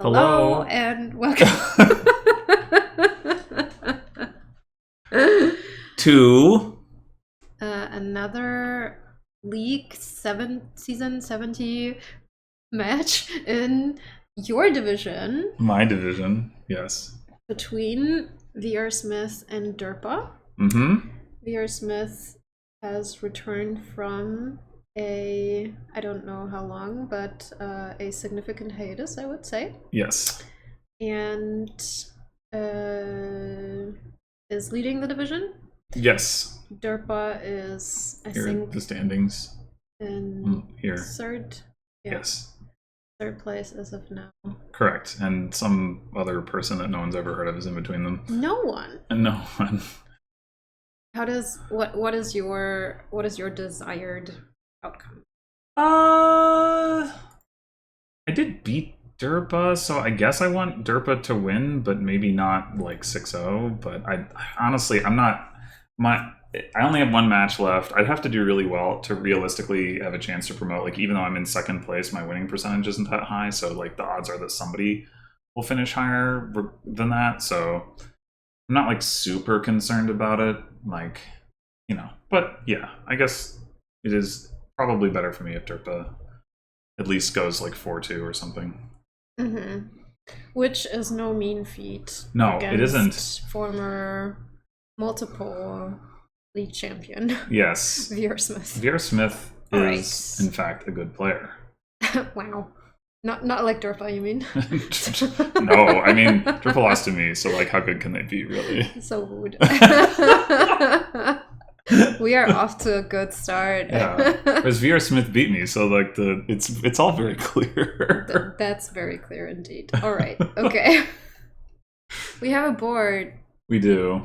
Hello Hello. and welcome To another season 70 match in your division my division. Yes. between VRSmith and derpa. Mm-hmm. VRSmith has returned from I don't know how long, but a significant hiatus, I would say. Yes. And is leading the division. Yes. derpa is, I Here are think, the standings. in Here. third. Yeah, Yes. third place as of now. Correct. And some other person that no one's ever heard of is in between them. No one. And no one. What is your desired outcome? I did beat derpa, so I guess I want derpa to win, but maybe not like 6-0. But I honestly, I only have one match left. I'd have to do really well to realistically have a chance to promote. Like, even though I'm in second place, my winning percentage isn't that high. So like the odds are that somebody will finish higher than that. So I'm not like super concerned about it. Like, but yeah, I guess it is probably better for me if derpa at least goes like 4-2 or something. Mm-hmm. Which is no mean feat. No, it isn't. Former multiple league champion. Yes. VRSmith. VRSmith Right. is, in fact, a good player. Wow. Not like derpa, you mean? No, I mean, triple lost to me, so like, how good can they be, really? So rude. We are off to a good start. Yeah. Whereas VRSmith beat me, so like it's all very clear. That's very clear indeed. All right. Okay. We have a board. We do.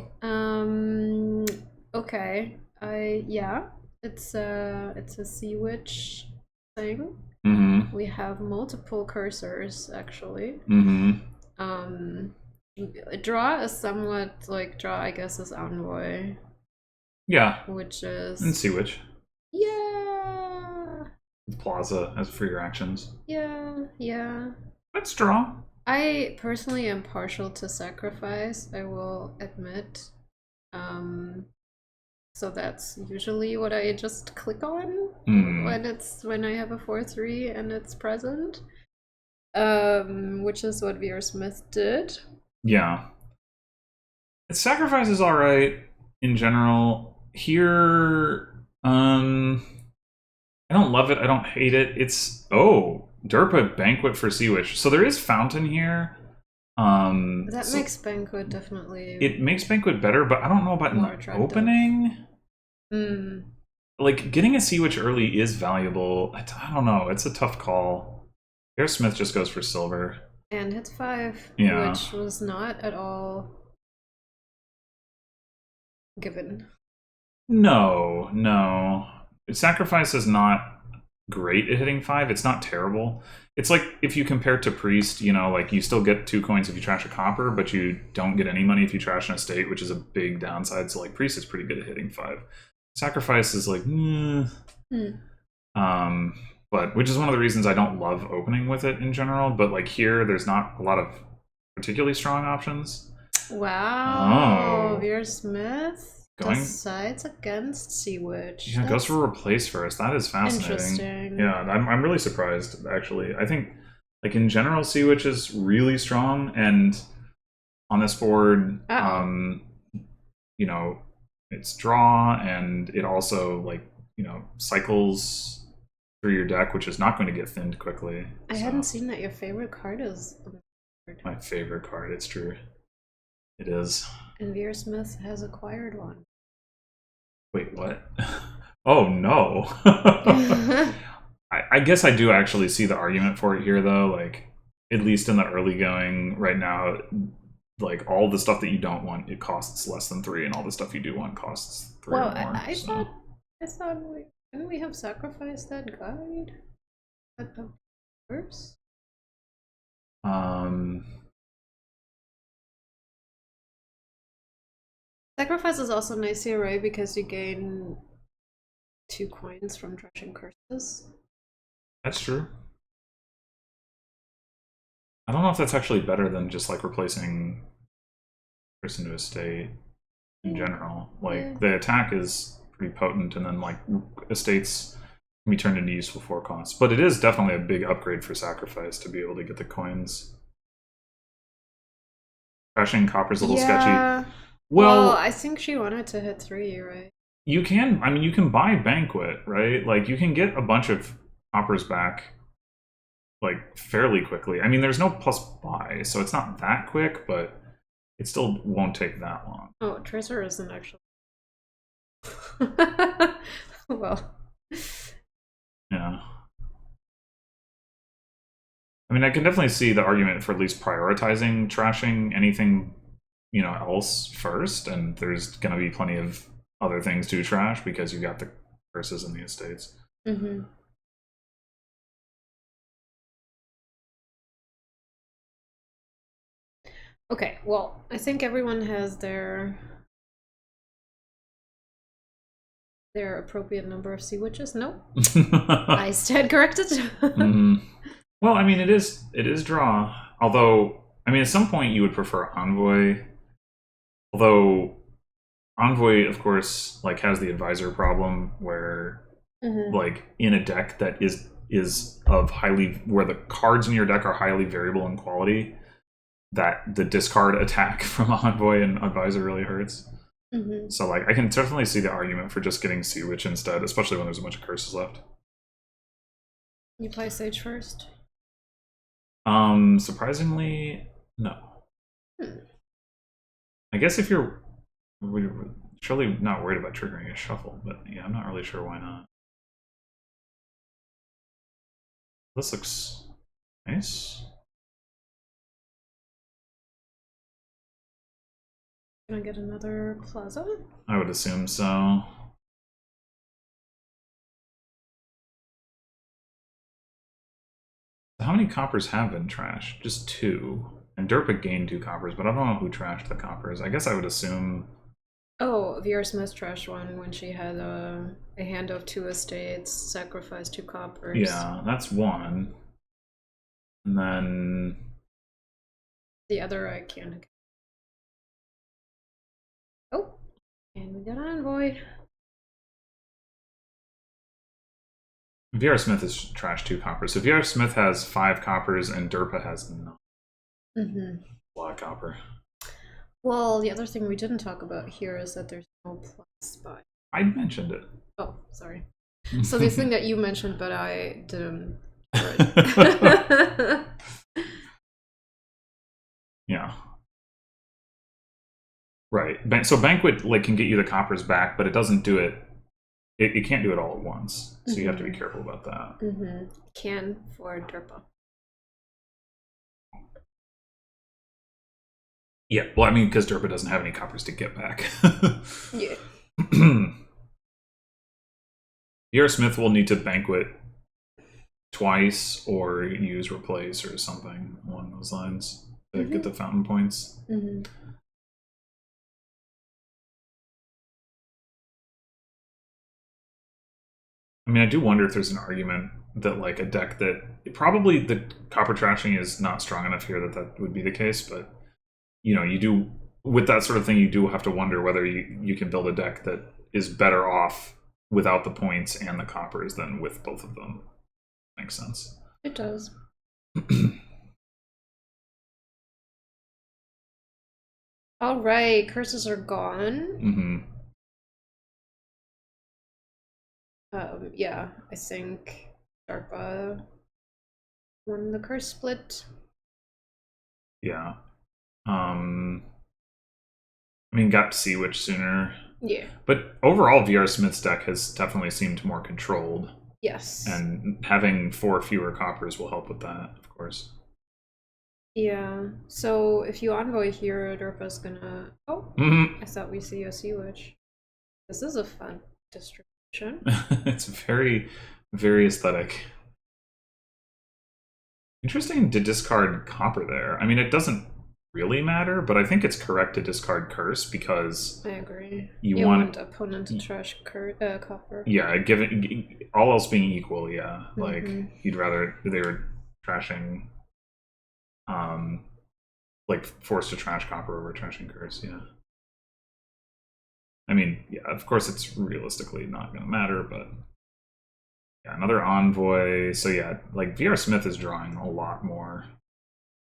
Okay. It's a sea witch thing. Mm-hmm. We have multiple cursors actually. Mm-hmm. Draw is somewhat like draw, I guess, is envoy. Yeah. Which is And Sea Witch. Yeah. Plaza as for your actions. Yeah. Let's draw. I personally am partial to sacrifice, I will admit. So that's usually what I just click on when I have a 4-3 and it's present. Which is what VRSmith did. Yeah. Sacrifice is alright in general. Here, I don't love it. I don't hate it. It's derpa Banquet for Sea Witch. So there is Fountain here. That makes Banquet definitely. It makes Banquet better, but I don't know about in the opening. Like, getting a Sea Witch early is valuable. I don't know. It's a tough call. VRSmith just goes for silver. And hits 5, Yeah. which was not at all given. No. Sacrifice is not great at hitting 5. It's not terrible. It's like if you compare to Priest, like you still get 2 coins if you trash a copper, but you don't get any money if you trash an estate, which is a big downside. So like Priest is pretty good at hitting 5. Sacrifice is like, but which is one of the reasons I don't love opening with it in general. But like here, there's not a lot of particularly strong options. Wow. VRSmith decides against Sea Witch. Yeah, goes for replace first. That is fascinating. Interesting. Yeah, I'm really surprised, actually. I think, like, in general, Sea Witch is really strong, and on this board, it's draw, and it also, like, cycles through your deck, which is not going to get thinned quickly. I hadn't seen that your favorite card is on the board. My favorite card, it's true. It is. And VRSmith has acquired one. Wait, what? Oh, no. I guess I do actually see the argument for it here, though. Like, at least in the early going right now, like, all the stuff that you don't want, it costs less than 3, and all the stuff you do want costs 3 or more. I thought didn't we have sacrificed that guide? At the first? Sacrifice is also nice here, right? Because you gain 2 coins from trashing curses. That's true. I don't know if that's actually better than just like replacing curse into a state in general. Like the attack is pretty potent, and then like estates can be turned into useful 4 costs. But it is definitely a big upgrade for sacrifice to be able to get the coins. Crashing copper's a little sketchy. Well, I think she wanted to hit 3, right? You can, I mean, you can buy Banquet, right? Like, you can get a bunch of coppers back, like, fairly quickly. I mean, there's no plus buy, so it's not that quick, but it still won't take that long. Oh, Tracer isn't actually. Well. Yeah. I mean, I can definitely see the argument for at least prioritizing trashing anything, you know, else first, and there's going to be plenty of other things to trash because you got the curses in the estates. Mm-hmm. Okay, well, I think everyone has their appropriate number of sea witches. No, I stand corrected. Well, I mean, it is draw. Although, I mean, at some point you would prefer Envoy. Although Envoy, of course, like has the advisor problem where, like, in a deck that is of highly, where the cards in your deck are highly variable in quality, that the discard attack from Envoy and advisor really hurts. So, like, I can definitely see the argument for just getting Sea Witch instead, especially when there's a bunch of curses left. You play Sage first? Surprisingly, no. I guess if you're surely not worried about triggering a shuffle, but yeah, I'm not really sure why not. This looks nice. Can I get another plaza? I would assume so. How many coppers have been trashed? Just 2. And derpa gained 2 coppers, but I don't know who trashed the coppers. I guess I would assume... Oh, VRSmith trashed one when she had a hand of 2 estates, sacrificed 2 coppers. Yeah, that's 1. And then... The other I can't... Oh, and we got Envoy. VRSmith has trashed 2 coppers. So VRSmith has 5 coppers and derpa has none. A lot of copper. Well, the other thing we didn't talk about here is that there's no plus buy. I mentioned it. Oh, sorry. So the thing that you mentioned, but I didn't. Yeah. Right. So Banquet like can get you the coppers back, but it doesn't do it. It can't do it all at once. So you have to be careful about that. Can for derpa. Yeah, well, I mean, because derpa doesn't have any coppers to get back. Yeah. VRSmith will need to Banquet twice or use replace or something along those lines to get the fountain points. I mean, I do wonder if there's an argument that, like, a deck that probably the copper trashing is not strong enough here that would be the case, but you know, you do with that sort of thing, you do have to wonder whether you can build a deck that is better off without the points and the coppers than with both of them. Makes sense. It does. All right, curses are gone. Yeah, I think DARPA won the curse split. Yeah. I mean, got Sea Witch sooner. Yeah. But overall, VRSmith's deck has definitely seemed more controlled. Yes. And having 4 fewer coppers will help with that, of course. Yeah. So if you envoy here, DARPA's gonna... Oh, I thought we see a Sea Witch. This is a fun distribution. It's very, very aesthetic. Interesting to discard copper there. I mean, it doesn't really matter, but I think it's correct to discard curse because I agree. You want opponent to trash copper. Yeah, given all else being equal, yeah. Like you'd rather they were trashing like forced to trash copper over trashing curse. Yeah. I mean, yeah, of course it's realistically not going to matter, but yeah, another envoy. So yeah, like VRSmith is drawing a lot more.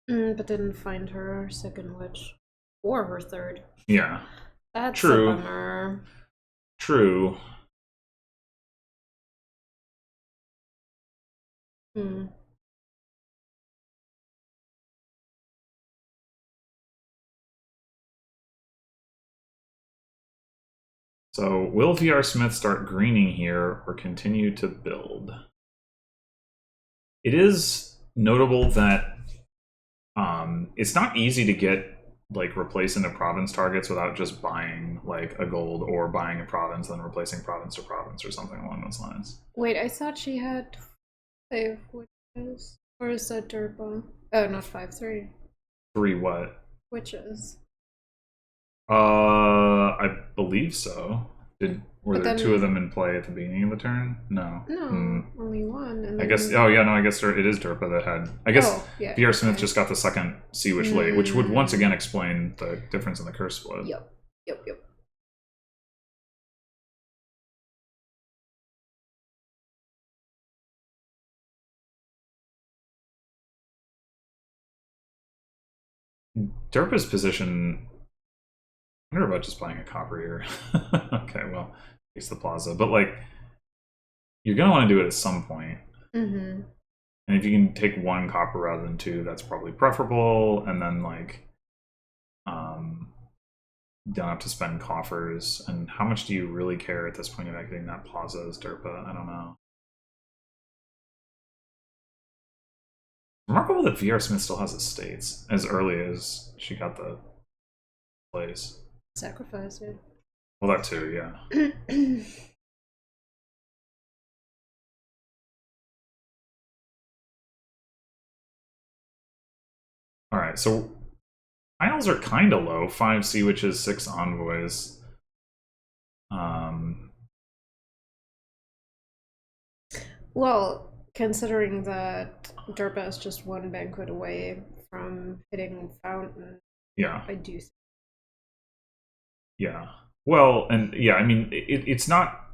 But didn't find her second witch or her third. Yeah, that's true. A bummer. True. So, will VRSmith start greening here or continue to build? It is notable that it's not easy to get like replace into province targets without just buying like a gold or buying a province and then replacing province to province or something along those lines. Wait, I thought she had 5 witches. Or is that derpa? Oh, not 5, 3. 3 what? Witches. I believe so. Were there then, 2 of them in play at the beginning of the turn? No. No, only 1. And I guess. Oh yeah, no. I guess it is derpa that had. I guess yeah, VRSmith just got the second Sea Witch late, which would once again explain the difference in the curse split. Yep. Derpa's position. I wonder about just buying a copper here. Okay, well, it's the plaza, but like, you're gonna want to do it at some point. And if you can take 1 copper rather than 2, that's probably preferable. And then like, don't have to spend coffers. And how much do you really care at this point about getting that plaza as derpa? I don't know. Remarkable that VRSmith still has estates as early as she got the place. Sacrifice it. Well, that too, yeah. All right, so finals are kind of low. 5 Sea Witches, 6 envoys. Well, considering that derpa is just 1 banquet away from hitting fountain. Yeah. I do. Yeah. Well, and yeah, I mean, it's not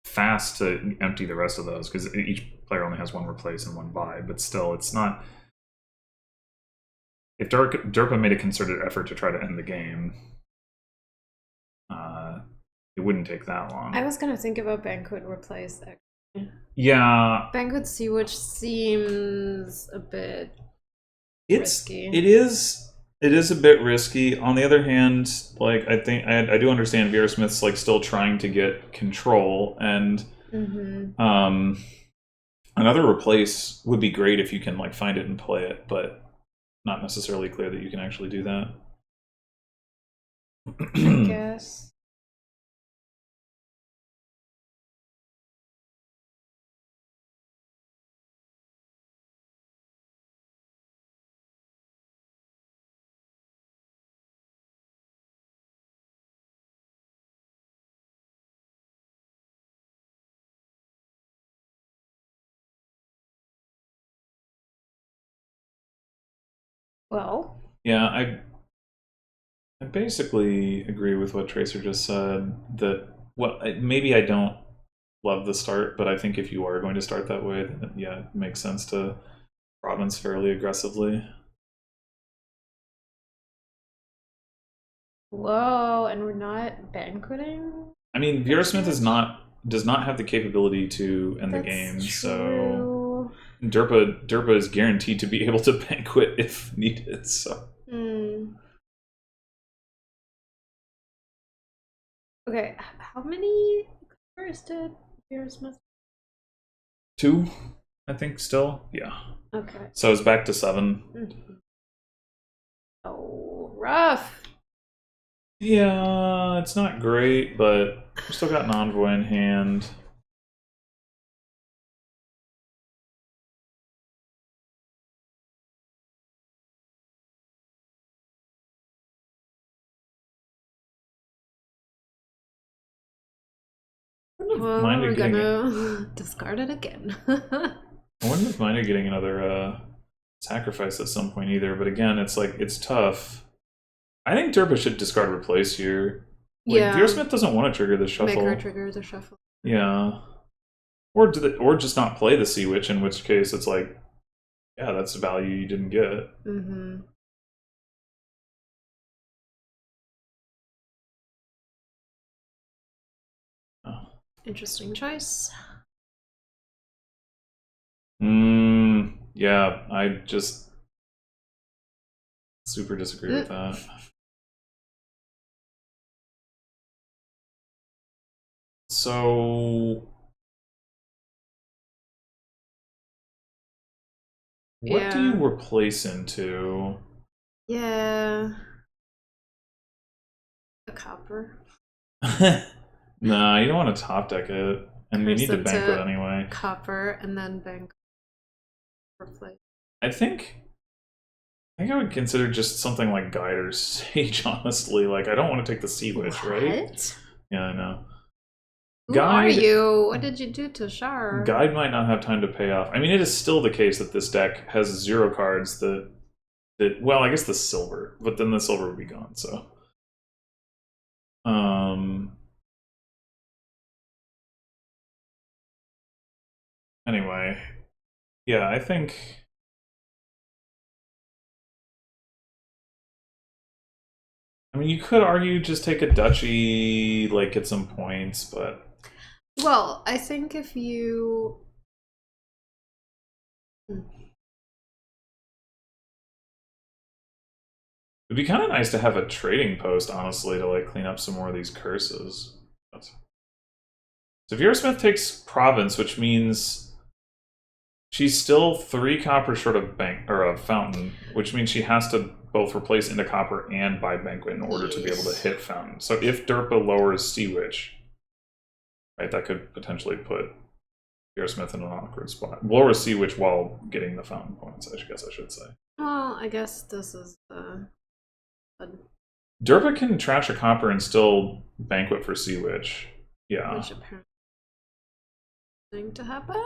fast to empty the rest of those because each player only has 1 replace and 1 buy, but still, it's not. If derpa made a concerted effort to try to end the game, it wouldn't take that long. I was gonna think about banquet replace actually. Yeah. Banquet Sea Witch seems a bit risky. It is a bit risky. On the other hand, like I think I do understand VRSmith's like still trying to get control, and another replace would be great if you can like find it and play it, but not necessarily clear that you can actually do that. I guess. Well. Yeah, I basically agree with what Tracer just said. That maybe I don't love the start, but I think if you are going to start that way, then yeah, it makes sense to province fairly aggressively. Whoa, and we're not banqueting? I mean, VRSmith does not have the capability to end the game, so derpa is guaranteed to be able to banquet if needed. So. Okay, how many covers did VRSmith? 2, I think. Still, yeah. Okay. So it's back to 7. Oh, rough. Yeah, it's not great, but we still got an envoy in hand. Well, we're gonna discard it again. I wouldn't have minded getting another sacrifice at some point either. But again, it's like it's tough. I think derpa should discard replace here. Like, Yeah. VRSmith doesn't want to trigger the shuffle. Make her trigger the shuffle. Yeah. Or just not play the Sea Witch, in which case it's like, yeah, that's value you didn't get. Mm-hmm. Oh. Interesting choice. Yeah, I just super disagree with that. So what do you replace into? Yeah. A copper. Nah, you don't want to top deck it. And you need to Banquet anyway. Copper and then Banquet. Replace. I think I would consider just something like Guide or Sage, honestly. Like, I don't want to take the Sea Witch, right? Yeah, I know. Who are you? What did you do to Sharur? Guide might not have time to pay off. I mean, it is still the case that this deck has 0 cards that well, I guess the silver, but then the silver would be gone, so. Anyway, yeah, I think I mean, you could argue just take a duchy, like get some points, but well, I think if you it'd be kind of nice to have a trading post, honestly, to like clean up some more of these curses. So VRSmith takes province, which means she's still 3 copper short of bank or a fountain, which means she has to both replace into copper and buy Banquet in order to be able to hit fountain. So if derpa lowers Sea Witch, right, that could potentially put VRSmith in an awkward spot. Lower Sea Witch while getting the fountain points, I guess I should say. Well, I guess this is derpa can trash a copper and still Banquet for Sea Witch. Yeah. Which apparently is going to happen.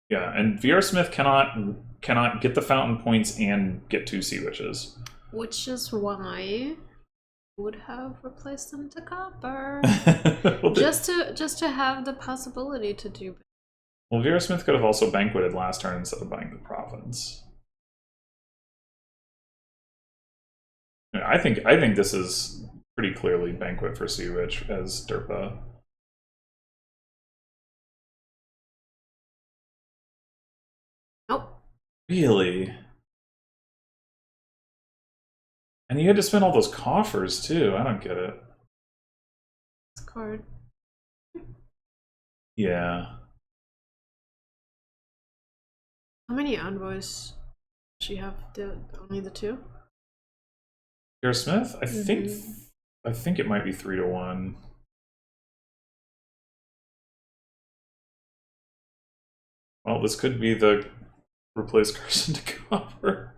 Yeah, and VRSmith cannot get the fountain points and get 2 Sea Witches. Which is why I would have replaced them to copper. Well, just to have the possibility to do. Well, VRSmith could have also Banqueted last turn instead of buying the province. I think this is pretty clearly Banquet for Sea Witch as derpa. Nope. Really? And you had to spend all those coffers too. I don't get it. This card. Yeah. How many envoys does she have? Only the 2? VRSmith? I think it might be 3 to 1. Well, this could be the replace curse into copper.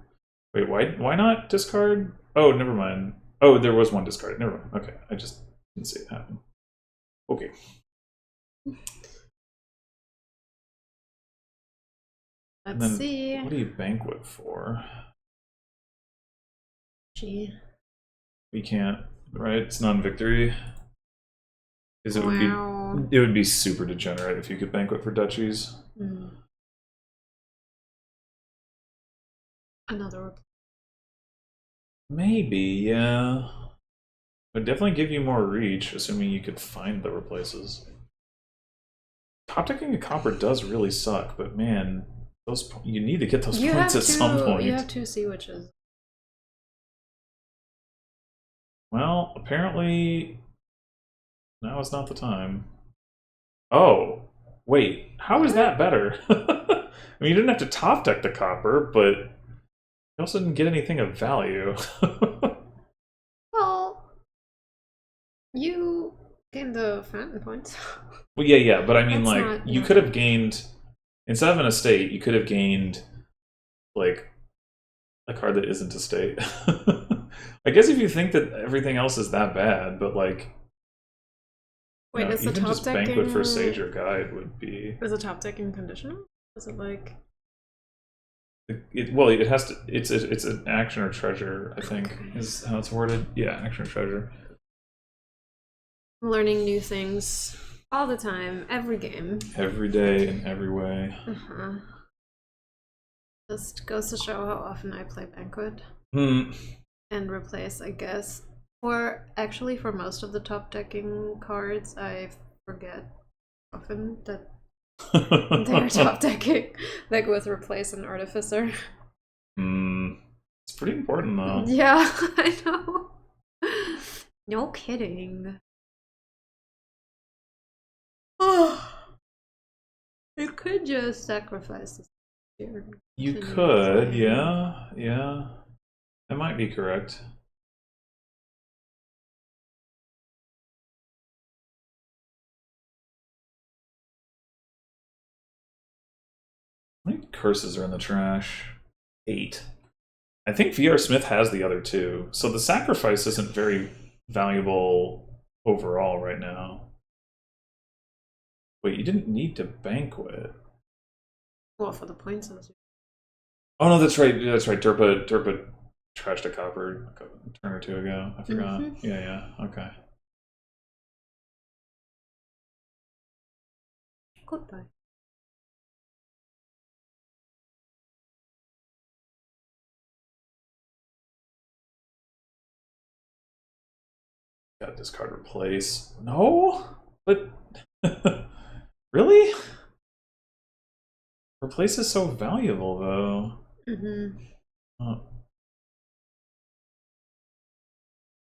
Wait, why not discard? Oh, never mind. Oh, there was 1 discard. Never mind. Okay, I just didn't see it happen. Okay. Let's see. What do you Banquet for? Gee. We can't, right? It's non-victory. Because it would be super degenerate if you could Banquet for duchies. Another. Maybe, yeah. Would definitely give you more reach, assuming you could find the replaces. Topdecking a copper does really suck, but man, you need to get those points at some point. You have 2 Sea Witches. Well, apparently now is not the time. Oh, wait, how is that better? I mean, you didn't have to top deck the copper, but you also didn't get anything of value. Well, you gained the fountain points. Well, yeah, but I mean, That's like, you could have gained, instead of an estate, you could have gained, like, a card that isn't a state. I guess if you think that everything else is that bad, but like, wait, is the even top just decking Banquet for Sage or Guide would be. Is the top decking conditional? Is it like Well, it has to. It's an action or treasure, I think, is how it's worded. Yeah, action or treasure. Learning new things all the time, every game. Every day, in every way. Just goes to show how often I play Banquet. And replace, I guess. Or actually, for most of the top decking cards, I forget often that they're top decking, like with replace and artificer. It's pretty important though. Yeah, I know. No kidding. You could just sacrifice this here. You could, yeah. That might be correct. How many curses are in the trash? 8. I think VRSmith has the other 2, so the sacrifice isn't very valuable overall right now. Wait, you didn't need to Banquet. Well, for the points of this. Oh no, that's right. Derpa trashed a copper a turn or 2 ago. I forgot. Yeah, okay. Goodbye. Got discard replace. No? But really? Replace is so valuable though. Oh.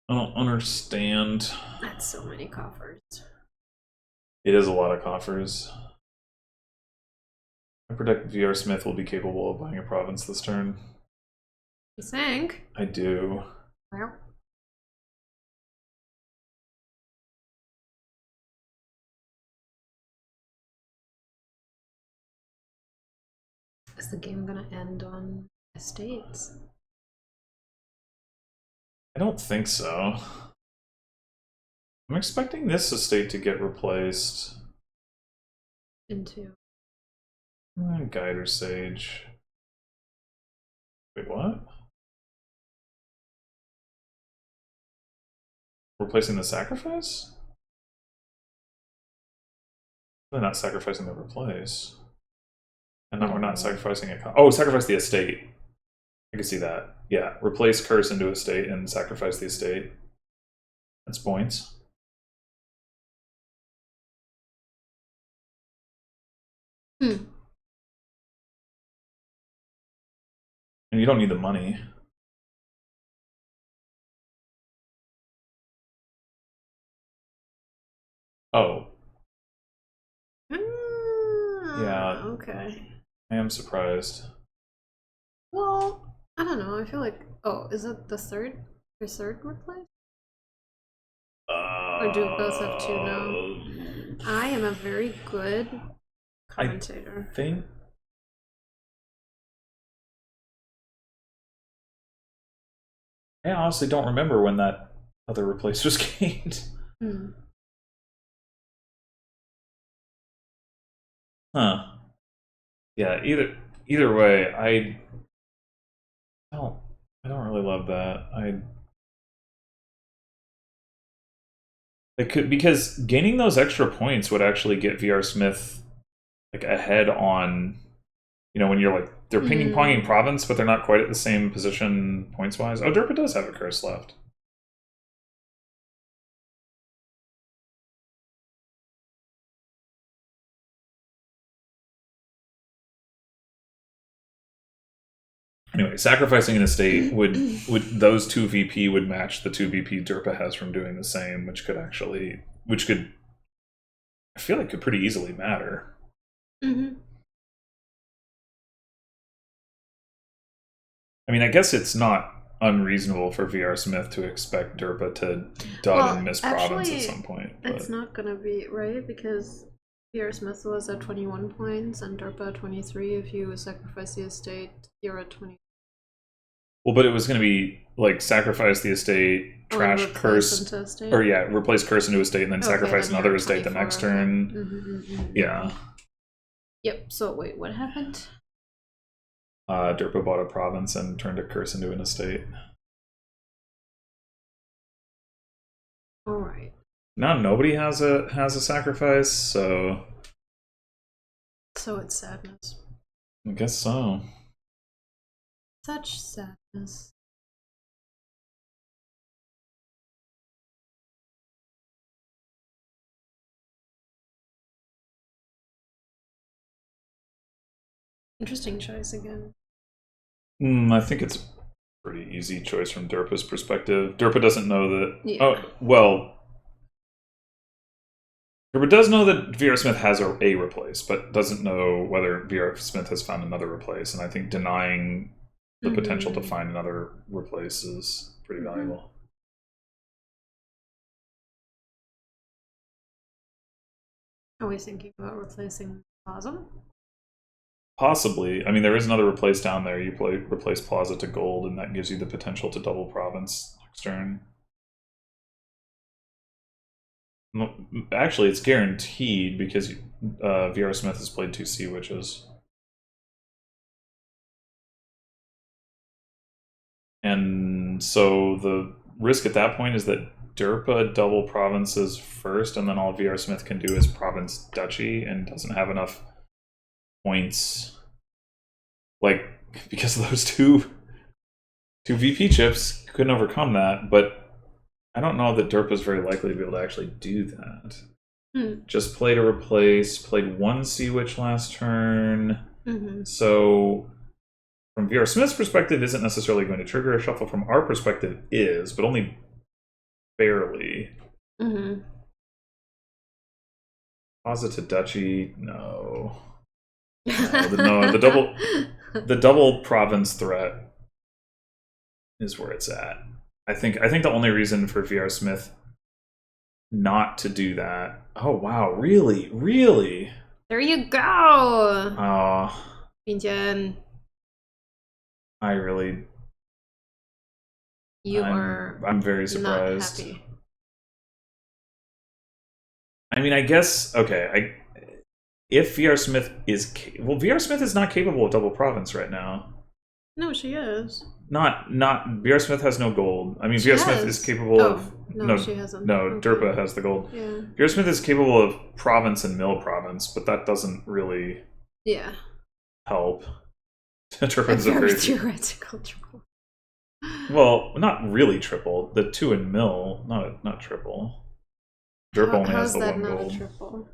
I don't understand. That's so many coffers. It is a lot of coffers. I predict VRSmith will be capable of buying a province this turn. You think? I do. Well. Is the game gonna end on estates? I don't think so. I'm expecting this estate to get replaced. Into? Guide or Sage. Wait, what? Replacing the sacrifice? They're not sacrificing the replace. And now we're not sacrificing it. Oh, sacrifice the estate. I can see that. Yeah, replace curse into estate and sacrifice the estate. That's points. And you don't need the money. Oh. Yeah. Okay. I am surprised. Well, I don't know. I feel like. Oh, is it the third? Your third replace? Or do both have 2 now? I am a very good commentator. I think. I honestly don't remember when that other replace was gained. Huh. Yeah, either way, I don't really love that. It could, because gaining those extra points would actually get VRSmith like ahead on, you know, when you're like they're ping-ponging province, but they're not quite at the same position points wise. Oh, Derpa does have a curse left. Anyway, sacrificing an estate would those 2 VP would match the 2 VP Derpa has from doing the same, which could I feel like could pretty easily matter. I mean, I guess it's not unreasonable for VRSmith to expect Derpa to dud and miss province at some point. But it's not gonna be right because VRSmith was at 21 points and Derpa at 23. If you sacrifice the estate, you're at 20. Well, but it was going to be like sacrifice the estate, trash curse, or yeah, replace curse into estate, and then sacrifice then another estate the next turn. Yeah. Yep. So wait, what happened? Derpa bought a province and turned a curse into an estate. All right. Now nobody has a sacrifice, so. So it's sadness. I guess so. Such sadness. Interesting choice again. I think it's a pretty easy choice from Derpa's perspective. Derpa doesn't know that. Yeah. Oh, well. Derpa does know that VRSmith has a replace, but doesn't know whether VRSmith has found another replace. And I think denying the potential to find another replace is pretty valuable. Are we thinking about replacing Plaza? Possibly. I mean, there is another replace down there. You replace Plaza to gold, and that gives you the potential to double province next turn. Actually, it's guaranteed because VRSmith has played 2 Sea Witches. And so the risk at that point is that Derpa double provinces first, and then all VRSmith can do is province duchy and doesn't have enough points. Like, because of those two VP chips couldn't overcome that, but I don't know that Derpa is very likely to be able to actually do that. Just played a replace, played 1 Sea Witch last turn. So from VRSmith's perspective, isn't necessarily going to trigger a shuffle. From our perspective, is, but only barely. Plaza to duchy, no. The double province threat is where it's at. I think the only reason for VRSmith not to do that. Oh wow, really? There you go. Oh, Binjian. I'm very surprised. Not happy. I mean, I guess okay. If VRSmith is VRSmith is not capable of double province right now. No, she is. Not VRSmith has no gold. I mean, VRSmith is capable of. No, she hasn't. No, okay. Derpa has the gold. Yeah. VRSmith is capable of province and mill province, but that doesn't really. Yeah. Help. Derpa's a very theoretical triple. Well, not really triple. The 2 and mill, not triple. Derpa only has the 1 gold. Triple?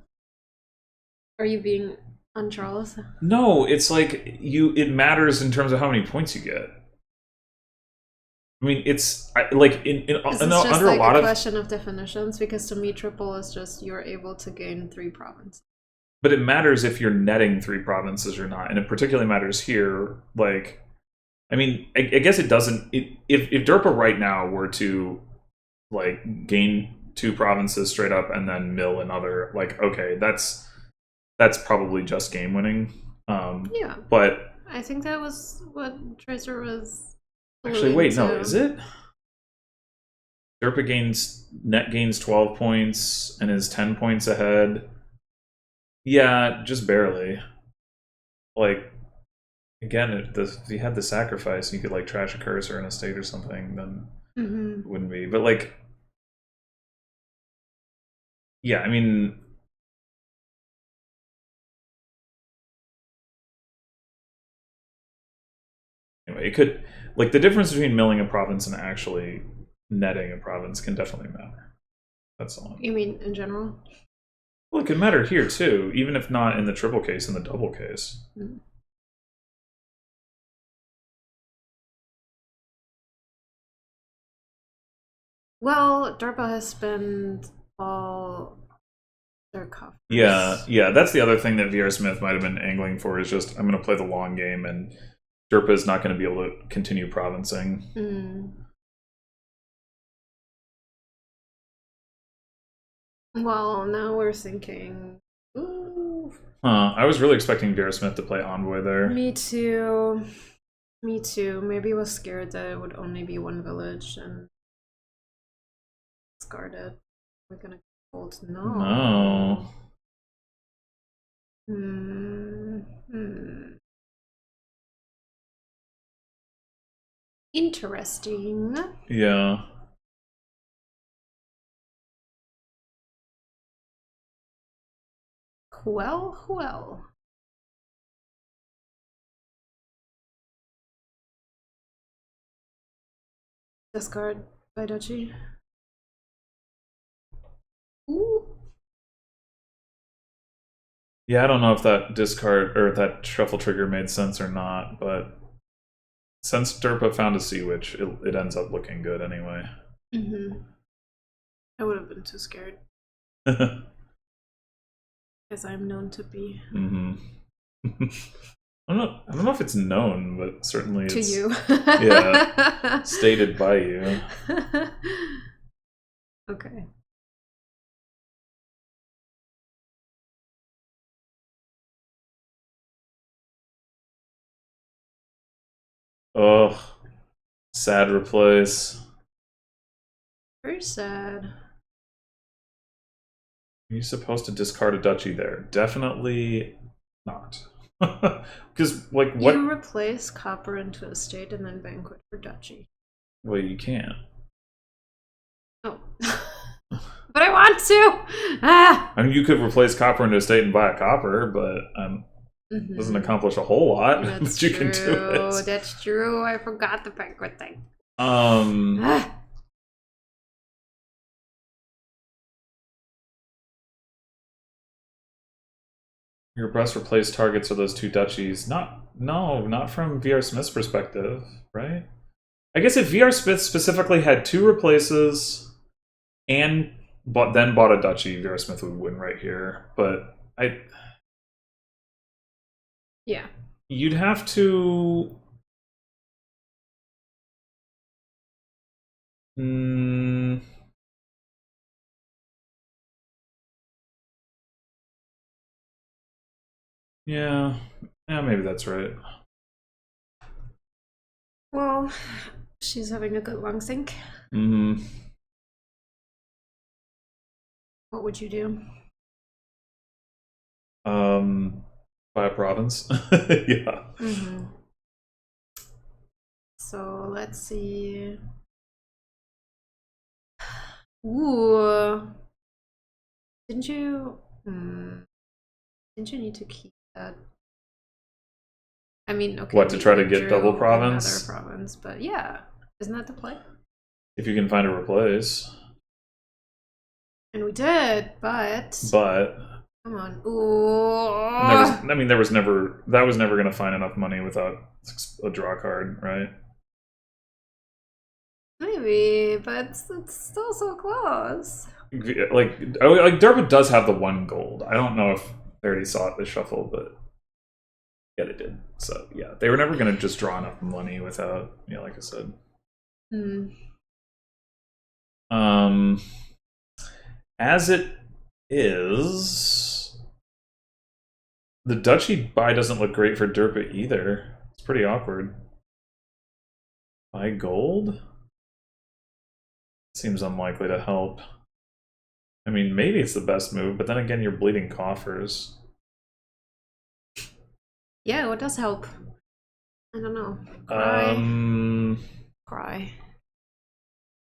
Are you being on Charles? No, it's like it matters in terms of how many points you get. I mean, it's like under a lot of question of definitions, because to me triple is just you're able to gain 3 provinces. But it matters if you're netting 3 provinces or not, and it particularly matters here. Like, I mean, I guess it doesn't. If Derpa right now were to like gain 2 provinces straight up and then mill another, like, okay, that's probably just game winning. Yeah, but I think that was what Tracer was. Actually, wait, no, is it? Derpa net gains 12 points and is 10 points ahead. Yeah, just barely. Like, again, if you had the sacrifice, you could like trash a curse or an estate or something, then it wouldn't be. But like, yeah, I mean. Anyway, it could, like, the difference between milling a province and actually netting a province can definitely matter. That's all. You mean in general? Well, it could matter here too, even if not in the triple case, in the double case. Well, Derpa has spent all their coffers. Yeah, that's the other thing that VRSmith might have been angling for, is just, I'm going to play the long game, and Derpa is not going to be able to continue provincing. Well, now we're thinking. Ooh. I was really expecting VRSmith to play Envoy there. Me too. Maybe I was scared that it would only be 1 village and discard it. We're gonna hold. No. Interesting. Yeah. Well. Discard by Duchy. Ooh. Yeah, I don't know if that discard or that shuffle trigger made sense or not, but since Derpa found a Sea Witch, it ends up looking good anyway. Mm-hmm. I would have been too scared. As I'm known to be. Mm-hmm. I don't know if it's known, but certainly to it's, you. Yeah, stated by you. Okay. Ugh, sad replace. Very sad. Are you supposed to discard a duchy there? Definitely not. Because, like, what? You replace copper into estate and then Banquet for duchy. Well, you can't. Oh. But I want to! Ah! I mean, you could replace copper into estate and buy a copper, but doesn't accomplish a whole lot. That's but you can do it. That's true. I forgot the Banquet thing. Your best replaced targets are those two duchies. Not from VRSmith's perspective, right? I guess if VRSmith specifically had two replaces and then bought a duchy, VRSmith would win right here. But yeah. You'd have to. Yeah, maybe that's right. Well, she's having a good long think. Mm-hmm. What would you do? Buy a province. Yeah. Mm-hmm. So let's see. Ooh. Didn't you need to keep that? I mean, okay. What, to try to get double province? Another province, but yeah. Isn't that the play? If you can find a replace. And we did, but come on. Ooh. That was never going to find enough money without a draw card, right? Maybe, but it's still so close. Like Derpa does have the 1 gold. I don't know if they already saw it this shuffle, but yeah, they did. So yeah, they were never going to just draw enough money without, like I said. As it is, the duchy buy doesn't look great for Derpa either. It's pretty awkward. Buy gold? Seems unlikely to help. I mean, maybe it's the best move, but then again, you're bleeding coffers. Yeah, what does help? I don't know. Cry.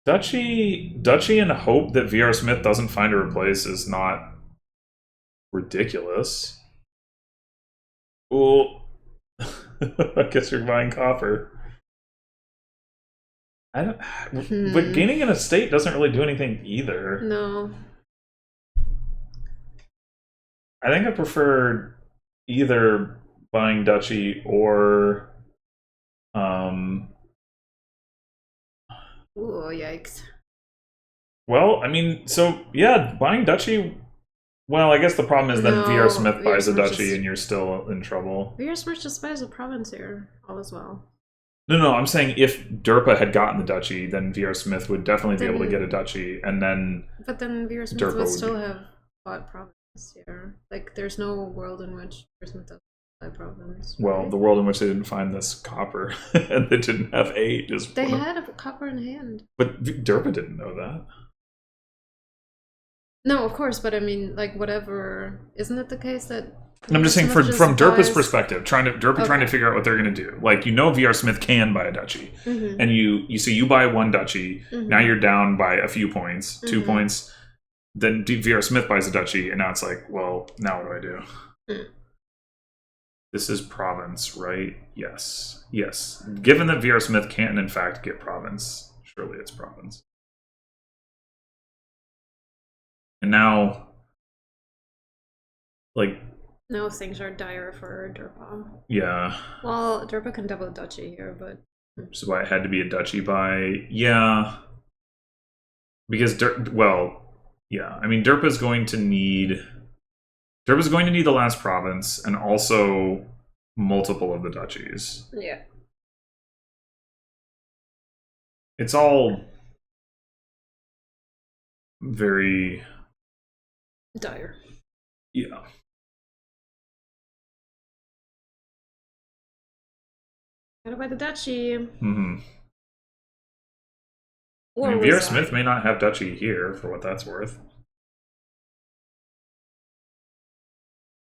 Duchy and hope that VRSmith doesn't find a replace is not ridiculous. Well, I guess you're buying copper. But gaining an estate doesn't really do anything either. No. I think I prefer either buying duchy or Oh, yikes. Well, I mean, so yeah, buying duchy. Well, I guess the problem is that VRSmith buys a duchy and you're still in trouble. VRSmith just buys a province here, all as well. No, I'm saying if Derpa had gotten the duchy, then VRSmith would definitely be able to get a duchy, and then. But then VRSmith would still have bought province here. Like, there's no world in which VRSmith doesn't buy province. Right? Well, the world in which they didn't find this copper and they didn't have 8 is. They had a copper in hand. But Derpa didn't know that. No, of course, but I mean, like, whatever. Isn't it the case that And I'm just saying, from Derpa's perspective, trying to figure out what they're going to do. Like, VRSmith can buy a duchy, and you buy one duchy. Now you're down by a few points, 2 points. Then VRSmith buys a duchy, and now it's like, well, now what do I do? This is province, right? Yes. Given that VRSmith can, in fact, get province, surely it's province. And now, like... No, things are dire for derpa. Yeah. Well, derpa can double duchy here, but... Which is why it had to be a duchy by... Yeah. Because, I mean, derpa's going to need the last province, and also multiple of the duchies. Yeah. It's all very... dire. Yeah. Gotta buy the duchy. Mm-hmm. I mean, VRSmith may not have duchy here, for what that's worth.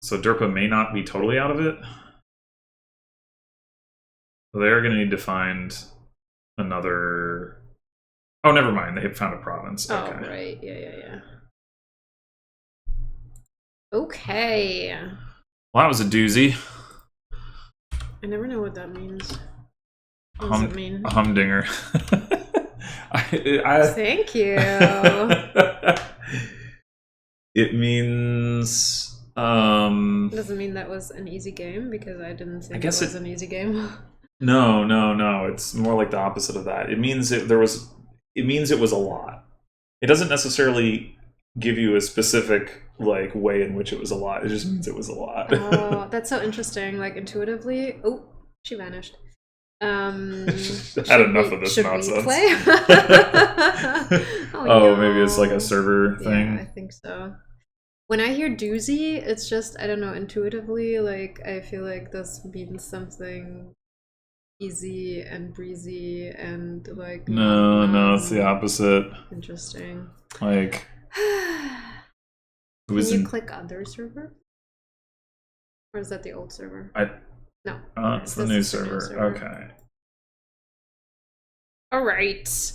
So derpa may not be totally out of it. They're going to need to find another... Oh, never mind. They have found a province. Okay. Oh, right. Yeah. Okay. Well, that was a doozy. I never know what that means. What does it mean? A humdinger. Thank you. It means... Doesn't mean that was an easy game, because I didn't think it was an easy game. No. It's more like the opposite of that. It means it was a lot. It doesn't necessarily give you a specific way in which it was a lot. It just means it was a lot. Oh, that's so interesting. Like, intuitively... Oh, she vanished. Had enough of this nonsense. Play? Maybe it's like a server thing. Yeah, I think so. When I hear doozy, it's just, I don't know, intuitively, I feel like this means something easy and breezy and No, it's the opposite. Interesting. Can you click other server? Or is that the old server? No. It's the new server. Okay. All right.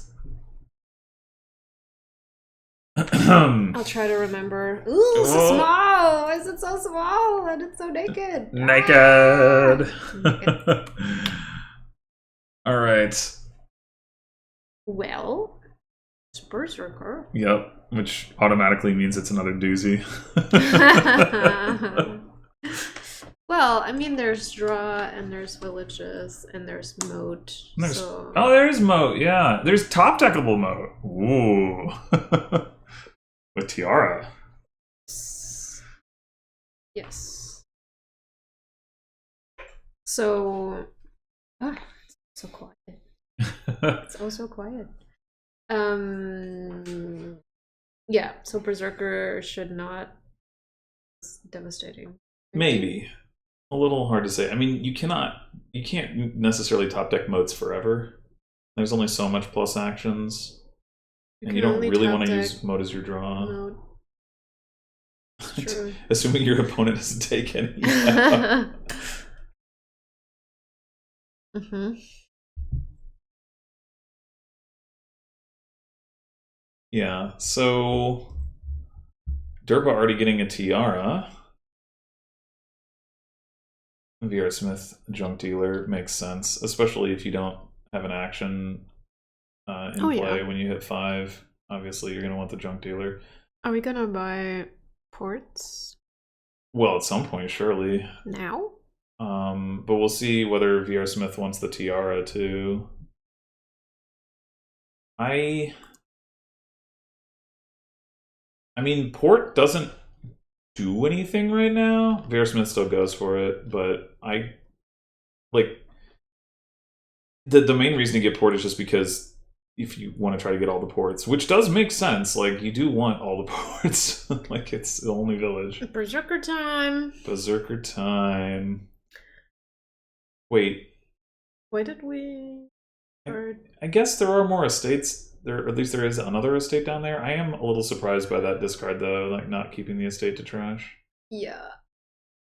I'll try to remember. Ooh, so small! Why is it so small? And it's so naked. Naked! All right. Well, it's Berserker. Yep, which automatically means it's another doozy. Well, I mean, there's draw, and there's villages, and there's moat. Oh, there's moat, yeah. There's top-deckable moat. Ooh. With Tiara. Yes. So... Ah, it's so quiet. It's oh so quiet. Yeah, so Berserker should not... It's devastating. Maybe. A little hard to say. I mean, you can't necessarily top deck moats forever. There's only so much plus actions. And you don't really want to use moat as your draw. Moat. True. Assuming your opponent doesn't take any. Yeah, so derpa already getting a tiara. VRSmith junk dealer makes sense, especially if you don't have an action in play when you hit 5. Obviously, you're going to want the junk dealer. Are we going to buy ports? Well, at some point, surely. Now? But we'll see whether VRSmith wants the tiara too. I mean, port doesn't do anything right now. VRSmith still goes for it, but the main reason to get port is just because if you want to try to get all the ports, which does make sense, you do want all the ports. It's the only village. Berserker time. Berserker time. Wait. Why did we... I guess there are more estates there, or at least there is another estate down there. I am a little surprised by that discard though, not keeping the estate to trash. Yeah.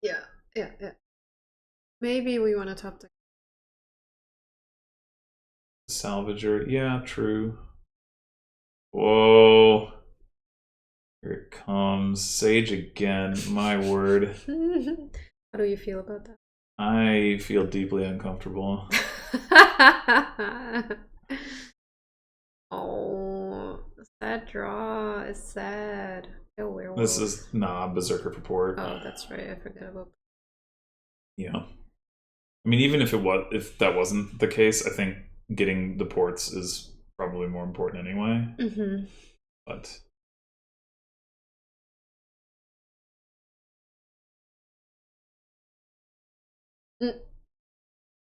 Yeah, yeah, yeah. Maybe we want to top deck. Salvager, yeah, true. Whoa. Here it comes. Sage again, my word. How do you feel about that? I feel deeply uncomfortable. Oh, sad draw. It's sad. A werewolf. This is Berserker for port. Oh, that's right. I forgot about. Yeah. I mean, even if that wasn't the case, I think getting the ports is probably more important anyway. Mm-hmm. But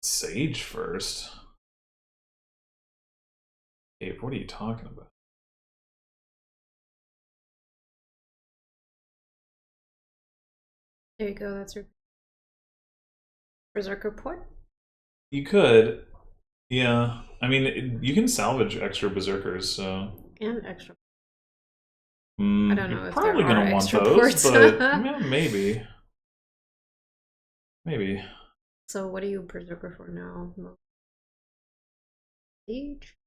Sage first. Abe, what are you talking about? There you go. That's your Berserker port. You could, yeah. I mean, you can salvage extra Berserkers, so. And extra. I don't know you're if probably there gonna are want extra those, ports. but maybe. Maybe. So what are you Berserker for now? Siege?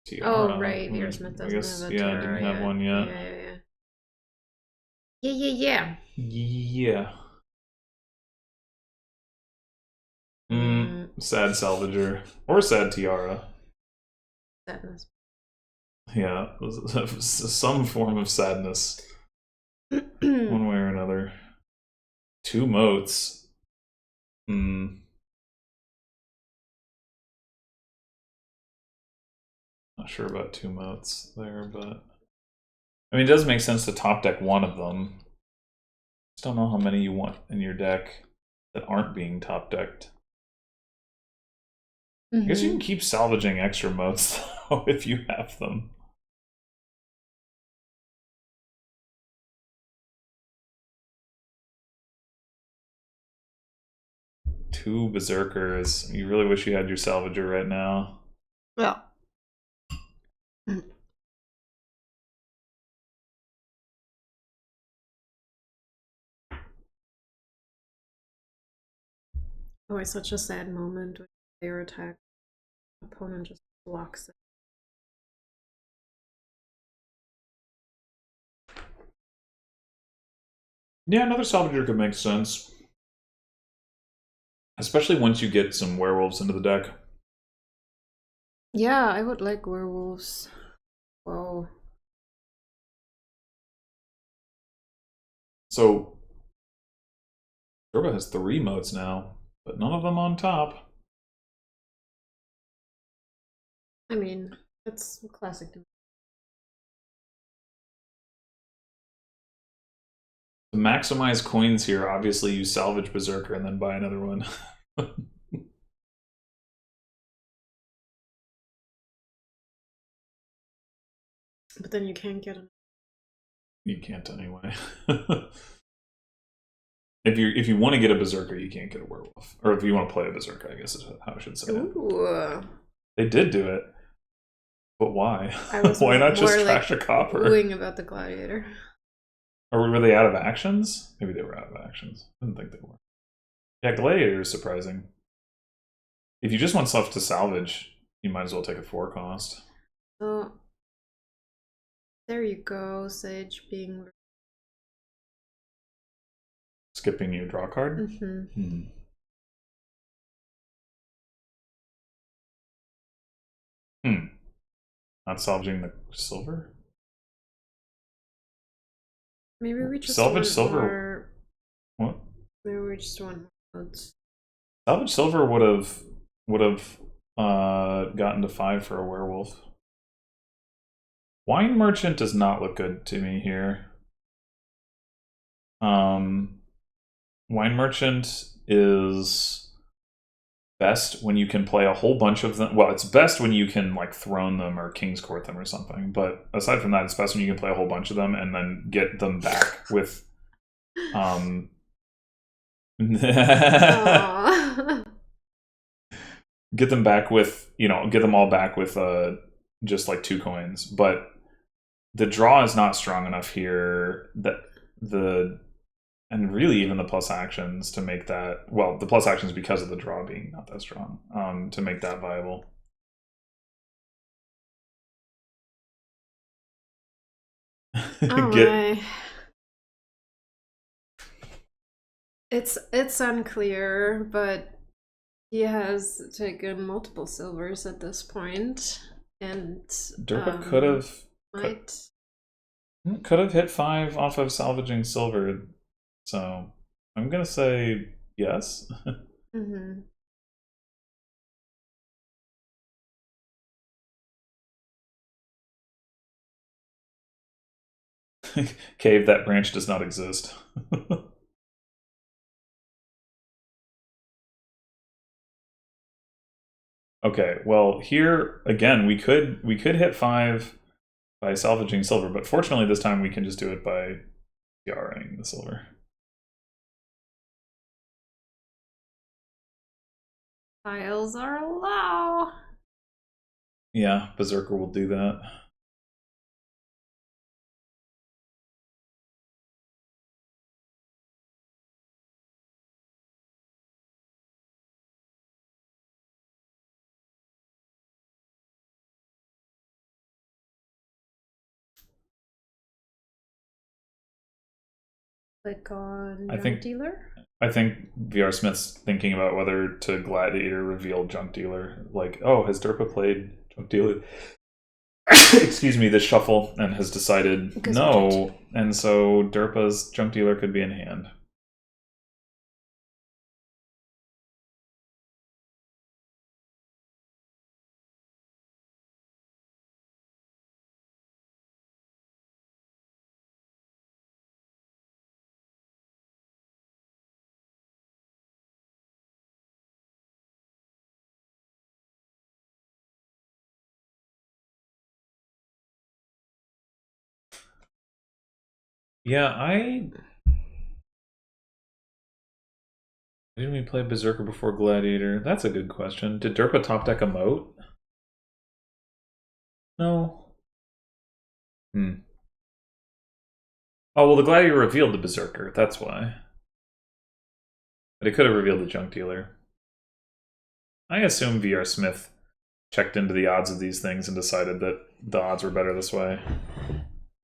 Tiara. Oh, right. VRSmith doesn't have a yeah, tiara didn't have yet. one yet. Yeah. Yeah. Sad Salvager. Or Sad Tiara. Sadness. Yeah, some form of sadness. One way or another. 2 moats. Not sure about 2 moats there, but I mean, it does make sense to top deck one of them. Just don't know how many you want in your deck that aren't being top decked. I guess you can keep salvaging extra moats though if you have them. Two Berserkers. You really wish you had your Salvager right now. Yeah. Always such a sad moment when their attack opponent just blocks it. Yeah, another Salvager could make sense. Especially once you get some werewolves into the deck. Yeah, I would like werewolves. Whoa. So, Derpa has 3 moats now, but none of them on top. I mean, it's classic. To maximize coins here, obviously you salvage Berserker and then buy another one. But then you can't get them. You can't anyway. If you want to get a Berserker, you can't get a werewolf. Or if you want to play a Berserker, I guess is how I should say it. They did do it. But why? Why not just trash a copper? Wooing about the Gladiator. Or were they out of actions? Maybe they were out of actions. I didn't think they were. Yeah, Gladiator is surprising. If you just want stuff to salvage, you might as well take a 4 cost. Oh. There you go, Sage being... Skipping your draw card? Not salvaging the silver? Maybe we just salvage silver. What? Maybe we just want moats. Salvage silver would have gotten to 5 for a werewolf. Wine Merchant does not look good to me here. Wine Merchant is best when you can play a whole bunch of them. Well, it's best when you can like throne them or King's Court them or something. But aside from that, it's best when you can play a whole bunch of them and then get them back with get them back with, get them all back with just like 2 coins. But the draw is not strong enough here that the and really even the plus actions to make that, well, the plus actions because of the draw being not that strong, to make that viable. Oh it's unclear, but he has taken multiple silvers at this point, and derpa could have hit 5 off of salvaging silver, so I'm gonna say yes. Mm-hmm. Cave, that branch does not exist. Okay, well here again we could hit 5 by salvaging silver, but fortunately this time we can just do it by TRing the silver. Tiles are low. Yeah, Berserker will do that. Click on Junk Dealer. I think VRSmith's thinking about whether to Gladiator reveal Junk Dealer. Like, oh, has derpa played Junk Dealer? Excuse me, this shuffle, and has decided no, and so derpa's Junk Dealer could be in hand. Yeah, didn't we play Berserker before Gladiator? That's a good question. Did derpa top deck a moat? No. Oh, well, the Gladiator revealed the Berserker, that's why. But it could have revealed the Junk Dealer. I assume VRSmith checked into the odds of these things and decided that the odds were better this way.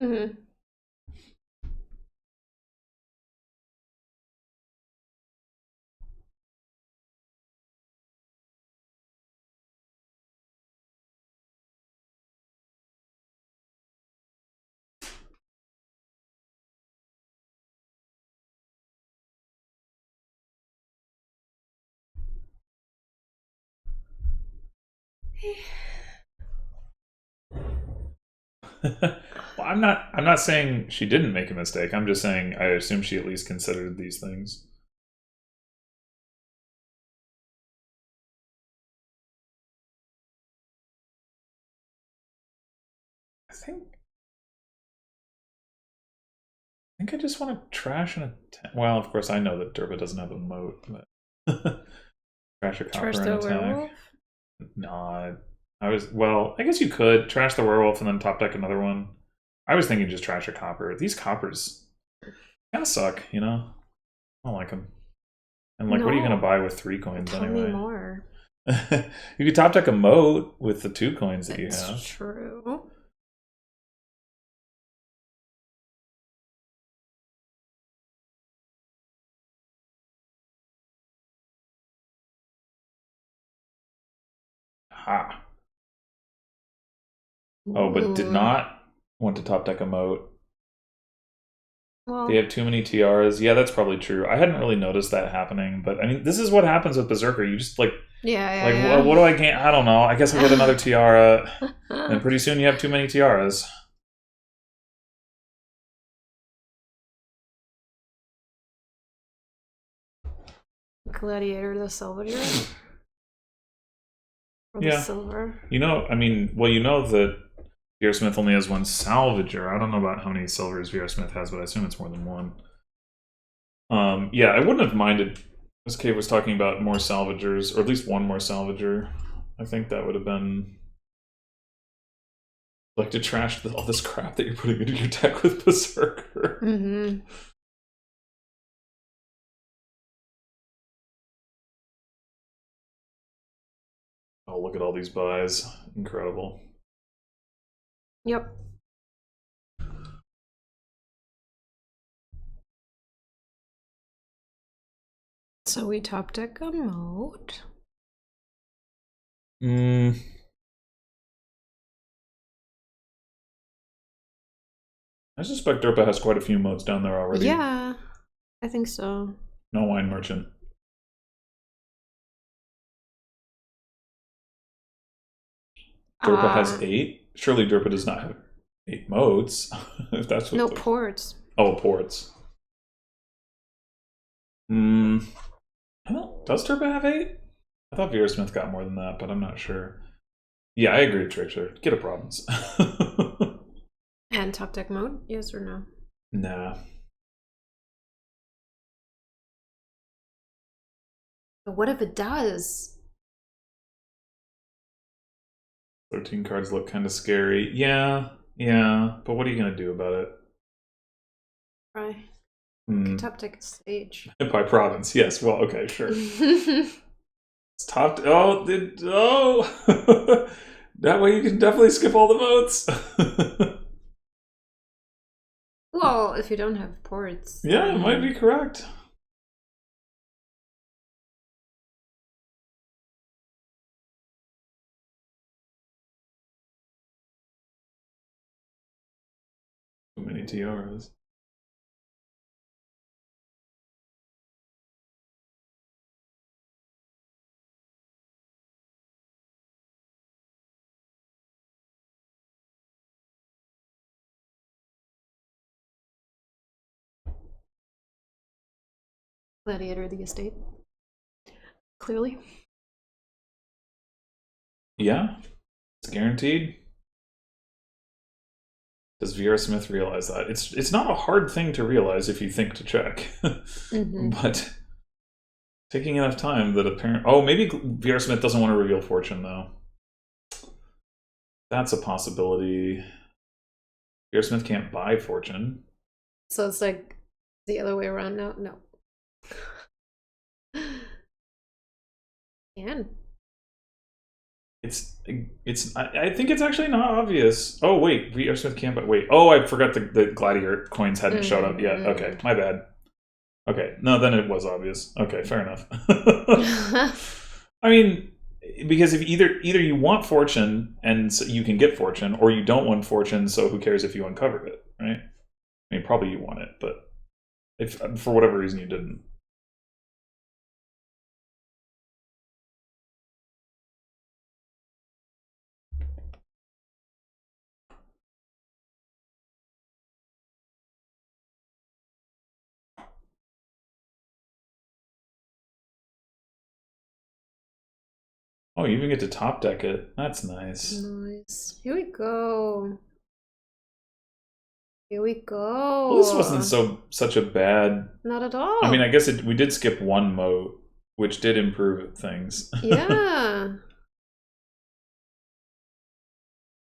Mm-hmm. Well, I'm not saying she didn't make a mistake. I'm just saying I assume she at least considered these things. I think I just want to trash an attack. Well, of course I know that derpa doesn't have a moat, but trash a copper and attack. Werewolf? No, I guess you could trash the werewolf and then top deck another one. I was thinking just trash a copper. These coppers kind of suck, you know? I don't like them. And like, what are you going to buy with 3 coins Tell anyway? me more. You could top deck a moat with the 2 coins that you have. That's true. Ha. Oh, but did not want to top deck a moat. Well, they have too many tiaras. Yeah, that's probably true. I hadn't really noticed that happening, but I mean, this is what happens with Berserker. You just like, yeah. What do I gain? I don't know. I guess I get another tiara, and pretty soon you have too many tiaras. Gladiator the Salvador. Yeah. Silver. You know, I mean, well, you know that VRSmith only has 1 salvager. I don't know about how many silvers VRSmith has, but I assume it's more than 1. Yeah, I wouldn't have minded. This cave was talking about more salvagers, or at least 1 more salvager. I think that would have been like to trash all this crap that you're putting into your deck with Berserker. Mm-hmm. Oh, look at all these buys. Incredible. Yep. So we top deck a moat. I suspect derpa has quite a few moats down there already. Yeah, I think so. No wine merchant. Derpa has 8? Surely derpa does not have 8 moats. If that's what no ports. Oh, ports. Well, does derpa have 8? I thought VRSmith got more than that, but I'm not sure. Yeah, I agree, Trickster. Get a province. And top deck mode, yes or no? Nah. But what if it does? 13 cards look kind of scary. Yeah, but what are you going to do about it? Right. Top deck a stage. By province, yes. Well, okay, sure. It's top. Oh. That way you can definitely skip all the votes. Well, if you don't have ports. Yeah, it might be correct. Too many tiaras. Gladiator of the estate. Clearly. Yeah, it's guaranteed. Does VRSmith realize that? It's not a hard thing to realize if you think to check. But taking enough time that apparent. Oh, maybe VRSmith doesn't want to reveal fortune though. That's a possibility. VRSmith can't buy fortune. So it's like the other way around now? No. Can. I think it's actually not obvious. Oh wait, VRSmith can't buy. Wait. Oh, I forgot the gladiator coins hadn't showed up yet. Okay, my bad. Okay, no, then it was obvious. Okay, fair enough. I mean, because if either you want fortune and so you can get fortune, or you don't want fortune, so who cares if you uncovered it, right? I mean, probably you want it, but if for whatever reason you didn't. Oh, you even get to top deck it. That's nice. Nice. Here we go. Here we go. Well, this wasn't such a bad. Not at all. I mean, I guess we did skip one moat, which did improve things. Yeah.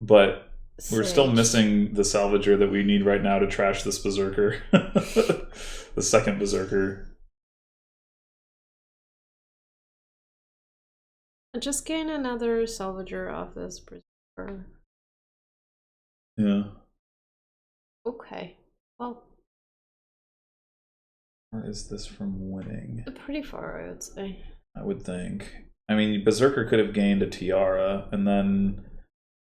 But we're still missing the salvager that we need right now to trash this berserker. The second berserker. Just gain another salvager off this berserker. Yeah. Okay. Well. Where is this from winning? Pretty far, I would say. I would think. I mean, berserker could have gained a tiara, and then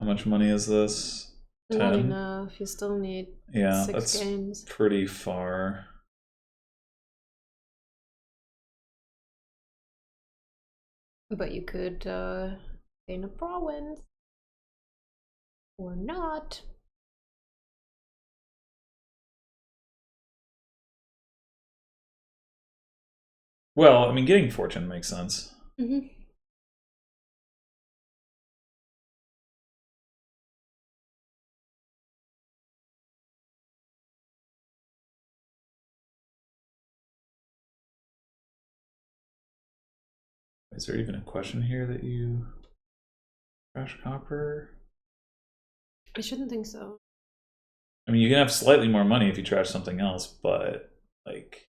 how much money is this? 10? Not enough. You still need 6 games. Pretty far. But you could gain a province. Or not. Well, I mean, getting fortune makes sense. Is there even a question here that you trash copper? I shouldn't think so. I mean, you can have slightly more money if you trash something else, but like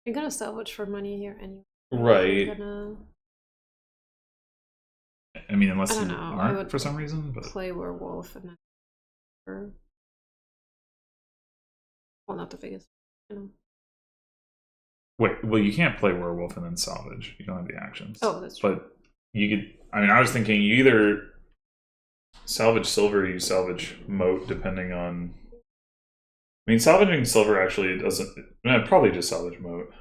you're gonna salvage for money here anyway. Right. I mean, unless I don't you know. aren't for some reason. But play werewolf and then, well, not the biggest, you know. Wait, well, you can't play werewolf and then salvage. You don't have the actions. Oh, that's true. But you could. I mean, I was thinking you either salvage silver or you salvage moat, depending on. I mean, salvaging silver actually doesn't. I'd probably just salvage moat.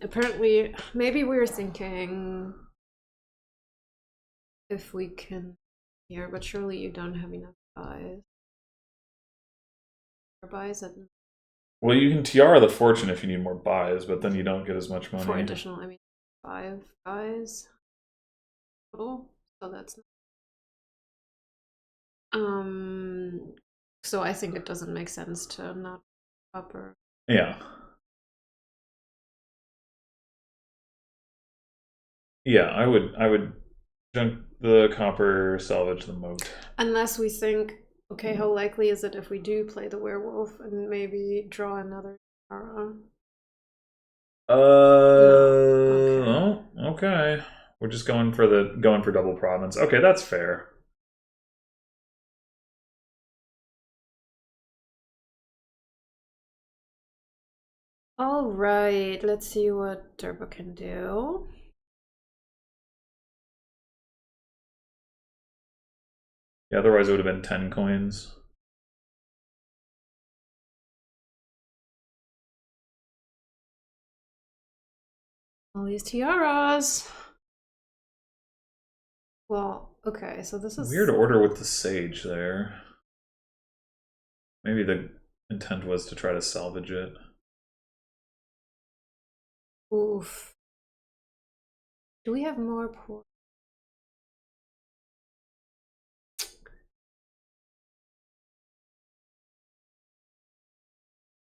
Apparently, maybe we were thinking if we can here, but surely you don't have enough buys. Or buys at. Well, you can tiara the fortune if you need more buys, but then you don't get as much money. For additional, I mean, 5 buys total. So that's. So I think it doesn't make sense to not copper. Yeah. Yeah, I would junk the copper, salvage the moat. Unless we think, okay, how likely is it if we do play the werewolf and maybe draw another tiara? No. Okay. We're just going for double province. Okay, that's fair. All right, let's see what derpa can do. Yeah, otherwise it would have been 10 coins. All these tiaras. Well, okay, so this is weird order with the sage there. Maybe the intent was to try to salvage it. Oof. Do we have more poor?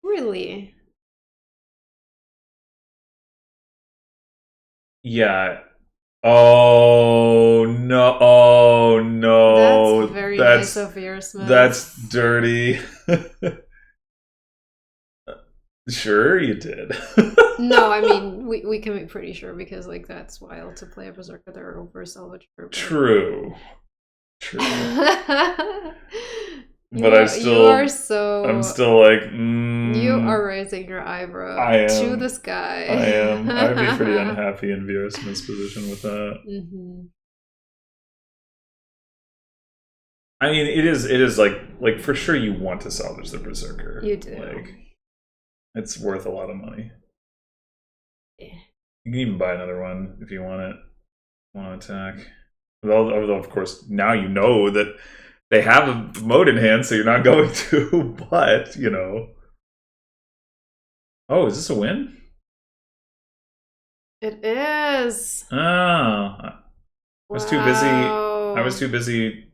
Really? Yeah. Oh no! Oh no! That's very nice of VRSmith. That's dirty. Sure, you did. No, I mean we can be pretty sure because like that's wild to play a berserker there over salvage. True. But I'm still like, you are raising your eyebrow to the sky. I am. I'd be pretty unhappy in VRSmith's position with that. I mean, it is like for sure you want to salvage the berserker. You do. Like, it's worth a lot of money. Yeah. You can even buy another one if you want it. Want to attack. Although, of course, now you know that they have a mode in hand, so you're not going to, but, you know. Oh, is this a win? It is. Oh. I was too busy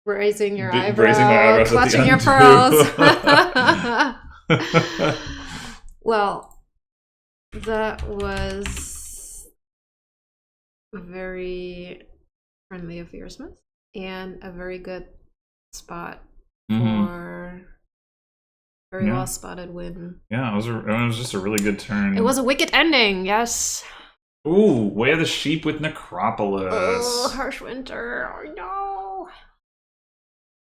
raising your eyebrow, raising my eyebrows, clutching your pearls. Well, that was very friendly of VRSmith and a very good spot for very well spotted win. Yeah, it was just a really good turn. It was a wicked ending, yes. Ooh, Way of the Sheep with Necropolis. Oh, harsh winter. Oh no.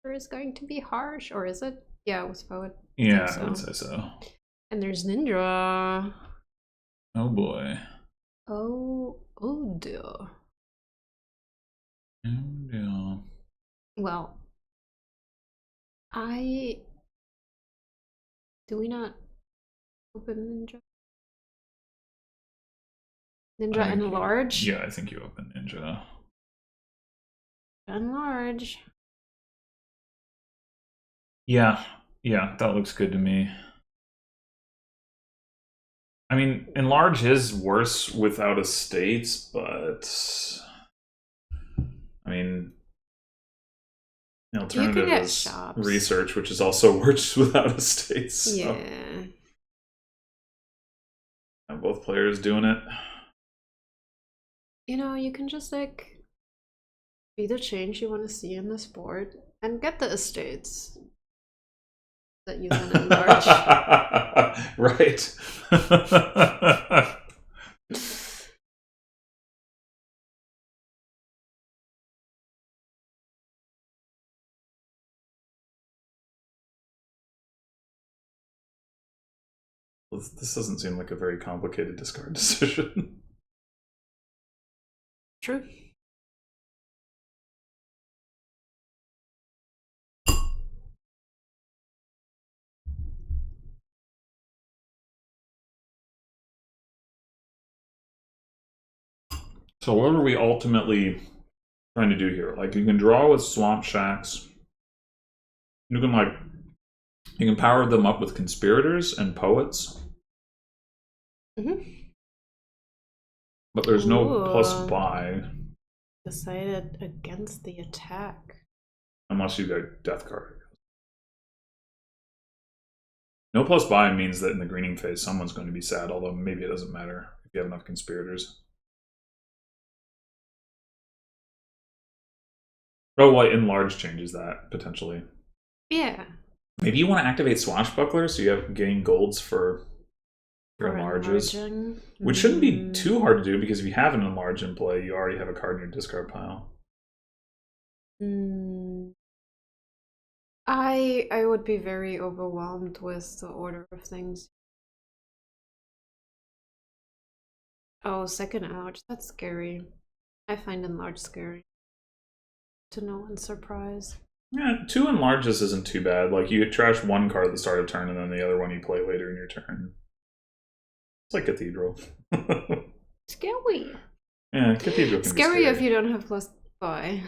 Winter is going to be harsh, or is it? Yeah, it was poet. Yeah, I would say so. And there's Ninja. Oh boy. Oh dear. Oh dear. Well, do we not open Ninja? Ninja enlarge? Yeah, I think you open Ninja. Enlarge. Yeah, that looks good to me. I mean, enlarge is worse without estates, but I mean, the alternative is research, which is also worse without estates. So. Yeah. And both players doing it. You know, you can just like be the change you want to see in this board and get the estates that you then enlarge. Right. This doesn't seem like a very complicated discard decision. True. So what are we ultimately trying to do here? Like, you can draw with Swamp Shacks. You can power them up with Conspirators and Poets. But there's no plus buy. Decided against the attack. Unless you go Death card. No plus buy means that in the greening phase, someone's going to be sad, although maybe it doesn't matter if you have enough Conspirators. Oh, well, enlarge changes that, potentially. Yeah. Maybe you want to activate Swashbuckler so you have gain golds for your enlarges. Which shouldn't be too hard to do, because if you have an enlarge in play, you already have a card in your discard pile. I would be very overwhelmed with the order of things. Oh, second enlarge, that's scary. I find enlarge scary. To no one's surprise. Yeah, 2 enlarges isn't too bad. Like, you trash one card at the start of turn, and then the other one you play later in your turn. It's like Cathedral. Scary. Yeah, Cathedral can scary be scary if you don't have plus buy.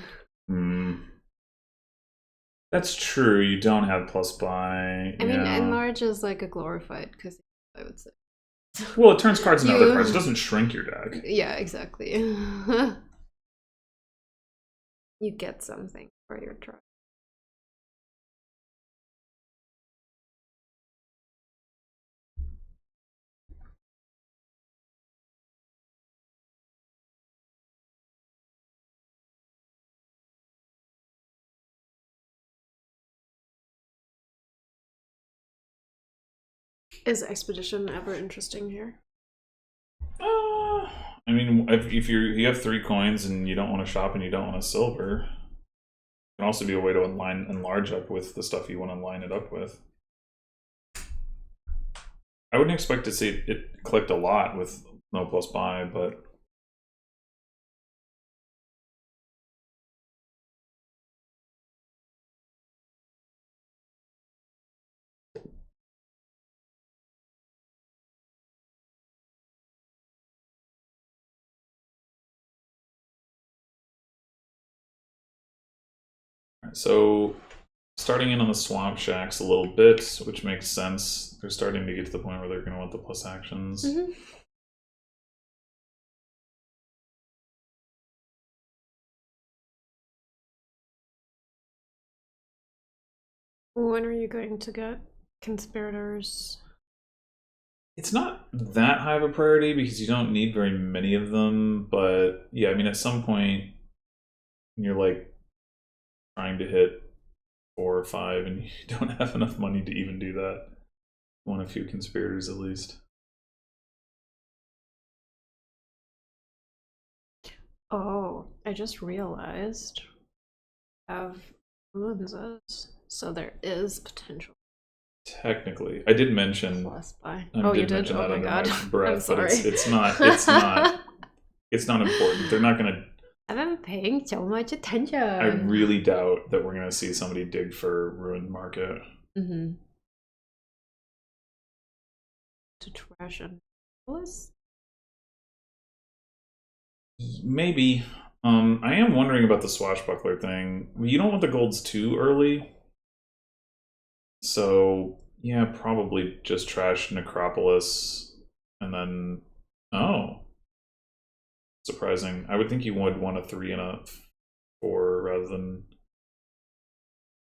That's true, you don't have plus buy. I mean, enlarge is like a glorified, because I would say. Well, it turns cards into other cards. It doesn't shrink your deck. Yeah, exactly. You get something for your try. Is Expedition ever interesting here? I mean, if you have 3 coins and you don't want to shop and you don't want a silver, it can also be a way to enlarge up with the stuff you want to line it up with. I wouldn't expect to see it clicked a lot with no plus buy, but so starting in on the Swamp Shacks a little bit, which makes sense. They're starting to get to the point where they're going to want the plus actions. When are you going to get Conspirators? It's not that high of a priority because you don't need very many of them, but yeah, I mean, at some point, you're like trying to hit 4 or 5 and you don't have enough money to even do that. You want a few Conspirators at least. Oh, I just realized I have Ruins, so there is potential. Technically, I did mention. Plus buy. Oh, you did? Oh my god! I'm sorry. But it's not. It's not. It's not important. They're not gonna. I've been paying so much attention. I really doubt that we're gonna see somebody dig for Ruined Market. To trash and plus. Maybe. I am wondering about the Swashbuckler thing. You don't want the golds too early. So, yeah, probably just trash Necropolis. And then... Oh. Surprising. I would think you would want a 3 and a 4 rather than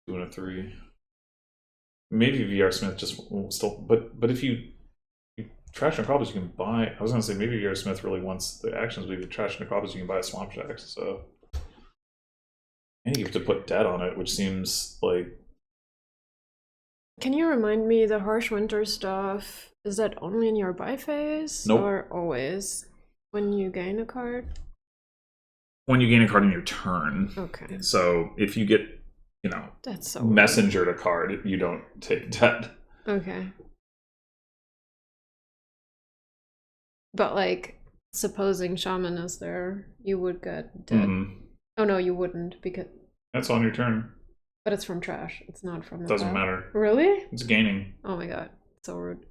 2 and a 3. Maybe VRSmith just still... But if you trash Necropolis, you can buy... I was going to say, maybe VRSmith really wants the actions, but if you trash Necropolis, you can buy a Swamp Shack, so... And you have to put debt on it, which seems like... Can you remind me, the Harsh Winter stuff, is that only in your buy phase? Nope. Or always? When you gain a card? When you gain a card in your turn. Okay. So if you get, that's so messengered a card, you don't take debt. Okay. But like, supposing Shaman is there, you would get dead. Oh no, you wouldn't, because that's on your turn. But it's from trash. It's not from the Doesn't pile. matter. Really? It's gaining. Oh my god. So rude.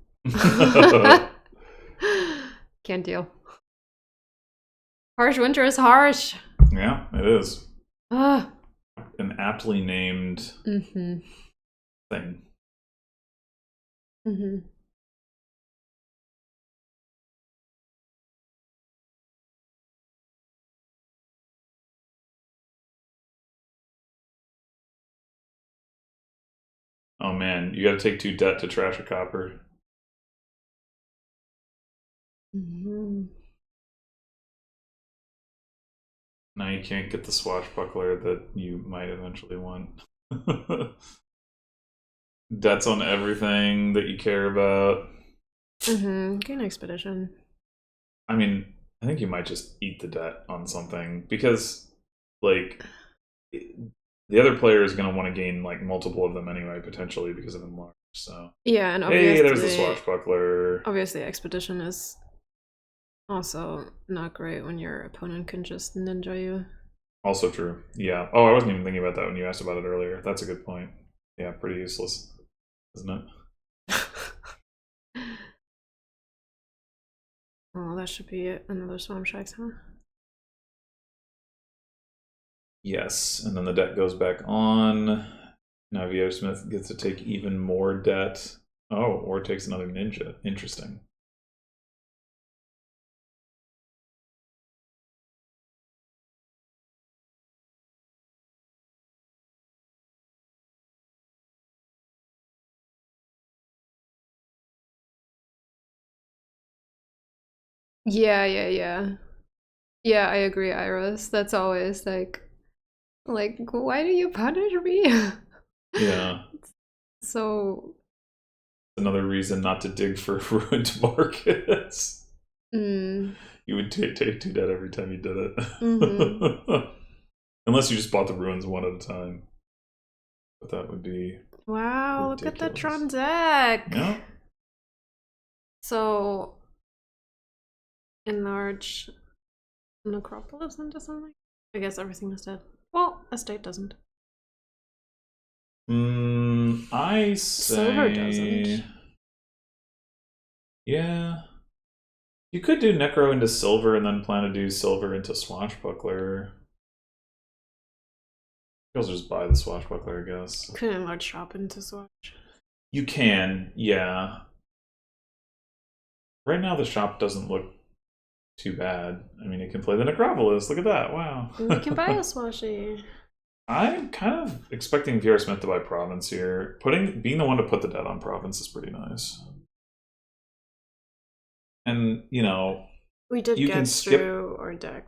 Can't deal. Harsh winter is harsh. Yeah, it is. Ah. An aptly named thing. Oh man, you gotta take 2 debt to trash a copper. Now you can't get the swashbuckler that you might eventually want. Debts on everything that you care about. Gain expedition. I mean, I think you might just eat the debt on something because, like, the other player is going to want to gain like multiple of them anyway, potentially because of enlarge. So yeah, and obviously, hey, there's the swashbuckler. Obviously, expedition is also not great when your opponent can just ninja you. Also true. Yeah. Oh, I wasn't even thinking about that when you asked about it earlier. That's a good point. Yeah, pretty useless, isn't it? Oh, that should be it. Another Swamp Shacks, huh? Yes, and then the debt goes back on. Now VRSmith gets to take even more debt. Oh, or takes another ninja. Interesting. Yeah. Yeah, I agree, Iris. That's always like, why do you punish me? Yeah. So another reason not to dig for ruined markets. You would take 2 debt every time you did it. Unless you just bought the ruins one at a time. But that would be wow, ridiculous. Look at the Tron deck. Yeah. So enlarge Necropolis into something? I guess everything is dead. Well, Estate doesn't. I say Silver doesn't. Yeah. You could do Necro into Silver and then plan to do Silver into Swashbuckler. You'll just buy the Swashbuckler, I guess. You could enlarge shop into Swash. You can, yeah. Right now the shop doesn't look too bad. I mean, it can play the Necropolis. Look at that. Wow. You can buy a Swashy. I'm kind of expecting VRSmith to buy Province here. Being the one to put the debt on Province is pretty nice. And, you know, we did you get can skip through our deck.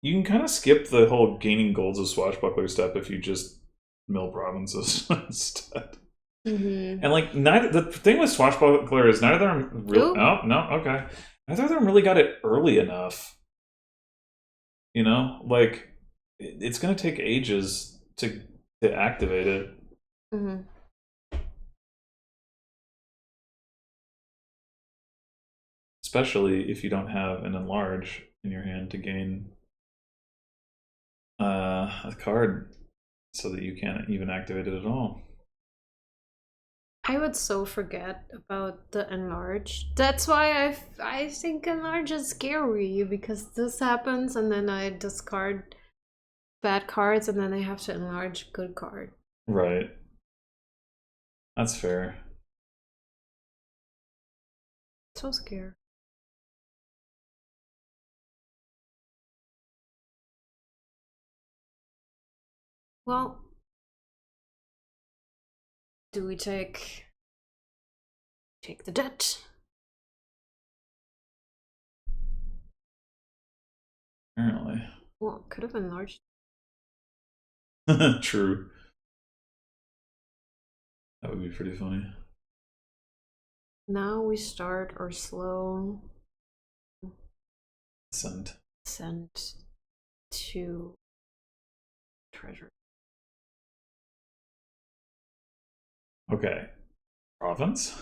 You can kind of skip the whole gaining golds of Swashbuckler step if you just mill provinces instead. And like the thing with Swashbuckler is neither of them really. Oh no, okay. Neither of them really got it early enough. You know, like it's going to take ages to activate it. Especially if you don't have an enlarge in your hand to gain a card so that you can't even activate it at all. I would so forget about the enlarge. That's why I think enlarge is scary, because this happens and then I discard bad cards and then I have to enlarge good card. Right. That's fair. So scared. Well, do we take the debt? Apparently. Well, could have enlarged. True. That would be pretty funny. Now we start our slow Send to treasure. Okay. Province?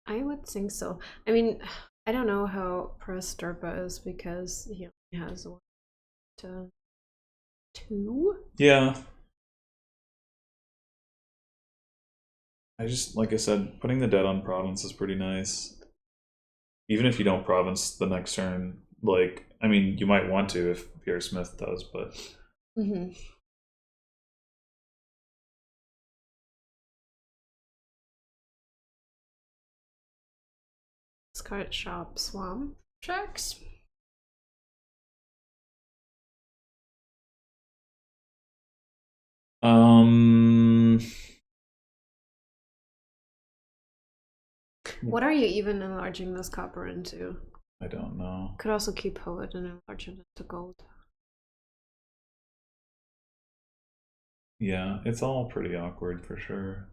I would think so. I mean, I don't know how pressed derpa is because he only has 1 to 2. Yeah. I just, like I said, putting the dead on province is pretty nice. Even if you don't province the next turn, like, I mean, you might want to if VRSmith does, but. Mm-hmm. This card shop swamp tracks. What are you even enlarging this copper into? I don't know. Could also keep poet and enlarge it into gold. Yeah, it's all pretty awkward for sure.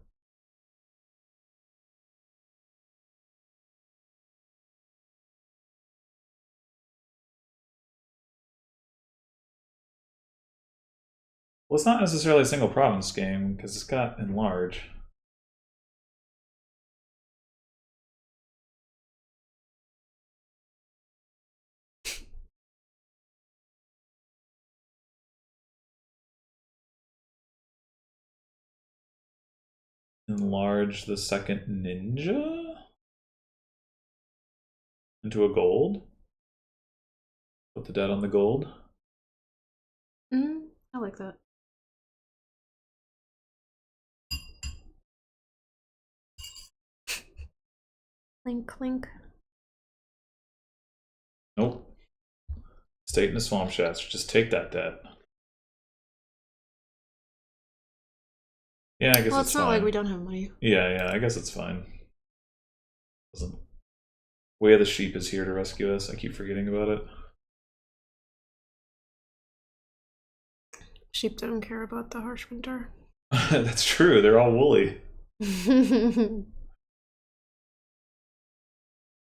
Well, it's not necessarily a single province game because it's got enlarge. Enlarge the second ninja into a gold. Put the dead on the gold. I like that. Clink, clink. Nope. State in a swamp shaft. Just take that debt. Yeah, I guess it's not fine. like we don't have money. Yeah, I guess it's fine. Doesn't. Way of the Sheep is here to rescue us. I keep forgetting about it. Sheep don't care about the harsh winter. That's true. They're all woolly.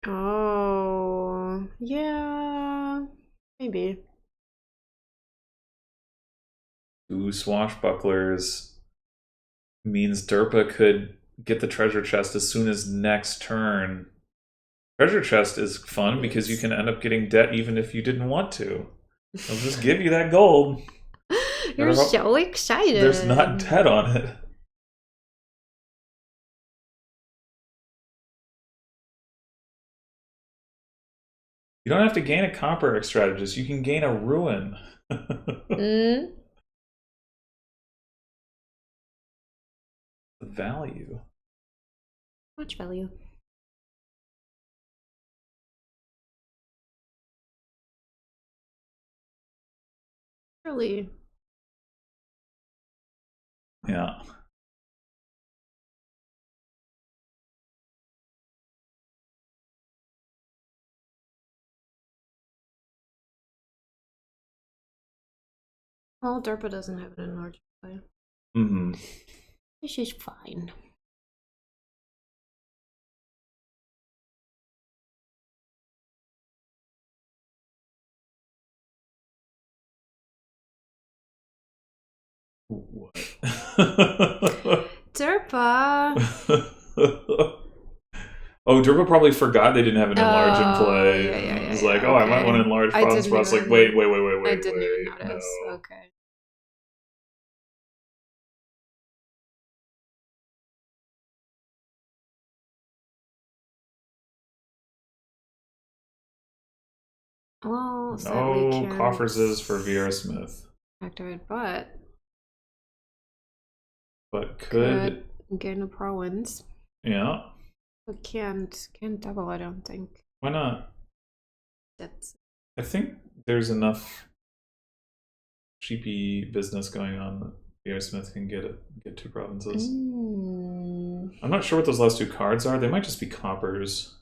Oh, yeah, maybe. Ooh, swashbucklers means derpa could get the treasure chest as soon as next turn. Treasure chest is fun because you can end up getting debt even if you didn't want to. They'll just give you that gold. You're so excited. There's not debt on it. You don't have to gain a copper strategist. You can gain a ruin. The value. Much value. Really? Yeah. Well, derpa doesn't have an enlarged play. Mm-hmm. This is fine. What? Derpa! Oh, Derpa probably forgot they didn't have an enlarge in play. Yeah, It was like, oh, okay. I might want to enlarge province. I was like, wait. I didn't even notice. No. Okay. Well, no coffers is for VRSmith. Activate, but could gain a province. Yeah. But can't double, I don't think. Why not? That's. I think there's enough cheapy business going on that VRSmith can get 2 provinces. I'm not sure what those last 2 cards are. They might just be coppers.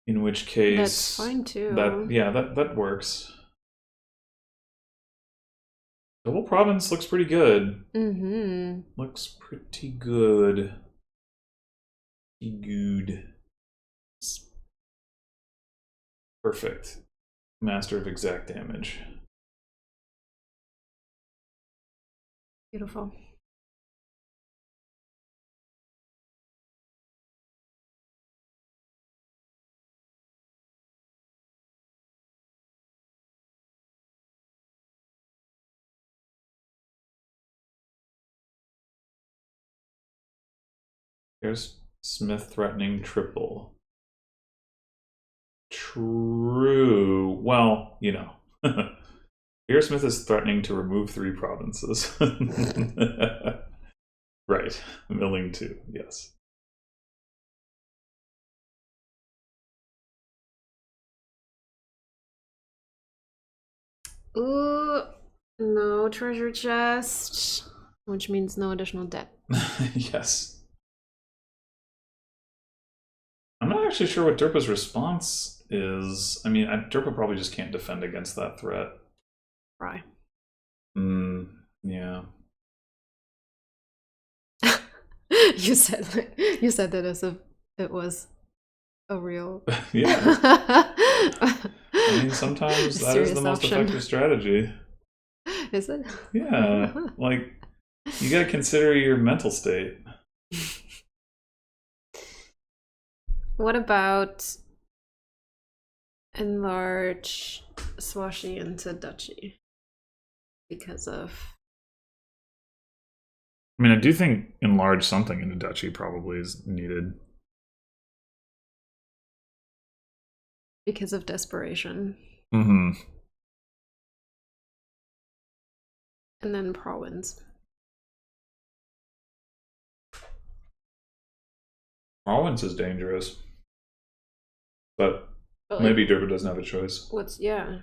In which case, that's fine too. That works. Double province looks pretty good. Looks pretty good. Good. Perfect. Master of exact damage. Beautiful. There's Smith threatening triple. True. Well, you know. VRSmith is threatening to remove 3 provinces. Right. Milling 2, yes. Ooh, no treasure chest, which means no additional debt. Yes. I'm not actually sure what Derpa's response is. I mean, Derpa probably just can't defend against that threat. Right. Yeah. You said that as if it was a real. Yeah. I mean, sometimes that is the most effective strategy. Is it? Yeah. Like, you gotta consider your mental state. What about enlarge Swashy into Duchy? Because of... I mean, I do think enlarge something into Duchy probably is needed. Because of desperation. Mm-hmm. And then province. Province is dangerous. But maybe Derpa doesn't have a choice. Yeah.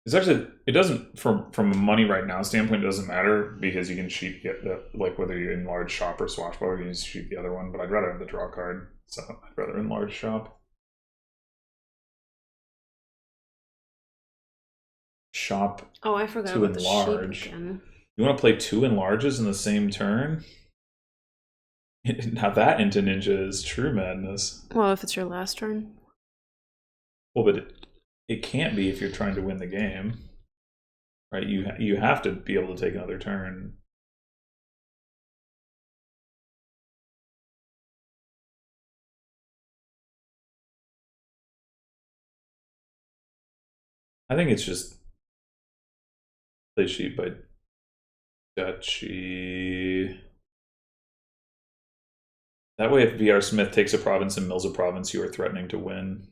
It's actually, it doesn't, from a money right now standpoint, it doesn't matter because you can cheat like whether you enlarge shop or swashbuckler, you can just cheat the other one, but I'd rather have the draw card, so I'd rather enlarge shop. Shop. Oh, I forgot about enlarge. The sheep again. You want to play 2 enlarges in the same turn? Now that into ninja is true madness. Well, if it's your last turn. Well, but it can't be if you're trying to win the game, right? You have to be able to take another turn. I think it's just play sheet by Duchy. That way, if VRSmith takes a province and mills a province, you are threatening to win.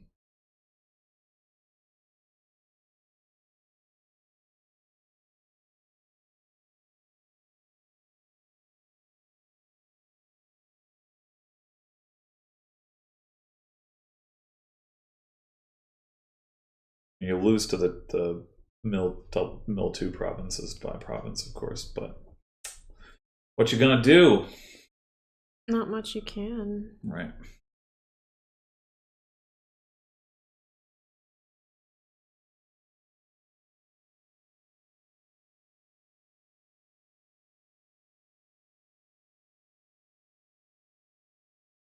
You lose to the mill 2 provinces by province, of course, but what you gonna do? Not much you can. Right.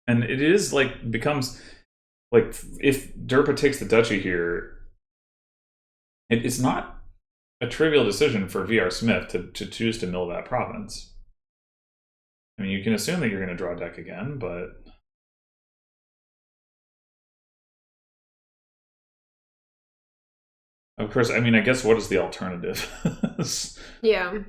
And it is like becomes like if Derpa takes the duchy here, it's not a trivial decision for VRSmith to choose to mill that province. I mean, you can assume that you're going to draw a deck again, but of course, I mean, I guess what is the alternative? Yeah.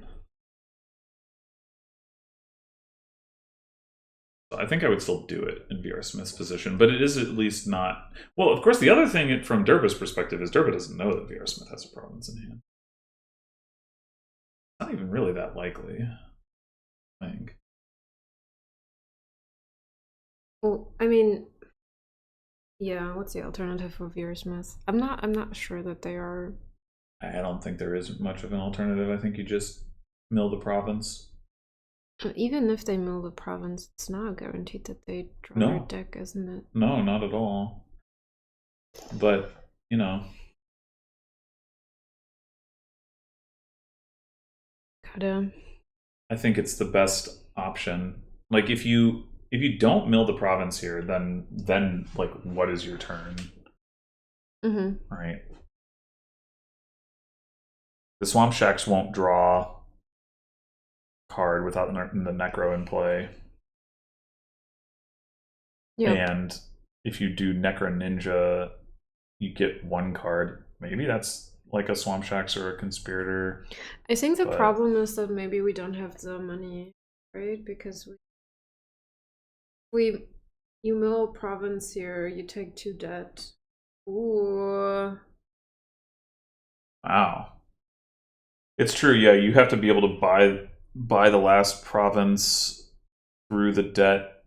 I think I would still do it in VRSmith's position, but it is at least not... Well, of course, the other thing from Derpa's perspective is Derpa doesn't know that VRSmith has a province in hand. It's not even really that likely, I think. Well, I mean, yeah, what's the alternative for VRSmith? I'm not sure that they are... I don't think there is much of an alternative. I think you just mill the province. Even if they mill the province, it's not guaranteed that they draw their deck, isn't it? No, not at all. But, you know. Gotta. I think it's the best option. Like, if you don't mill the province here, then like, what is your turn? Mm-hmm. Right. The Swamp Shacks won't draw card without the Necro in play. Yep. And if you do Necro Ninja, you get 1 card. Maybe that's like a Swamp Shacks or a Conspirator. I think the problem is that maybe we don't have the money, right? Because you mill province here, you take 2 debt. Ooh. Wow. It's true, yeah, you have to be able to buy the last province through the debt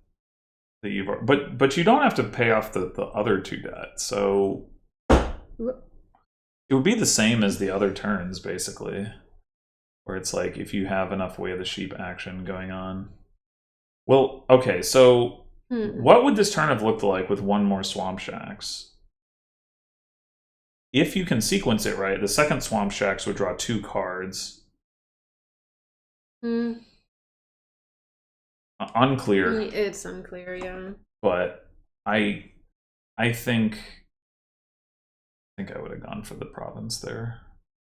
that you've, but you don't have to pay off the other 2 debts, so it would be the same as the other turns, basically, where it's like if you have enough Way of the Sheep action going on. Well, okay, so what would this turn have looked like with 1 more Swamp Shacks? If you can sequence it right, the second Swamp Shacks would draw 2 cards. Unclear. It's unclear, yeah. But I think I would have gone for the province there.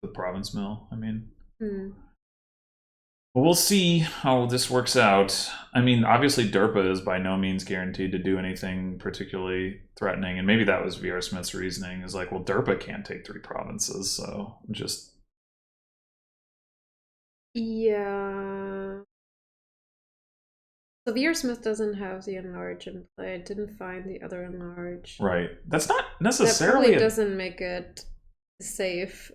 The province mill, I mean. But we'll see how this works out. I mean, obviously derpa is by no means guaranteed to do anything particularly threatening, and maybe that was VRSmith's reasoning, is like, well, derpa can't take 3 provinces, so just... Yeah. So VRSmith doesn't have the enlarge in play. I didn't find the other enlarge. Right. That's not necessarily... That probably doesn't make it safe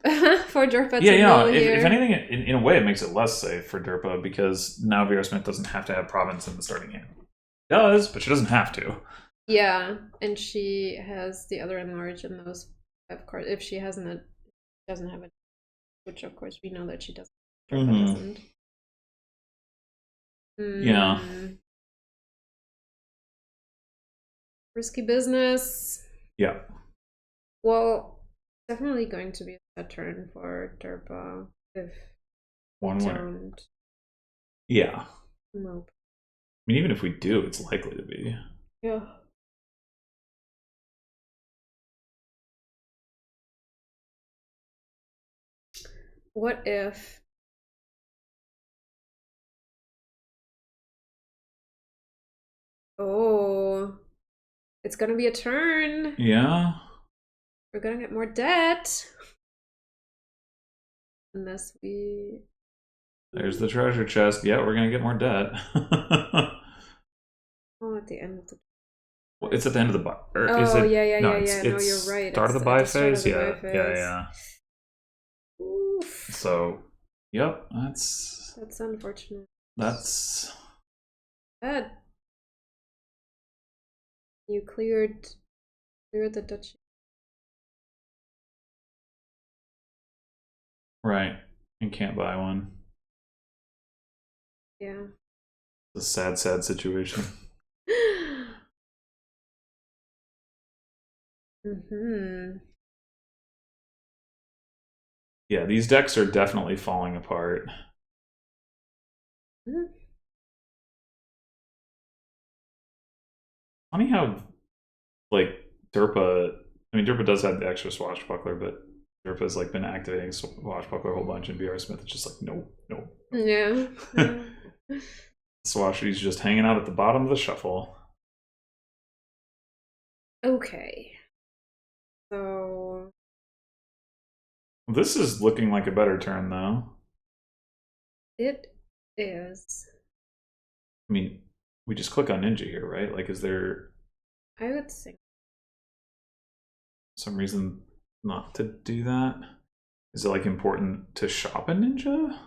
for derpa to mill here. If anything, in a way, it makes it less safe for derpa, because now VRSmith doesn't have to have province in the starting hand. She does, but she doesn't have to. Yeah, and she has the other enlarge in those 5 cards. If she doesn't have it, which of course we know that she doesn't. Doesn't. Yeah. Risky business. Yeah. Well, definitely going to be a turn for derpa if 1 we winner. don't. Yeah. Nope. I mean, even if we do, it's likely to be. Yeah. What if... Oh, it's gonna be a turn. Yeah. We're gonna get more debt. Unless we... There's the treasure chest. Yeah, we're gonna get more debt. Oh, at the end of the... Well, it's at the end of the buy. Yeah. No, you're right. Start of the buy phase? Yeah. Oof. So, yep, that's unfortunate. That's bad. You cleared the duchy. Right. And can't buy one. Yeah. It's a sad, sad situation. Yeah, these decks are definitely falling apart. Funny how, like, derpa... I mean, derpa does have the extra swashbuckler, but derpa's, like, been activating swashbuckler a whole bunch, and VRSmith is just like, nope. Yeah. Swashy's just hanging out at the bottom of the shuffle. Okay. So... This is looking like a better turn, though. It is. I mean, we just click on ninja here, right? Like, is there... I would think... some reason not to do that? Is it, like, important to shop a ninja?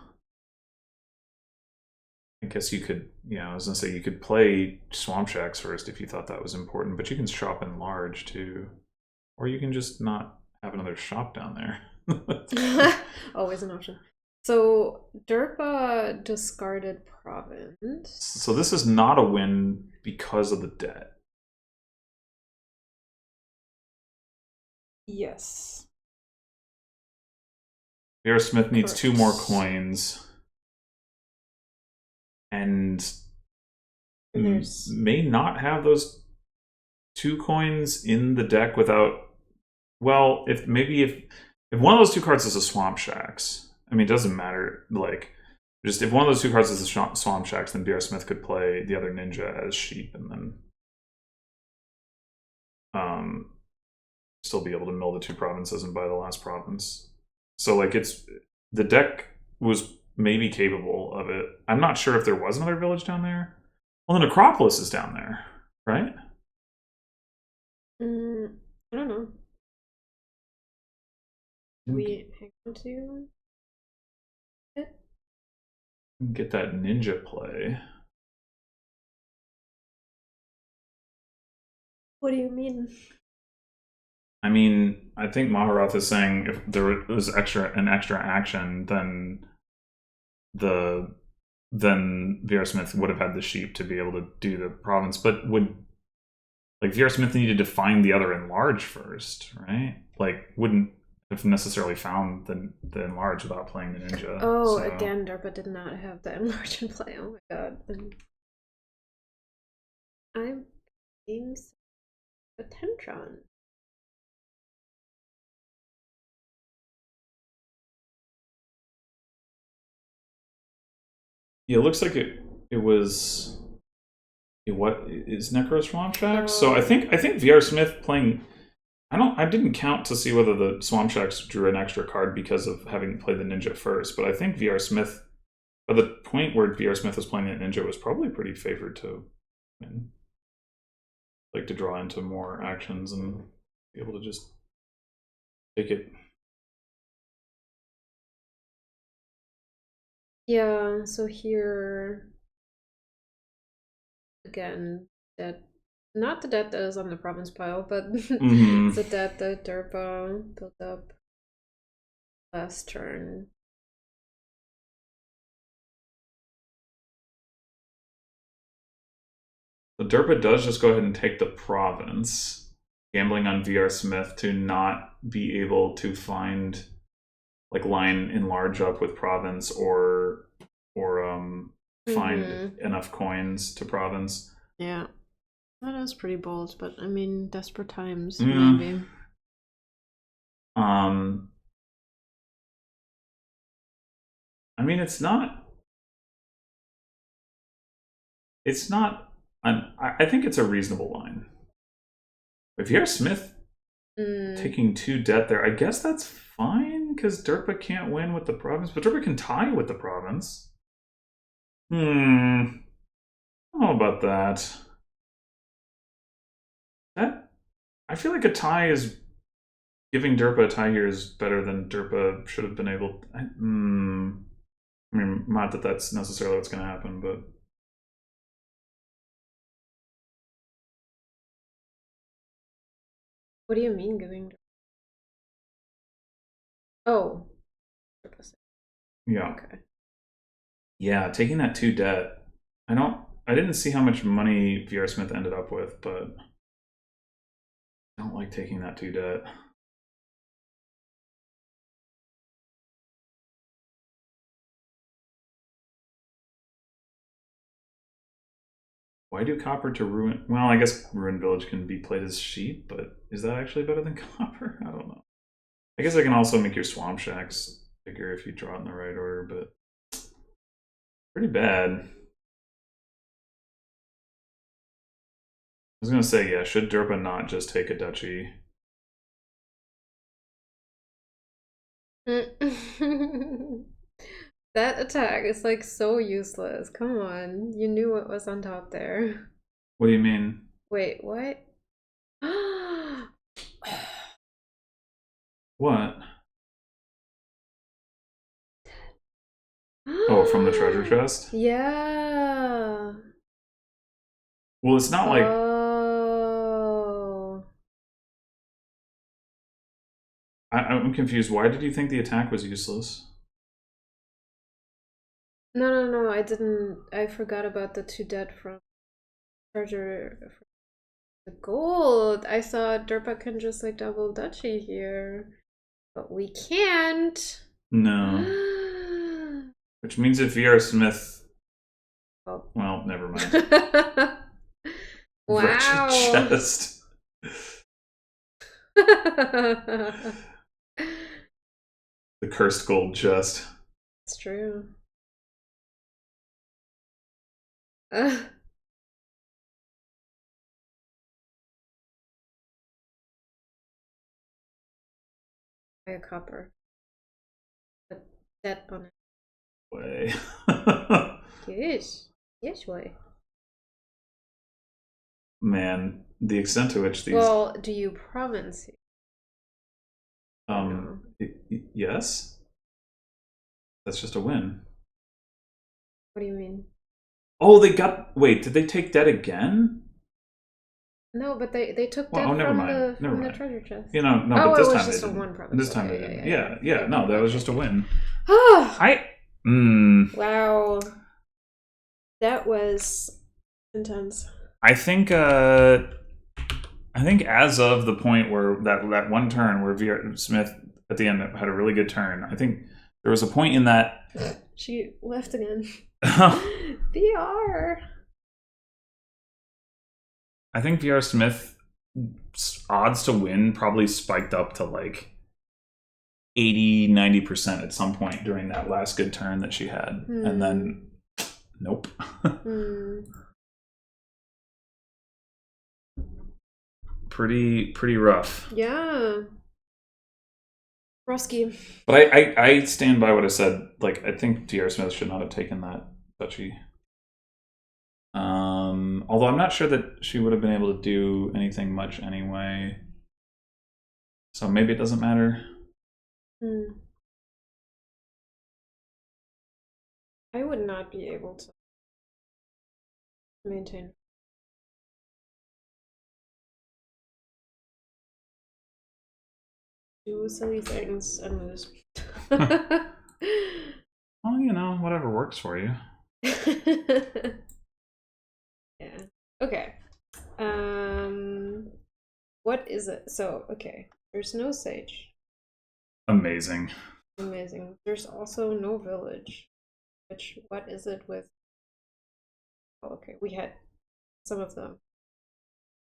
I guess you could, I was gonna say you could play Swamp Shacks first if you thought that was important, but you can shop in large too. Or you can just not have another shop down there. Always an option. So derpa discarded province. So this is not a win because of the debt. Yes. VRSmith needs 2 more coins. And may not have those 2 coins in the deck without... Well, if one of those 2 cards is a Swamp Shacks, I mean, it doesn't matter. Like, just if one of those 2 cards is a Swamp Shacks, then VRSmith could play the other ninja as sheep, and then still be able to mill the 2 provinces and buy the last province. So like the deck was maybe capable of it. I'm not sure if there was another village down there. Well, the Necropolis is down there, right? I don't know. Do we hang on to it? Get that ninja play. What do you mean? I mean, I think Maharath is saying if there was an extra action, then VRSmith would have had the sheep to be able to do the province. But would like VRSmith needed to find the other enlarge first, right? Like wouldn't have necessarily found the enlarge without playing the ninja. Oh, so. Again, derpa did not have the enlarge in play. Oh my god. I'm being attention. Yeah, it looks like it was what is Necro Swamp Shacks? So I think VRSmith playing I didn't count to see whether the Swamp Shacks drew an extra card because of having played the ninja first, but I think VRSmith by the point where VRSmith was playing the ninja was probably pretty favored to win. Like to draw into more actions and be able to just take it. Yeah, so here again, that not the debt that is on the province pile, but the debt that derpa built up last turn. The derpa does just go ahead and take the province, gambling on VRSmith to not be able to find like line enlarge up with province or find enough coins to province. Yeah, that is pretty bold, but I mean, desperate times maybe. I mean, it's not. I think it's a reasonable line. If you're Smith taking 2 debt there, I guess that's fine because derpa can't win with the province, but derpa can tie with the province. I don't know about that. I feel like a tie is giving derpa a tie here is better than derpa should have been able. I mean, not that that's necessarily what's going to happen, but. What do you mean giving? Oh. Yeah. Okay. Yeah, taking that 2 debt. I didn't see how much money VRSmith ended up with, but I don't like taking that 2 debt. Why do copper to ruin? Well, I guess Ruined Village can be played as sheep, but is that actually better than copper? I don't know. I guess I can also make your Swamp Shacks bigger if you draw it in the right order, but pretty bad. I was gonna say, yeah, should derpa not just take a duchy? That attack is like so useless. Come on, you knew what was on top there. What do you mean? Wait, what? What? Oh, from the treasure chest? Yeah. Well, it's not like. Oh. I'm confused. Why did you think the attack was useless? No, I didn't. I forgot about the 2 debt from treasure. The gold. I thought derpa can just like double duchy here, but we can't. No. Which means if VRSmith. Oh. Well, never mind. Wow. Wretched chest. The cursed gold chest. It's true. A copper. That on it. Way. Yes. Yes, way. Man, the extent to which these. Well, do you province? Yes. That's just a win. What do you mean? Oh, they got. Wait, did they take debt again? No, but they took that never from mind. the treasure chest. You know, no, oh, but this it was time just they a didn't. one province. This time okay, they didn't. Yeah, no, that was just a win. Wow. That was intense. I think as of the point where that one turn where VRSmith at the end had a really good turn, I think there was a point in that she left again. VR. I think VRSmith odds to win probably spiked up to like 80-90% at some point during that last good turn that she had. And then nope. Pretty rough. Yeah. Rusky. But I stand by what I said. Like, I think VRSmith should not have taken that touchy. Although I'm not sure that she would have been able to do anything much anyway. So maybe it doesn't matter. I would not be able to maintain. Do silly things and lose. Well, you know, whatever works for you. Yeah. Okay. What is it? So, okay. There's no sage. Amazing. There's also no village. What is it with? Oh, okay. We had some of them.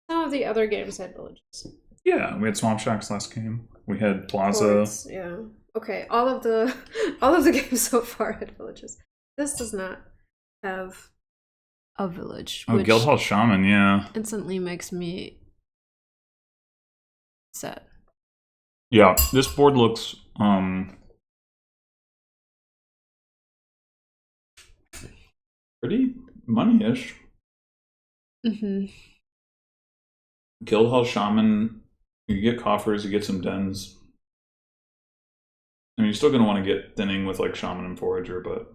Some of the other games had villages. Yeah, we had Swamp Shacks last game. We had Plaza. Ports, yeah. Okay. All of the games so far had villages. This does not have a village. Oh, Guildhall Shaman, yeah. Instantly makes me sad. Yeah, this board looks pretty money-ish. Guildhall Shaman, you get coffers, you get some dens. I mean, you're still going to want to get thinning with like Shaman and Forager, but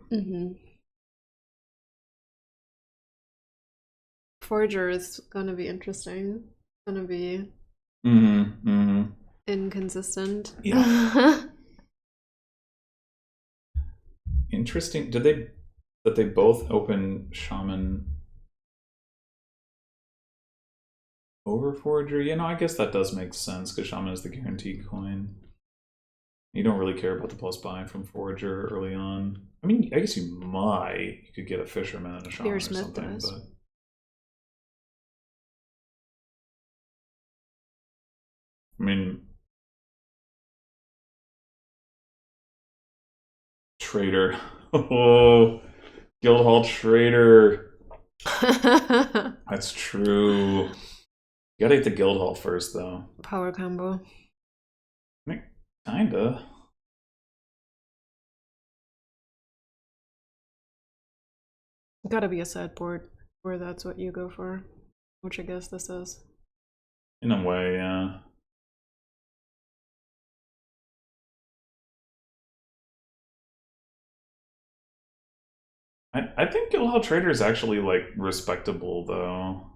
Forager is going to be interesting. Going to be inconsistent. Yeah. Interesting. Did they both open Shaman over Forager? You know, I guess that does make sense because Shaman is the guaranteed coin. You don't really care about the plus buy from Forager early on. I mean, I guess you could get a Fisherman and a Shaman or something, but I mean, Trader. Oh, Guildhall Trader. That's true. You gotta hit the Guildhall first, though. Power combo. Kinda. Gotta be a sideboard where that's what you go for, which I guess this is. In a way, yeah. I think Guildhall Trader is actually like respectable though.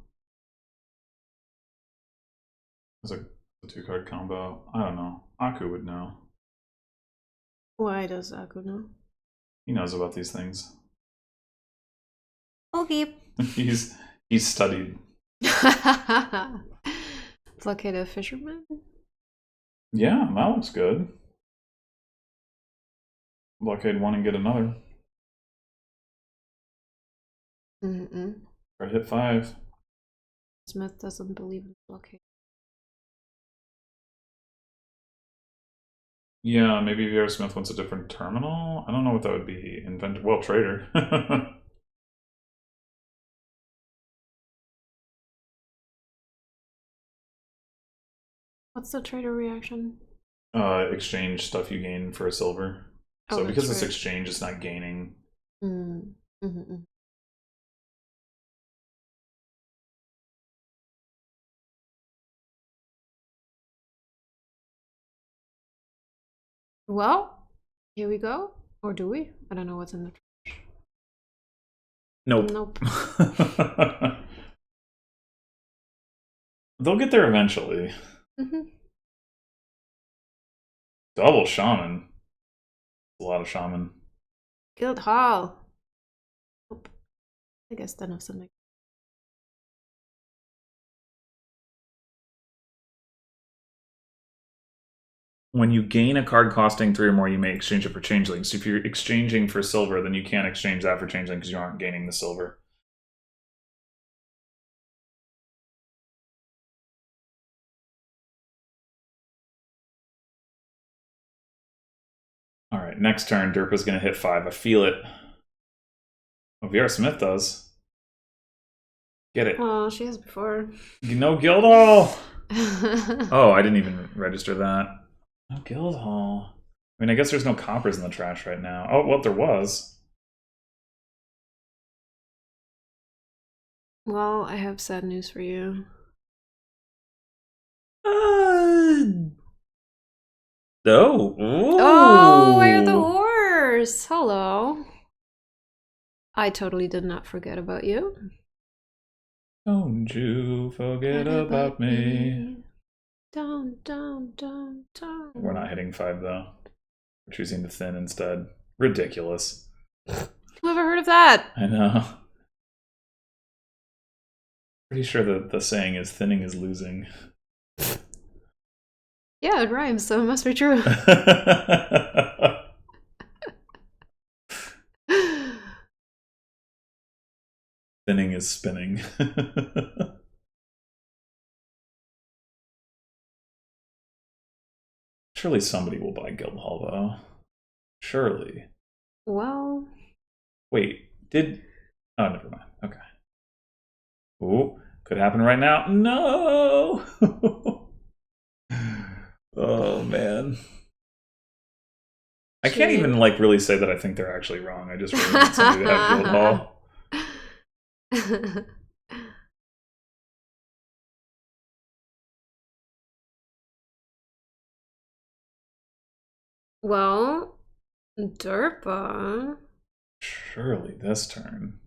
It's a 2-card combo. I don't know. Aku would know. Why does Aku know? He knows about these things. Okay. he's studied. Blockade a Fisherman? Yeah, that looks good. Blockade one and get another. Or hit 5. Smith doesn't believe in blockade. Yeah, maybe VRSmith wants a different terminal. I don't know what that would be. Well, Trader. What's the trader reaction? Exchange stuff you gain for a silver. So because it's exchange, it's not gaining. Well, here we go. Or do we? I don't know what's in the trash. Nope. Nope. They'll get there eventually. Double Shaman. A lot of Shaman. Guildhall. Nope. I guess then of something. When you gain a card costing 3 or more, you may exchange it for changelings. So if you're exchanging for silver, then you can't exchange that for changeling because you aren't gaining the silver. All right, next turn, Derpa's going to hit 5. I feel it. Oh, VRSmith does. Get it. Oh, she has before. No Guildhall! Oh, I didn't even register that. No Guildhall. I mean, I guess there's no coppers in the trash right now. Oh, well, there was. Well, I have sad news for you. Oh. Oh, I got the horse. Hello. I totally did not forget about you. Don't you forget about me. Don't. We're not hitting 5, though. We're choosing to thin instead. Ridiculous. Whoever heard of that? I know. Pretty sure that the saying is thinning is losing. Yeah, it rhymes, so it must be true. Thinning is spinning. Surely somebody will buy Guildhall, though. Surely. Well. Wait, did... Oh, never mind. Okay. Ooh, could happen right now. No! Oh, man. I can't even, like, really say that I think they're actually wrong. I just really want somebody to have Guildhall. Well, derpa. Surely this turn.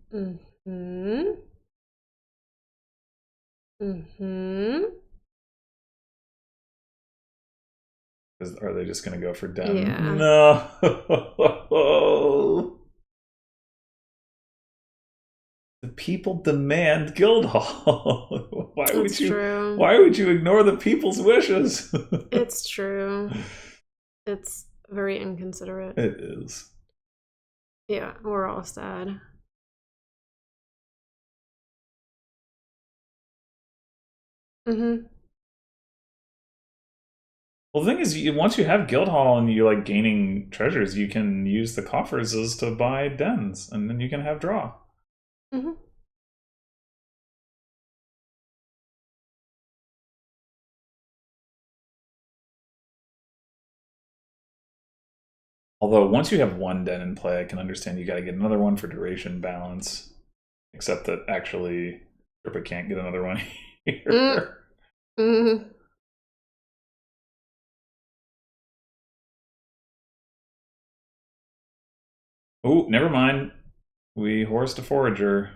Are they just going to go for Den? Yeah. No. The people demand Guildhall. Why would you ignore the people's wishes? It's true. It's very inconsiderate. It is. Yeah, we're all sad. Well, the thing is, once you have Guildhall and you're like gaining treasures, you can use the coffers as to buy dens, and then you can have draw. Although once you have one den in play, I can understand you got to get another one for duration balance. Except that actually, Derpa can't get another one here. Oh, never mind. We horsed a forager.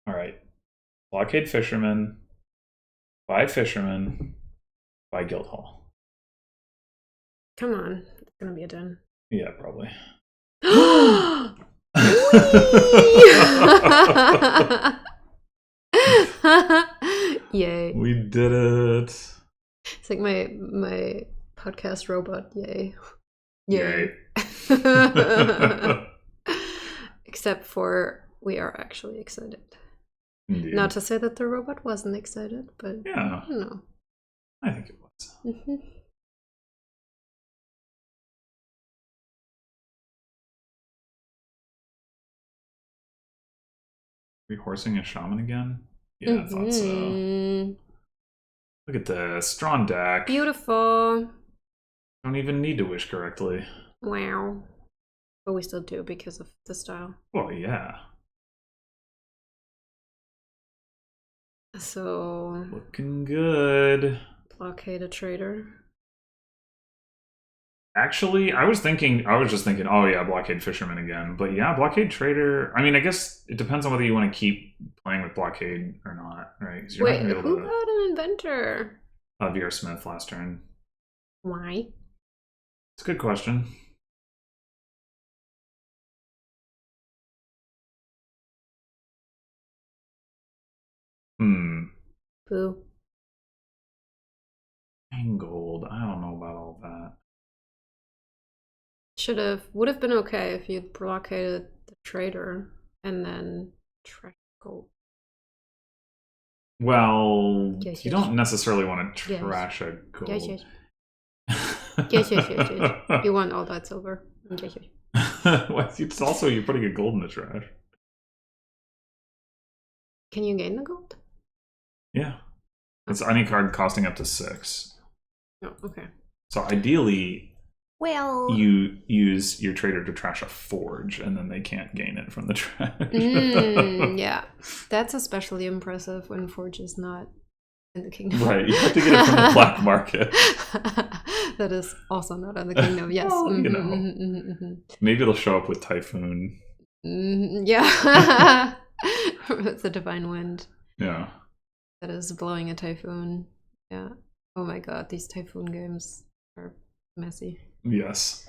All right. Blockade fisherman. Buy fisherman. Buy Guildhall. Come on. It's going to be a den. Yeah, probably. Yay. We did it. It's like my podcast robot. Yay. Yay. Except for we are actually excited. Indeed. Not to say that the robot wasn't excited, but yeah, I don't know. I think it was. Are we horsing a shaman again? Yeah, I thought so. Look at this. Drawn deck. Beautiful. Don't even need to wish correctly. Wow. But we still do because of the style. Well, yeah. So... Looking good. Blockade a trader. Actually, I was just thinking, oh yeah, Blockade Fisherman again. But yeah, Blockade Trader, I mean, I guess it depends on whether you want to keep playing with Blockade or not, right? Wait, who got an inventor? VRSmith last turn. Why? It's a good question. Boo. Gold. I don't know about all that. Would have been okay if you'd blockaded the trader and then trash gold. Well, yes, you don't necessarily want to trash a gold. Yes. Yes. You want all that silver. Yes. It's also, you're putting a gold in the trash. Can you gain the gold? Yeah. It's any card costing up to 6. Oh, okay. So ideally, well, you use your trader to trash a forge, and then they can't gain it from the trash. Yeah, that's especially impressive when forge is not in the kingdom. Right, you have to get it from the black market. That is also not in the kingdom. Yes, well, you know, maybe it'll show up with Typhoon. Yeah, with the divine wind. Yeah, that is blowing a typhoon. Yeah. Oh my god, these typhoon games are messy. Yes.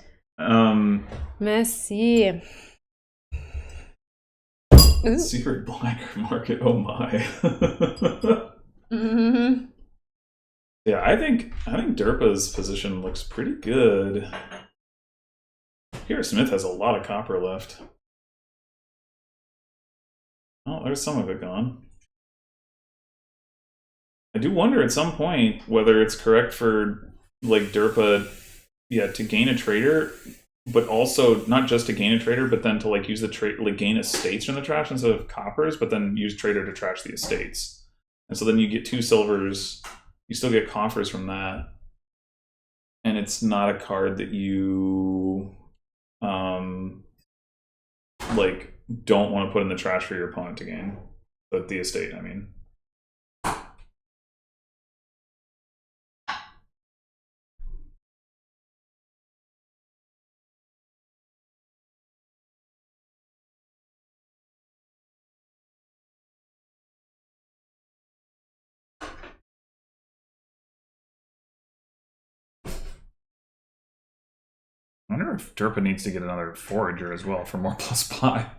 Messy. Secret black market. Oh my. Yeah, I think Derpa's position looks pretty good. VRSmith has a lot of copper left. Oh, there's some of it gone. I do wonder at some point whether it's correct for like Derpa, to gain a trader, but also not just to gain a trader, but then to like use the trade, like gain estates from the trash instead of coppers, but then use trader to trash the estates. And so then you get 2 silvers, you still get coffers from that. And it's not a card that you like don't want to put in the trash for your opponent to gain. But the estate, I mean. I wonder if Derpa needs to get another forager as well for more +5.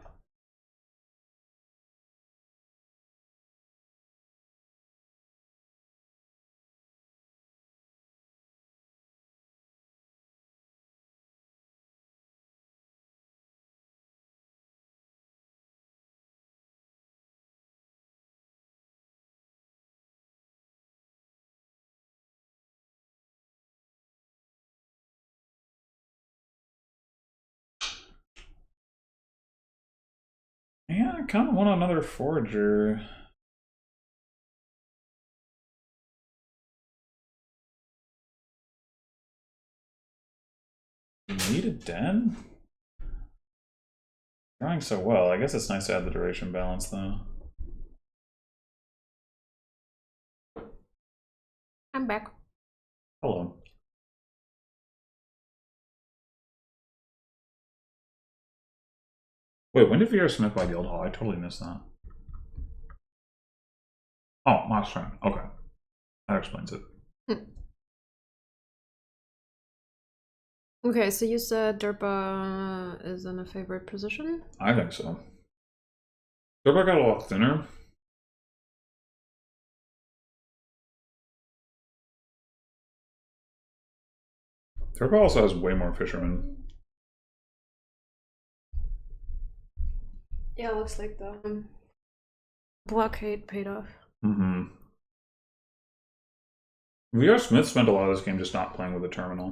Yeah, I kind of want another forager. Need a den? Drawing so well. I guess it's nice to add the duration balance, though. I'm back. Hello. Wait, when did VRSmith buy Guildhall? I totally missed that. Oh, last turn. Okay. That explains it. Okay, so you said Derpa is in a favorite position? I think so. Derpa got a lot thinner. Derpa also has way more fishermen. Yeah, it looks like the blockade paid off. VRSmith spent a lot of this game just not playing with the terminal.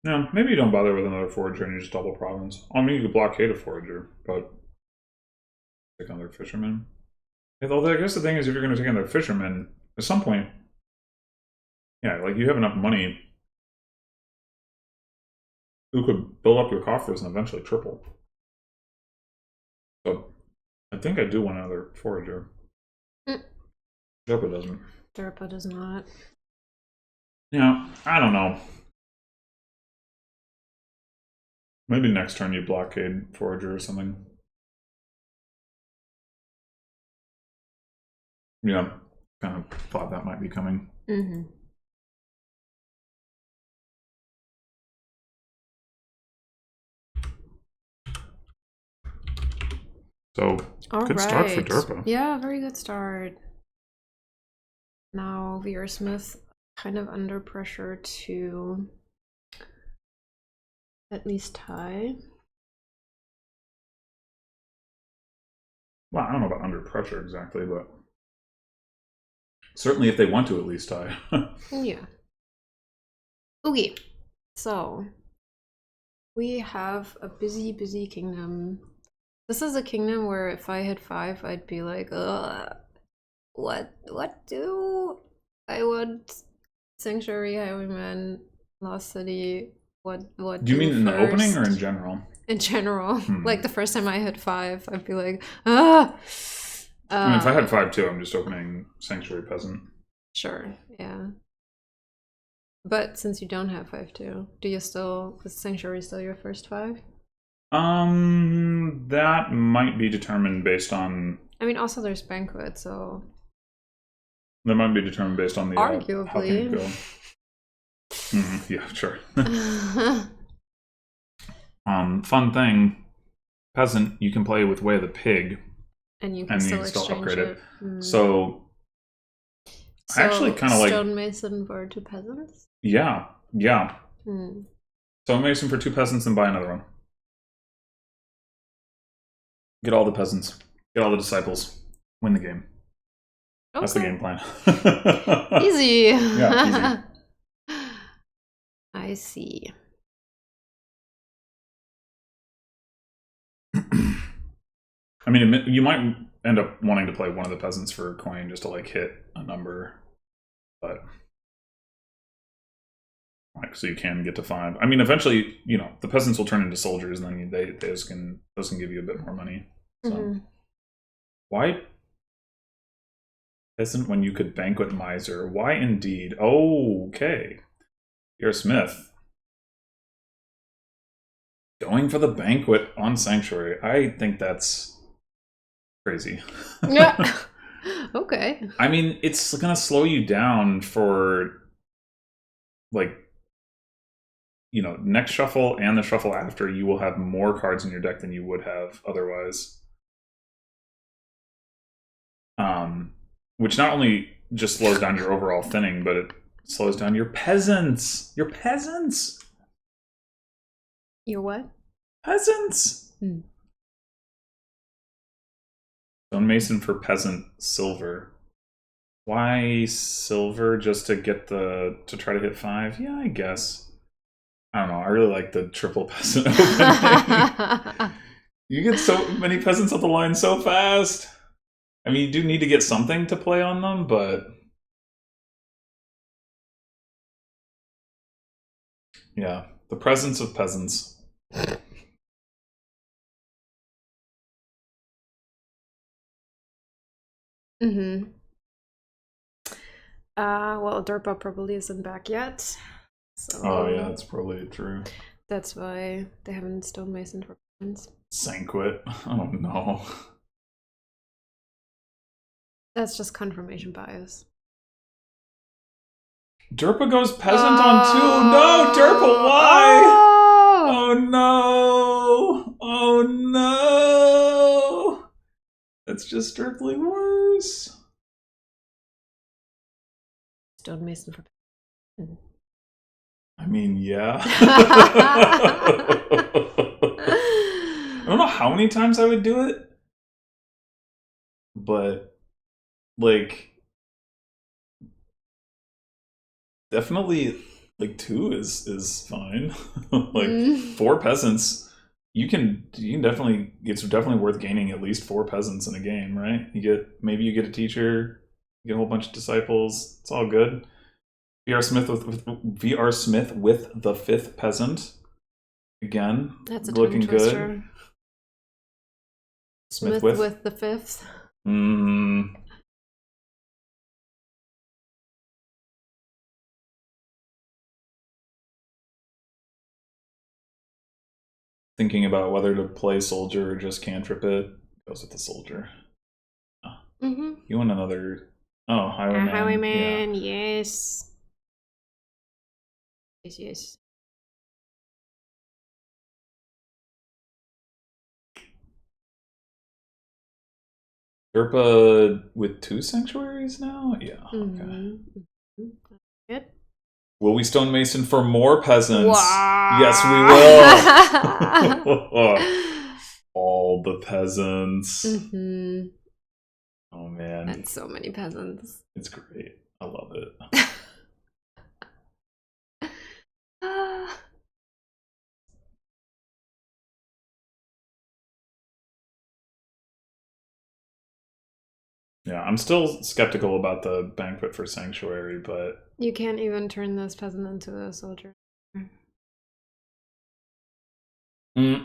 No, maybe you don't bother with another forager and you just double province. I mean, you could blockade a forager, but take another fisherman. Although I guess the thing is, if you're going to take another fisherman, at some point, yeah, like you have enough money, you could build up your coffers and eventually triple. So I think I do want another forager. Derpa doesn't. Derpa does not. Yeah, I don't know. Maybe next turn you blockade forager or something. Yeah, kind of thought that might be coming. Mm-hmm. So, good start for Derpa. Yeah, very good start. Now VRSmith kind of under pressure to at least tie. Well, I don't know about under pressure exactly, but certainly if they want to at least tie. Yeah. Okay, so we have a busy kingdom. This is a kingdom where if I hit 5, I'd be like, ugh, what do I want? Sanctuary, Highwayman, Lost City. What do you mean in the opening or in general? In general. Like the first time I hit 5, I'd be like, ah. I mean, if I had 5 too, I'm just opening Sanctuary Peasant. Sure, yeah. But since you don't have 5 too, is Sanctuary still your first 5? That might be determined based on. I mean, also there's Banquet, so. That might be determined based on the. Arguably. How can you go? Yeah, sure. Fun thing, Peasant, you can play with Way of the Pig, and you can still upgrade it. So I actually kind of like stonemason for 2 peasants. Yeah. Stonemason for 2 peasants and buy another one. Get all the peasants. Get all the disciples. Win the game. Okay. That's the game plan. Easy. Yeah, easy. I see. I mean, you might end up wanting to play one of the peasants for a coin just to like hit a number, but like so you can get to 5. I mean, eventually, you know, the peasants will turn into soldiers, and then those can give you a bit more money. So why peasant when you could banquet miser? Why indeed? Oh, okay. VRSmith going for the banquet on Sanctuary. I think that's crazy. Yeah. Okay. I mean, it's gonna slow you down for like, you know, next shuffle and the shuffle after. You will have more cards in your deck than you would have otherwise. Which not only just slows down your overall thinning, but it slows down your peasants. Your peasants. Your what? Peasants. Stonemason for peasant silver. Why silver? Just to get to try to hit 5? Yeah, I guess. I don't know. I really like the triple peasant opening. You get so many peasants up the line so fast. I mean, you do need to get something to play on them, but yeah, the presence of peasants. Well, derpa probably isn't back yet. So oh yeah, that's probably true. That's why they haven't stonemasoned for peasants. Sanquet. Oh no. That's just confirmation bias. Derpa goes peasant on 2. No, Derpa, why? Oh no. Oh no. That's just strictly worse. Stonemason for peasant. I mean, yeah. I don't know how many times I would do it, but like definitely like 2 is fine. Like 4 peasants, you can definitely, it's definitely worth gaining at least 4 peasants in a game, right? Maybe you get a teacher, you get a whole bunch of disciples. It's all good. VRSmith with the 5th peasant. Again, that's a looking good. Smith with the 5th. Thinking about whether to play soldier or just cantrip it. Goes with the soldier. Oh. You want another? Oh, highwayman. Highwayman, yeah. Yes. Yes. Derpa with 2 sanctuaries now? Yeah. Okay. Good. Will we stonemason for more peasants? Wow. Yes, we will. All the peasants. Oh man. And so many peasants. It's great. I love it. Yeah, I'm still skeptical about the Banquet for Sanctuary, but... You can't even turn this peasant into a soldier.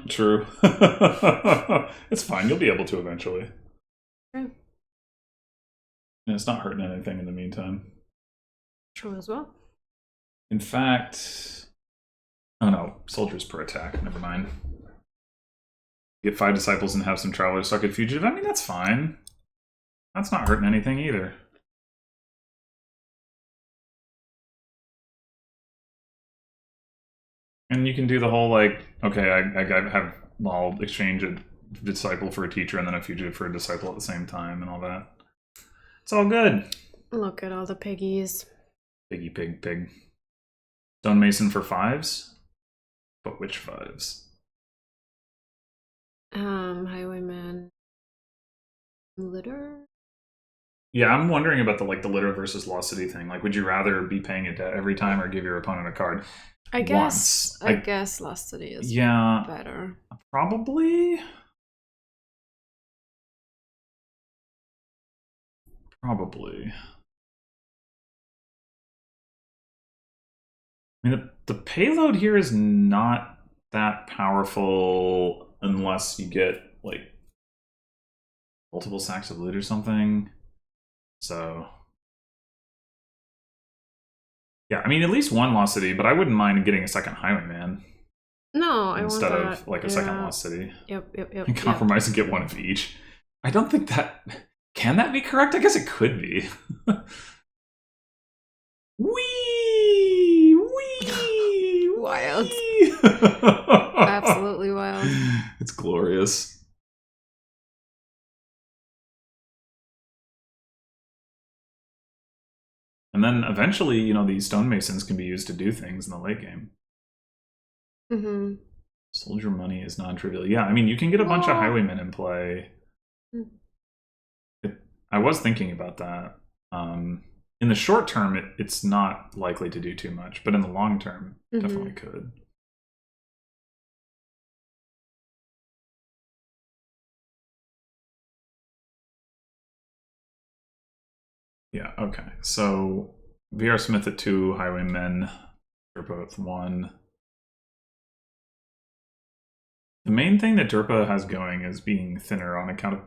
True. It's fine, you'll be able to eventually. True. And it's not hurting anything in the meantime. True as well. In fact... Oh no, soldiers per attack, never mind. Get 5 disciples and have some travelers stuck at fugitive. I mean, that's fine. That's not hurting anything either. And you can do the whole, like, okay, I'll exchange a disciple for a teacher and then a fugitive for a disciple at the same time and all that. It's all good. Look at all the piggies. Piggy, pig, pig. Stonemason for 5s? But which 5s? Highwayman. Litter? Yeah, I'm wondering about the litter versus lost city thing. Like, would you rather be paying a debt every time or give your opponent a card? I guess lost city is better. Probably. Probably. I mean, the payload here is not that powerful unless you get, like, multiple sacks of loot or something. So... Yeah, I mean, at least 1 lost city, but I wouldn't mind getting a second highwayman. No, instead of, like, a second lost city. Yep. And compromise and get 1 of each. I don't think that... Can that be correct? I guess it could be. Wee! Wild. Absolutely wild. It's glorious. And then eventually, you know, these stonemasons can be used to do things in the late game. Soldier money is non-trivial. Yeah, I mean, you can get a bunch of highwaymen in play. I was thinking about that. In the short term, it's not likely to do too much, but in the long term, definitely could. Yeah, okay. So, VRSmith at 2, highwaymen are both 1. The main thing that derpa has going is being thinner on account of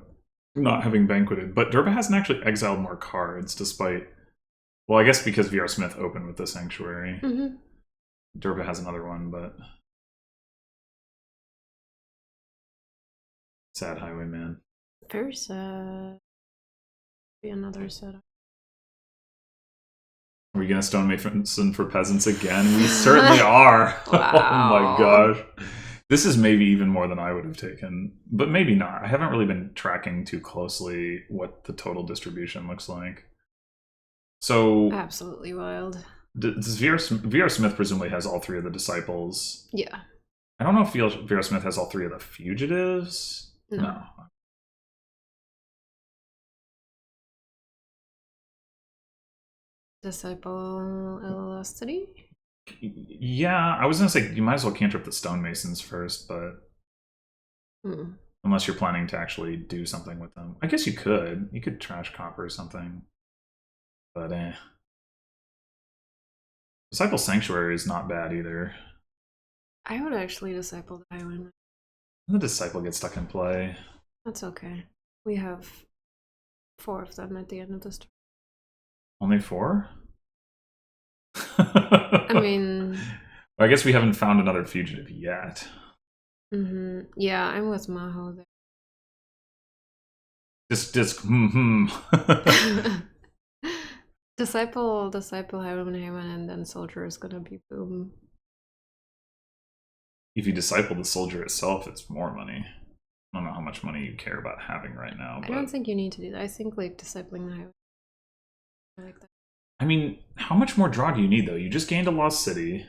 not having banqueted, but derpa hasn't actually exiled more cards despite... Well, I guess because VRSmith opened with the Sanctuary. Derpa has another one, but... Sad highwayman. Very sad. Be another setup. Are we going to stonemason for peasants again? We certainly are. Wow. Oh my gosh. This is maybe even more than I would have taken, but maybe not. I haven't really been tracking too closely what the total distribution looks like. So absolutely wild. Does VRSmith presumably has all 3 of the disciples? Yeah. I don't know if VRSmith has all 3 of the fugitives. No. Disciple velocity. Yeah, I was gonna say you might as well cantrip the stonemasons first, but unless you're planning to actually do something with them, I guess you could. You could trash copper or something, but Disciple Sanctuary is not bad either. I would actually disciple the Highwayman. The Disciple gets stuck in play. That's okay. We have 4 of them at the end of this turn. Only 4? I mean... Well, I guess we haven't found another fugitive yet. Yeah, I'm with Maho there. Disciple, Highwayman, and then Soldier is gonna be boom. If you disciple the Soldier itself, it's more money. I don't know how much money you care about having right now. But... I don't think you need to do that. I think like discipling the Highwayman. I like that. I mean, how much more draw do you need though? You just gained a Lost City.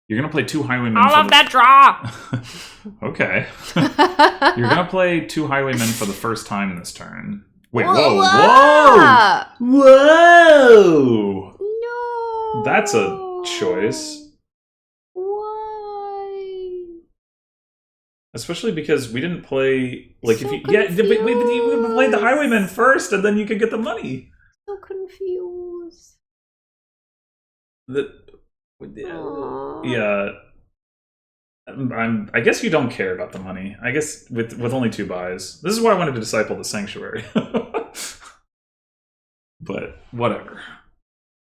You're gonna play 2 Highwaymen. I love that draw! Okay. You're gonna play 2 Highwaymen for the first time this turn. Wait, whoa! No! That's a choice. Why? Especially because we didn't play... Like, so if you... confused. Yeah, we played the Highwaymen first, and then you could get the money. So confused. Yeah. I guess you don't care about the money. I guess with only 2 buys. This is why I wanted to disciple the Sanctuary. But whatever.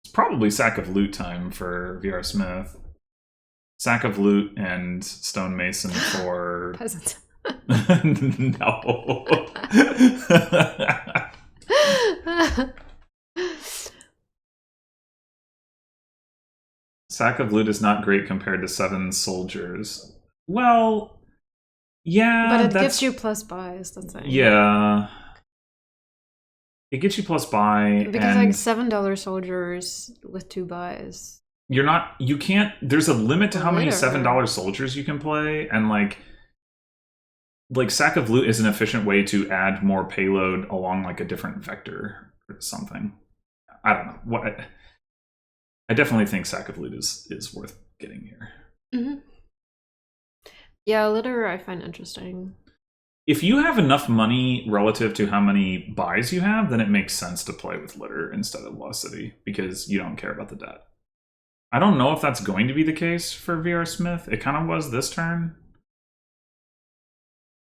It's probably Sack of Loot time for VRSmith. Sack of Loot and Stonemason for... Peasants. No. Sack of Loot is not great compared to 7 soldiers. Well, yeah, but it gives you plus buys. That's it. Yeah, it gets you plus buy because like $7 soldiers with 2 buys. You're not. You can't. There's a limit to how many $7 soldiers you can play, and like Sack of Loot is an efficient way to add more payload along like a different vector or something. I don't know what. I definitely think Sack of Loot is worth getting here. Yeah, litter I find interesting. If you have enough money relative to how many buys you have, then it makes sense to play with litter instead of Lost City because you don't care about the debt. I don't know if that's going to be the case for VRSmith. It kind of was this turn,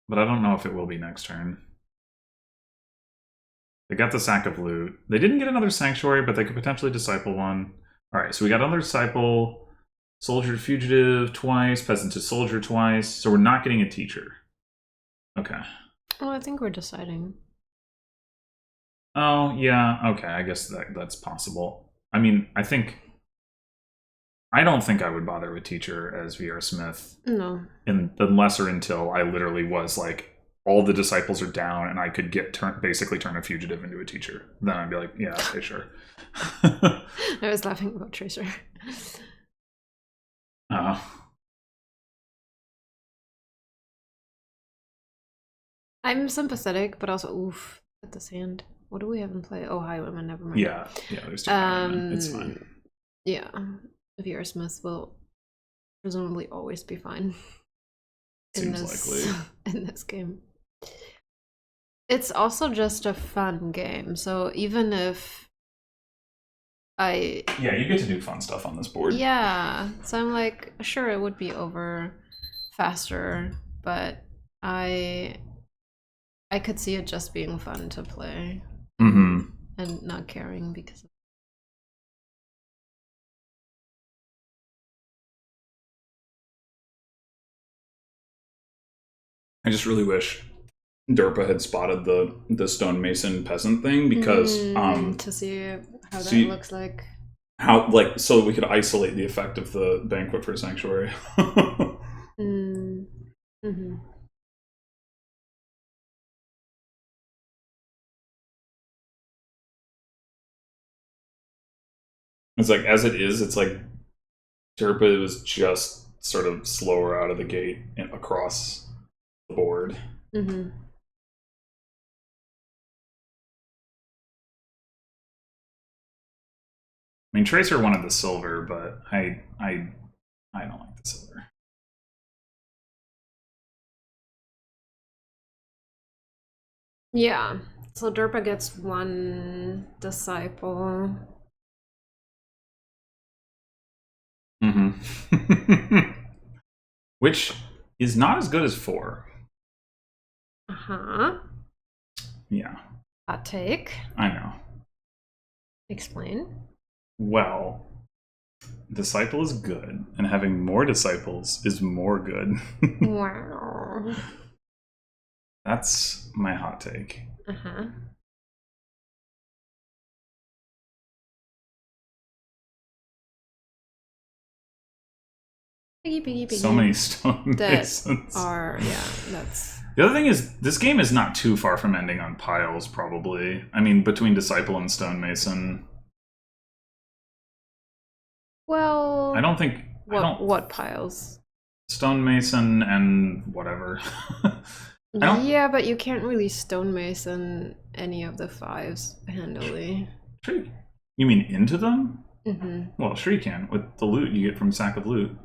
but I don't know if it will be next turn. They got the Sack of Loot. They didn't get another Sanctuary, but they could potentially disciple one. All right, so we got another disciple, soldier to fugitive twice, peasant to soldier twice. So we're not getting a teacher. Okay. Well, I think we're deciding. Oh yeah, okay. I guess that's possible. I mean, I don't think I would bother with teacher as VRSmith. No. Unless or until I literally was like, all the disciples are down and I could basically turn a fugitive into a teacher. Then I'd be like, yeah, okay, sure. I was laughing about Tracer. I'm sympathetic, but also, oof, at this hand. What do we have in play? Oh, Highwayman, never mind. Yeah, there's 2 Highwaymen. It's fine. Yeah, VRSmith will presumably always be fine. Seems likely. In this game. It's also just a fun game, so even if Yeah, you get to do fun stuff on this board. Yeah, so I'm like, sure, it would be over faster, but I could see it just being fun to play. And not caring because of... I just really wish derpa had spotted the stonemason peasant thing because to see how that looks like. So we could isolate the effect of the Banquet for Sanctuary. It's like, as it is, it's like derpa was just sort of slower out of the gate and across the board. mean, Tracer wanted the silver, but I don't like the silver. Yeah. So derpa gets 1 disciple. Mm-hmm. Which is not as good as 4. Uh-huh. Yeah. Hot take. I know. Explain. Well, disciple is good, and having more disciples is more good. Wow. That's my hot take. Uh-huh. Piggy. So many stone masons. That's... The other thing is, this game is not too far from ending on piles, probably. I mean, between Disciple and Stonemason. Well... I don't think... What piles? Stonemason and whatever. Yeah, but you can't really stonemason any of the 5s handily. Sure. You mean into them? Mm-hmm. Well, sure you can, with the loot you get from Sack of Loot.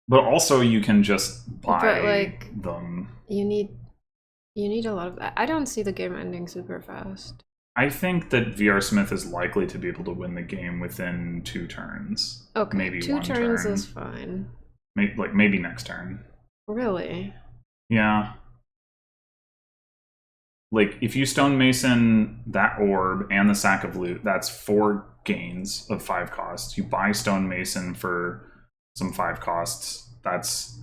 But also you can just buy them. You need a lot of... I don't see the game ending super fast. I think that VRSmith is likely to be able to win the game within 2 turns. Okay, maybe 2 1 turns turn. is fine. Maybe next turn. Really? Yeah. Like, if you stonemason that orb and the Sack of Loot, that's 4 gains of 5 costs. You buy stonemason for some 5 costs. That's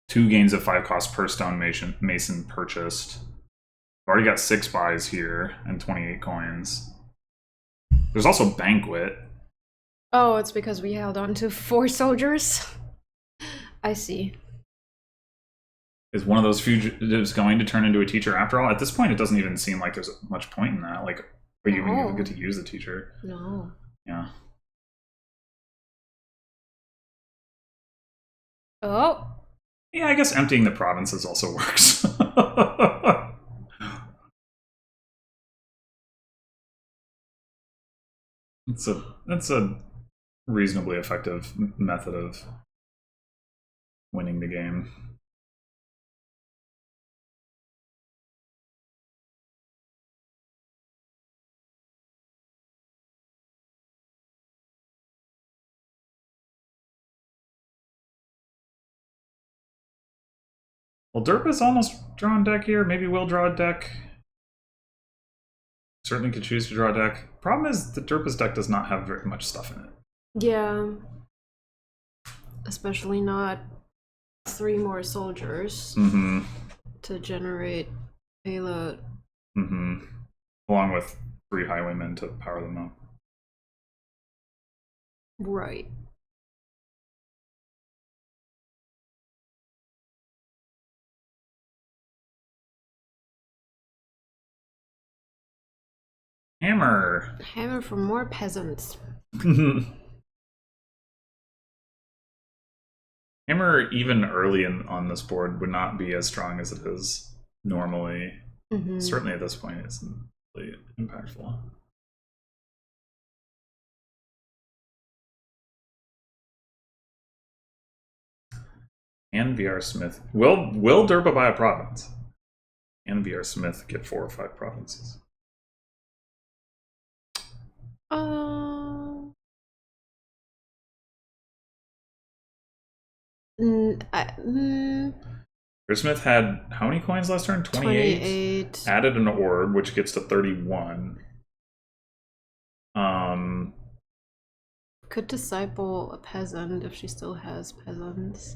2 gains of 5 costs per stonemason purchased. I've already got 6 buys here and 28 coins. There's also Banquet. Oh, it's because we held on to 4 soldiers? I see. Is one of those fugitives going to turn into a teacher after all? At this point, it doesn't even seem like there's much point in that. Like, are you even get to use the teacher? No. Yeah. Oh. Yeah, I guess emptying the provinces also works. That's a reasonably effective method of winning the game. Well, Derpa's almost drawn deck here. Maybe we'll draw a deck. Certainly could choose to draw a deck. Problem is that Derpa's deck does not have very much stuff in it. Yeah. Especially not 3 more soldiers to generate payload. Along with 3 highwaymen to power them up. Right. Hammer. Hammer for more peasants. Hammer, even early on this board, would not be as strong as it is normally. Certainly at this point, it's really impactful. And VRSmith. Will Derpa buy a province? And VRSmith get 4 or 5 provinces? VRSmith had how many coins last turn? 28. Added an orb, which gets to 31. Could disciple a peasant if she still has peasants.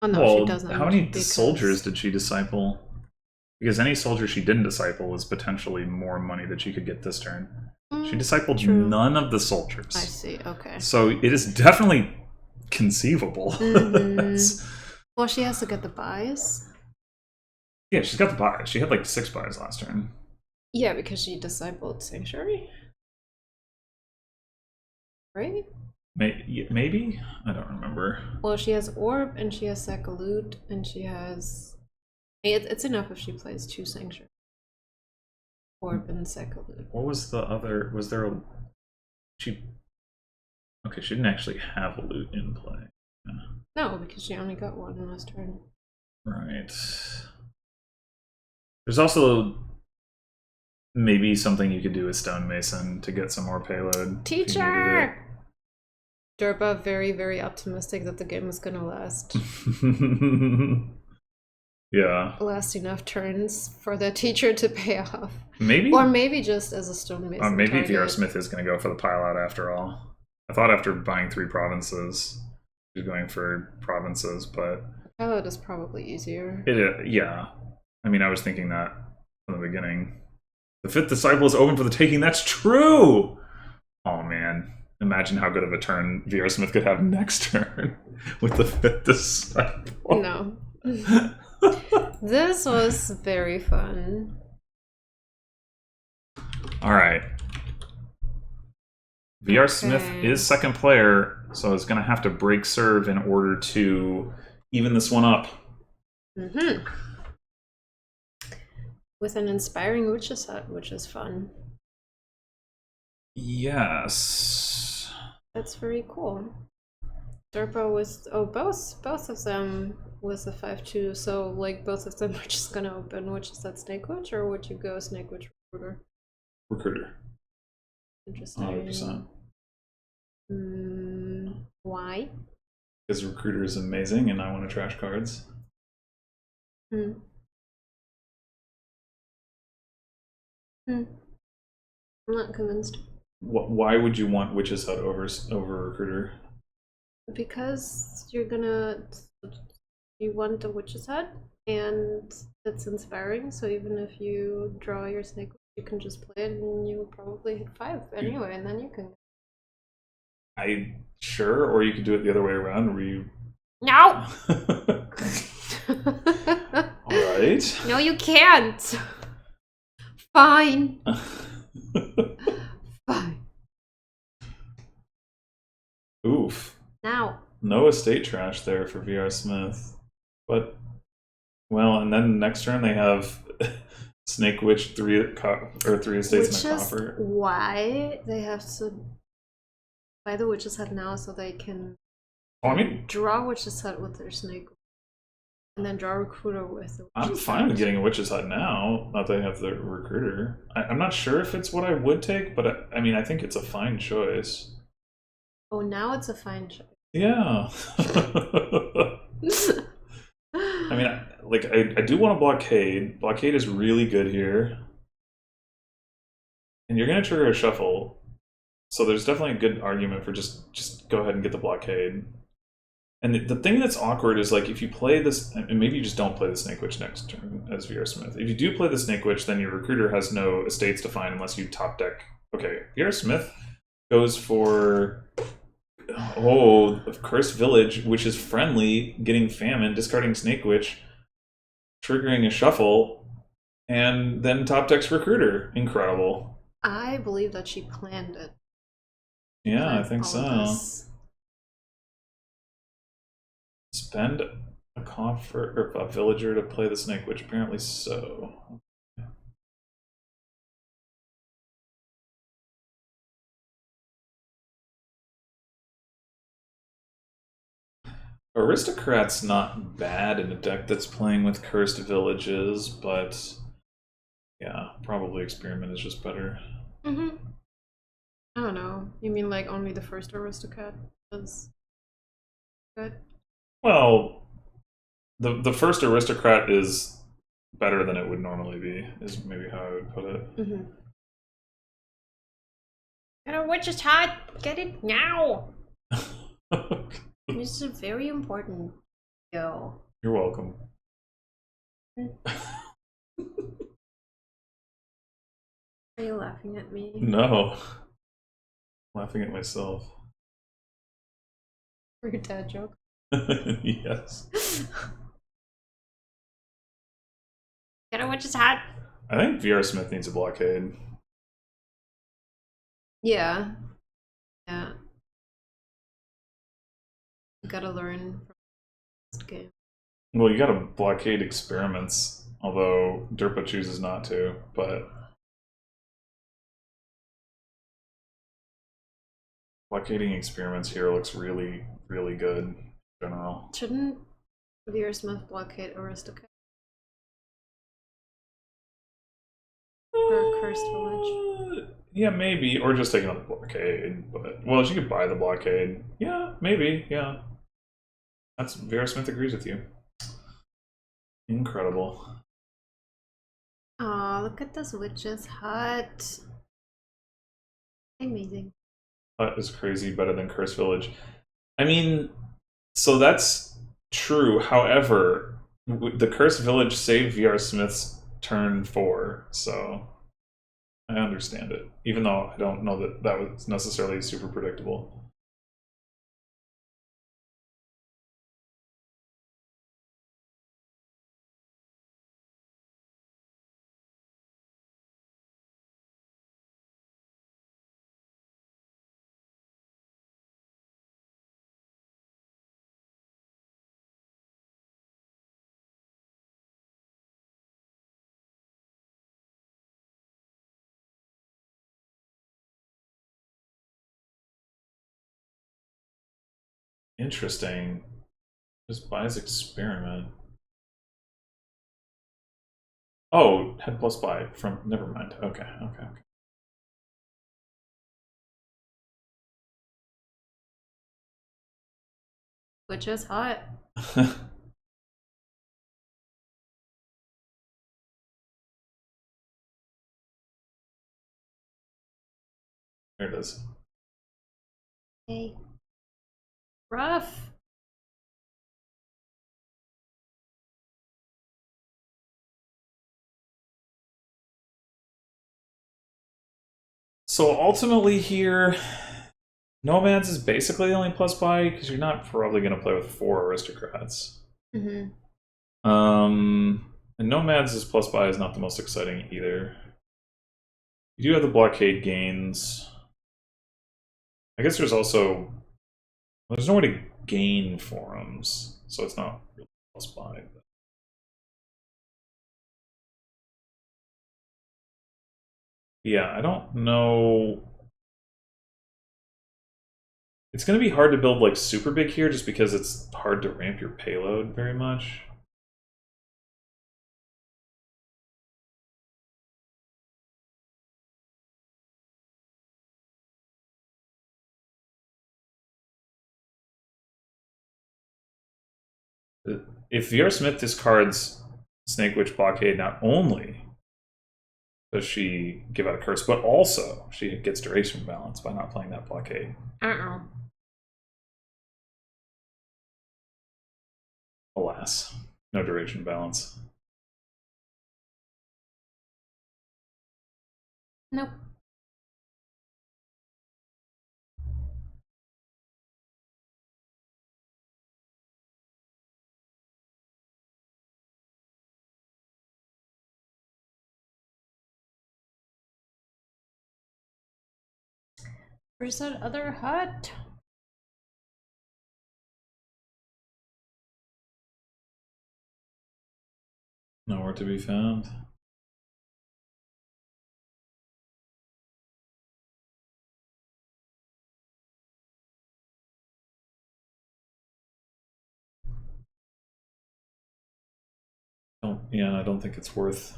Oh no, well, she doesn't. How many soldiers did she disciple? Because any soldier she didn't disciple was potentially more money that she could get this turn. She discipled none of the soldiers. I see, okay. So it is definitely conceivable. Well, she has to get the buys. Yeah, she's got the buys. She had like 6 buys last turn. Yeah, because she discipled Sanctuary. Right? Maybe? I don't remember. Well, she has Orb, and she has Sakalut, and she has... It's enough if she plays 2 Sanctuary. Orb and Sakalut. What was the other... Was there a... Okay, she didn't actually have a loot in play. Yeah. No, because she only got one last turn. Right. There's also maybe something you could do with Stonemason to get some more payload. Teacher! Derpa very, very optimistic that the game is gonna last. Yeah. Last enough turns for the teacher to pay off. Maybe. Or maybe just as a stonemason. Or maybe VRSmith is going to go for the pile out after all. I thought after buying 3 provinces, he was going for provinces, but pile out is probably easier. Yeah. I mean, I was thinking that from the beginning. The 5th disciple is open for the taking. That's true! Oh man. Imagine how good of a turn VRSmith could have next turn with the 5th disciple. No. This was very fun. Alright. VRSmith is second player, so it's going to have to break serve in order to even this one up. Mm-hmm. With an inspiring witch's hut, which is fun. Yes. That's very cool. Derpa with both of them with a 5/2, so like both of them are just gonna open. Which is that Snake Witch, or would you go Snake Witch Recruiter? Recruiter. Interesting. 100%. Why? Because Recruiter is amazing, and I want to trash cards. I'm not convinced. Why would you want Witch's Hut over Recruiter? Because you want the Witch's Hut, and it's inspiring, so even if you draw your Snake, you can just play it and you'll probably hit 5 anyway, and then you can... Sure, or you could do it the other way around, where you... No! Alright. No, you can't! Fine. Fine. Oof. Now. No estate trash there for VRSmith. But, well, and then next turn they have Snake Witch 3 estates in a coffer. Why they have to buy the Witch's Hut now, so they can draw Witch's Hut with their Snake and then draw Recruiter with the I'm fine with getting a Witch's Hut now, not that I have the Recruiter. I'm not sure if it's what I would take, but I mean, I think it's a fine choice. Oh, now it's a fine choice. Yeah. I mean, I do want a Blockade. Blockade is really good here. And you're going to trigger a shuffle. So there's definitely a good argument for just go ahead and get the Blockade. And the thing that's awkward is, like, if you play this, and maybe you just don't play the Snake Witch next turn as VRSmith. If you do play the Snake Witch, then your Recruiter has no estates to find unless you top deck. Okay, VRSmith goes for... Oh, Cursed Village, which is friendly, getting Famine, discarding Snake Witch, triggering a shuffle, and then top decks Recruiter. Incredible. I believe that she planned it. Yeah, I think so. Spend a coffer or a villager to play the Snake Witch. Apparently so. Aristocrat's not bad in a deck that's playing with Cursed Villages, but yeah, probably Experiment is just better. I don't know. You mean like only the first Aristocrat is good? Well, the first Aristocrat is better than it would normally be, is maybe how I would put it. Get a Witch's Hut! Get it now! This is very important. Yo. You're welcome. Are you laughing at me? No. I'm laughing at myself. For your dad joke? Yes. Get a Witch's Hut! I think VRSmith needs a Blockade. Yeah. Yeah. You gotta learn from this game. Well, you gotta Blockade Experiments, although Derpa chooses not to, but... blockading experiments here looks really, really good in general. Shouldn't VRSmith blockade Aristocrat? Or Cursed Village? Yeah, maybe. Or just take another blockade. But well, she could buy the blockade. Yeah, maybe. Yeah. That's VRSmith agrees with you. Incredible. Aw, look at this witch's hut. Amazing. Hut is crazy, better than Cursed Village. I mean, so that's true. However, the Cursed Village saved VRSmith's turn 4, so I understand it. Even though I don't know that that was necessarily super predictable. Interesting. Just buys experiment. Oh, head plus buy from. Never mind. Okay, okay, okay. Witch's hut. There it is. Hey. Rough. So ultimately here, Nomads is basically the only plus buy because you're not probably going to play with 4 aristocrats. Mm-hmm. And Nomads' is plus buy is not the most exciting either. You do have the blockade gains. I guess there's also, well, there's no way to gain forums, so it's not really plus buy. But. Yeah, I don't know. It's going to be hard to build like super big here just because it's hard to ramp your payload very much. If VRSmith discards Snake Witch Blockade, not only does she give out a curse, but also she gets duration balance by not playing that blockade. Alas, no duration balance. Nope. Where's that other hut? Nowhere to be found. Yeah, I don't think it's worth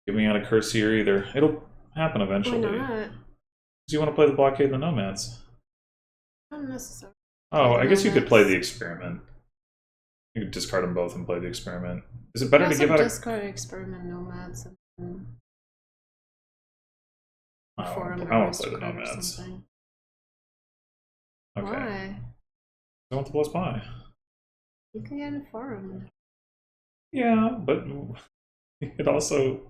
giving out a curse here either. It'll happen eventually. Why not? Do you want to play the blockade and the nomads? Not necessarily. Oh, I guess you could play the experiment. You could discard them both and play the experiment. Is it better to give out a discard experiment nomads and I want to play the nomads. Okay. Why? I want the plus buy. You can get informed. Yeah, but you could also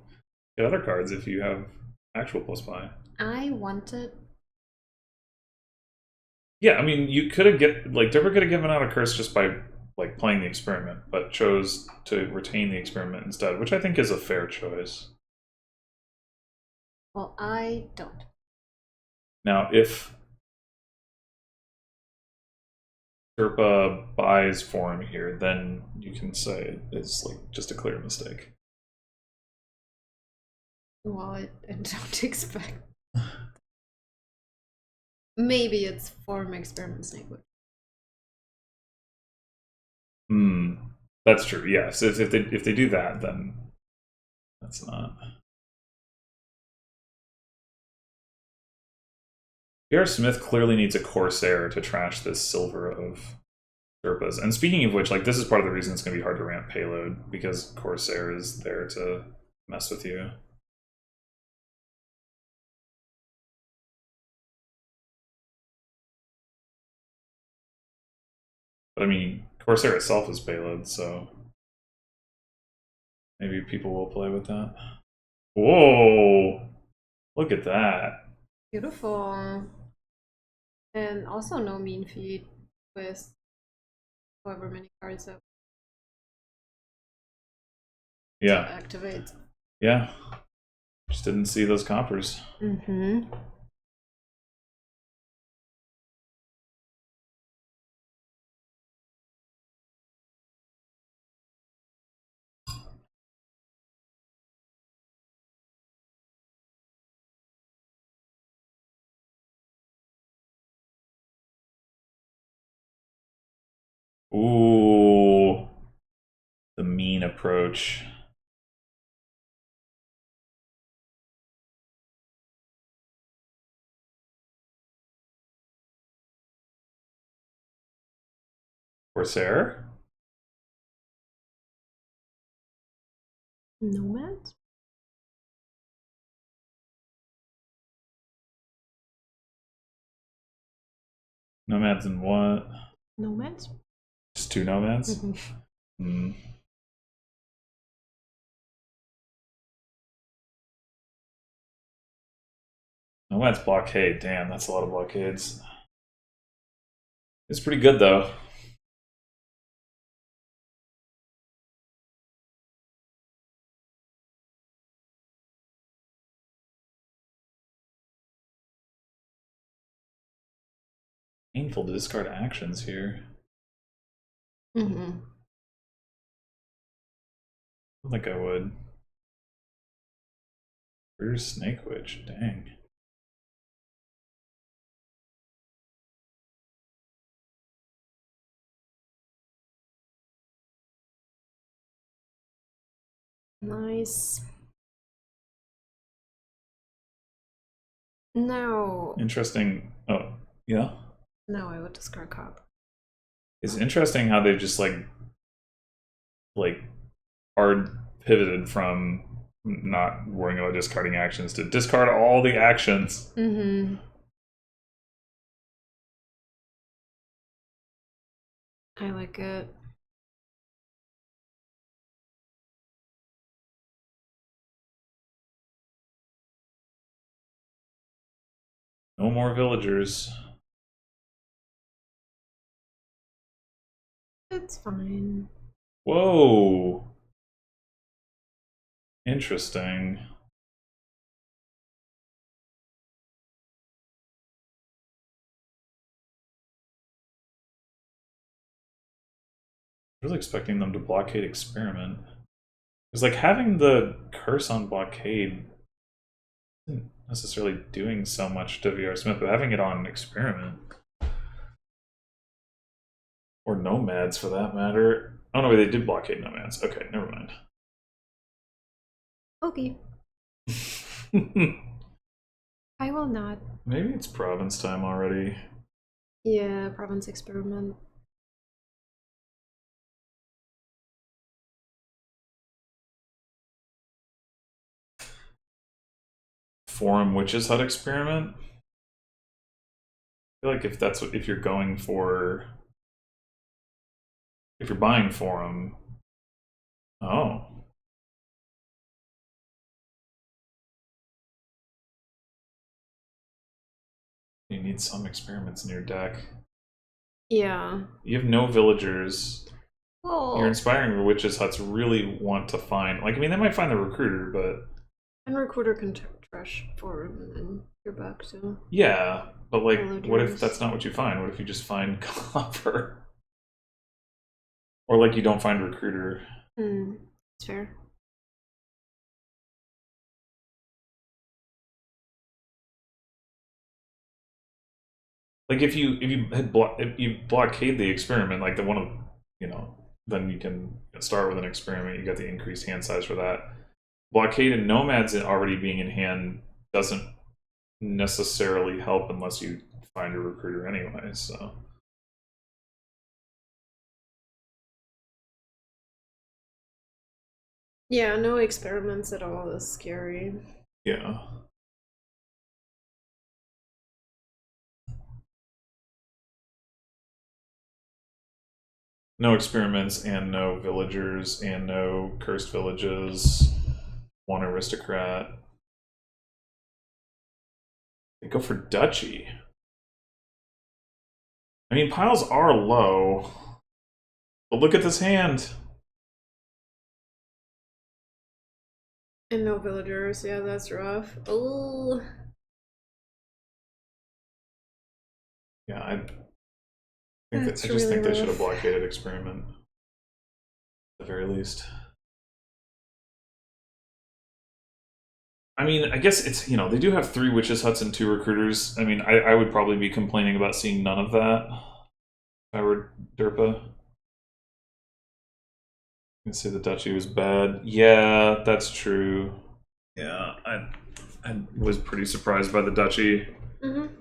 get other cards if you have actual plus buy. I wanted. Yeah, I mean, you could have Derpa could have given out a curse just by like playing the experiment, but chose to retain the experiment instead, which I think is a fair choice. Well, I don't. Now, if Derpa buys Forum here, then you can say it's like just a clear mistake. Well, I don't expect. maybe it's form experiment snakewood. That's true. Yes, if they do that, then that's not. VRSmith clearly needs a Corsair to trash this silver of derpas. And speaking of which, like, this is part of the reason it's going to be hard to ramp payload, because Corsair is there to mess with you. But I mean, Corsair itself is payload, so maybe people will play with that. Whoa! Look at that. Beautiful. And also no mean feat with however many cards that activate. Yeah. Just didn't see those coppers. Ooh. The mean approach. Corsair? Nomads? Nomads and what? Nomads? Just 2 nomads? Nomads blockade. Damn, that's a lot of blockades. It's pretty good, though. Painful to discard actions here. I don't think I would. Where's Snake Witch? Dang. Nice. No. Interesting. Oh, yeah? No, I would discard cop. It's interesting how they just like hard pivoted from not worrying about discarding actions to discard all the actions. I like it. No more villagers. It's fine. Whoa. Interesting. I was expecting them to blockade experiment. It's like having the curse on blockade isn't necessarily doing so much to VRSmith, but having it on experiment. Or nomads for that matter. Oh no, they did blockade nomads. Okay, never mind. Okay. I will not. Maybe it's province time already. Yeah, province experiment. Forum Witches Hut experiment? I feel like if that's what, if you're going for, if you're buying Forum, oh. You need some experiments in your deck. Yeah. You have no villagers. Well, Your Inspiring Witches Huts really want to find, like, I mean, they might find the Recruiter, but... And Recruiter can trash Forum and you're back to... Yeah, but, like, villagers. What if that's not what you find? What if you just find Copper? Or, like, you don't find Recruiter? It's fair. Like if you if you blockade the experiment, like the one of then you can start with an experiment. You got the increased hand size for that. Blockade and nomads already being in hand doesn't necessarily help unless you find a recruiter anyway. So yeah, no experiments at all is scary. yeah. No experiments and no villagers and no cursed villages. One aristocrat. They go for duchy. I mean, piles are low. But look at this hand. And no villagers, yeah, that's rough. Oh. Yeah, I just think they should have blockaded experiment. At the very least. I mean, I guess it's, they do have 3 witches' huts and 2 recruiters. I mean, I would probably be complaining about seeing none of that if I were derpa. You can say the duchy was bad. Yeah, that's true. Yeah, I was pretty surprised by the duchy. Mm-hmm.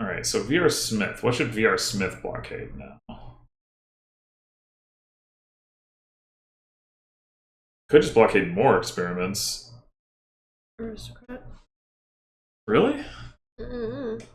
Alright, so VRSmith. What should VRSmith blockade now? Could just blockade more experiments. Aristocrat. Really? Mm-hmm.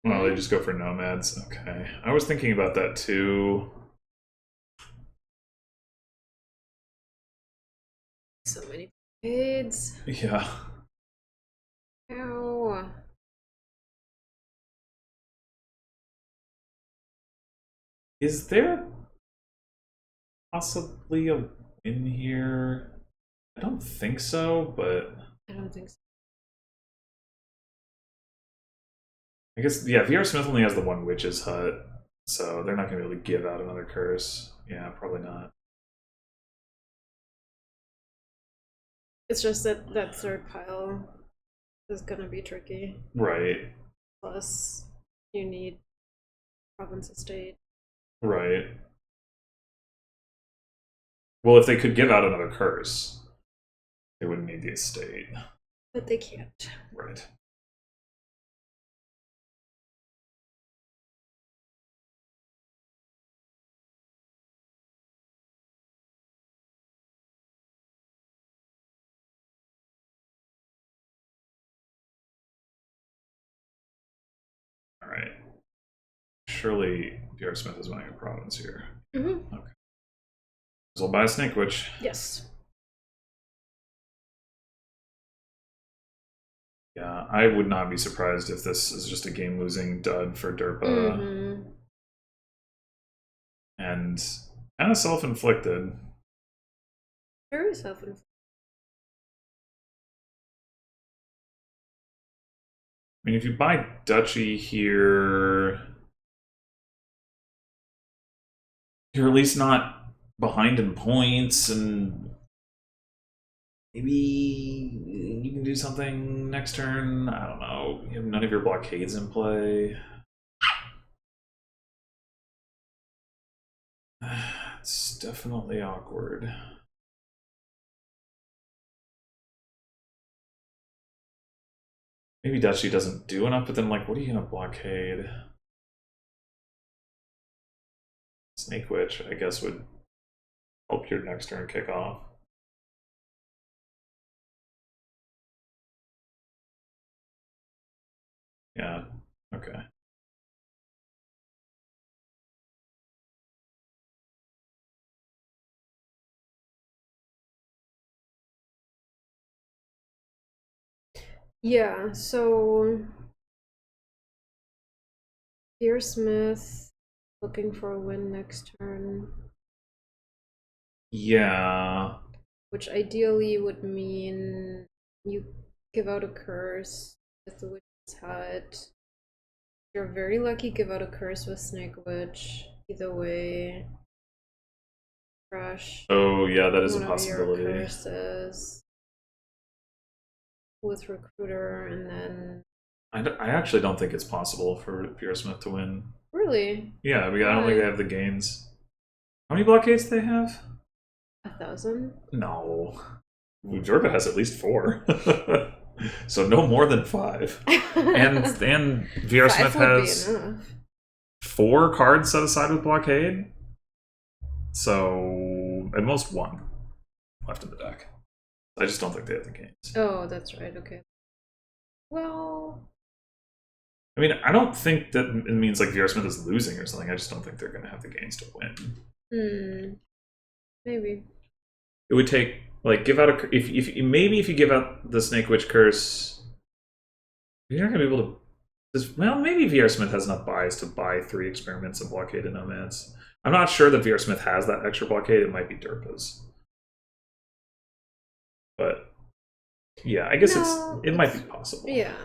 Well, they just go for nomads. Okay. I was thinking about that too. So many blades. Yeah. Ow. Is there possibly a win here? I don't think so, but I don't think so. I guess, yeah, VRSmith only has the 1 witch's hut, so they're not going to be able to give out another curse. Yeah, probably not. It's just that that 3rd pile is gonna be tricky. Right. Plus, you need province estate. Right. Well, if they could give out another curse, they wouldn't need the estate. But they can't. Right. Alright. Surely VRSmith is winning a province here. Mm-hmm. Okay. So I'll buy a Snake Witch. Yes. Yeah, I would not be surprised if this is just a game-losing dud for derpa. Mm-hmm. And kind of self-inflicted. Very self-inflicted. I mean, if you buy Duchy here, you're at least not behind in points, and maybe you can do something next turn. I don't know. You have none of your blockades in play. It's definitely awkward. Maybe Duchy doesn't do enough, but then, like, what are you gonna blockade? Snake Witch, I guess, would help your next turn kick off. Yeah, okay. Yeah, so VRSmith looking for a win next turn. Yeah. Which ideally would mean you give out a curse with the Witch's Hut. You're very lucky, give out a curse with Snake Witch. Either way, crush. Oh yeah, that is a one possibility. Of your curses with Recruiter, and then I actually don't think it's possible for VRSmith to win. Really? Yeah, I don't think they have the gains. How many blockades do they have? 1,000? No. Derpa has at least 4. So no more than 5. And VRSmith has 4 cards set aside with blockade. So at most 1 left in the deck. I just don't think they have the gains. Oh, that's right. Okay. Well, I mean, I don't think that it means like VRSmith is losing or something. I just don't think they're going to have the gains to win. Maybe. It would take like give out a if you give out the Snake Witch curse, you're not going to be able to. Well, maybe VRSmith has enough buys to buy 3 experiments and blockade and nomads. I'm not sure that VRSmith has that extra blockade. It might be Derpa's. But yeah, I guess it might be possible. Yeah,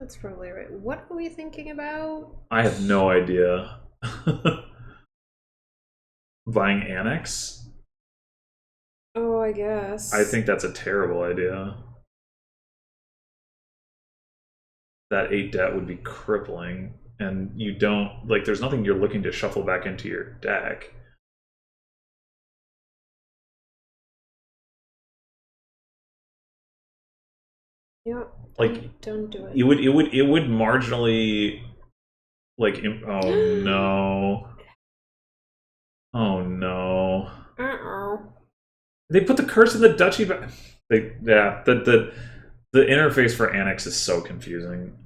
that's probably right. What are we thinking about? I have no idea. Buying Annex? Oh, I guess. I think that's a terrible idea. That 8 debt would be crippling, and you don't like. There's nothing you're looking to shuffle back into your deck. Yeah, like don't do it. It would marginally like. Oh no! Oh no! They put the curse in the duchy, but the interface for Annex is so confusing.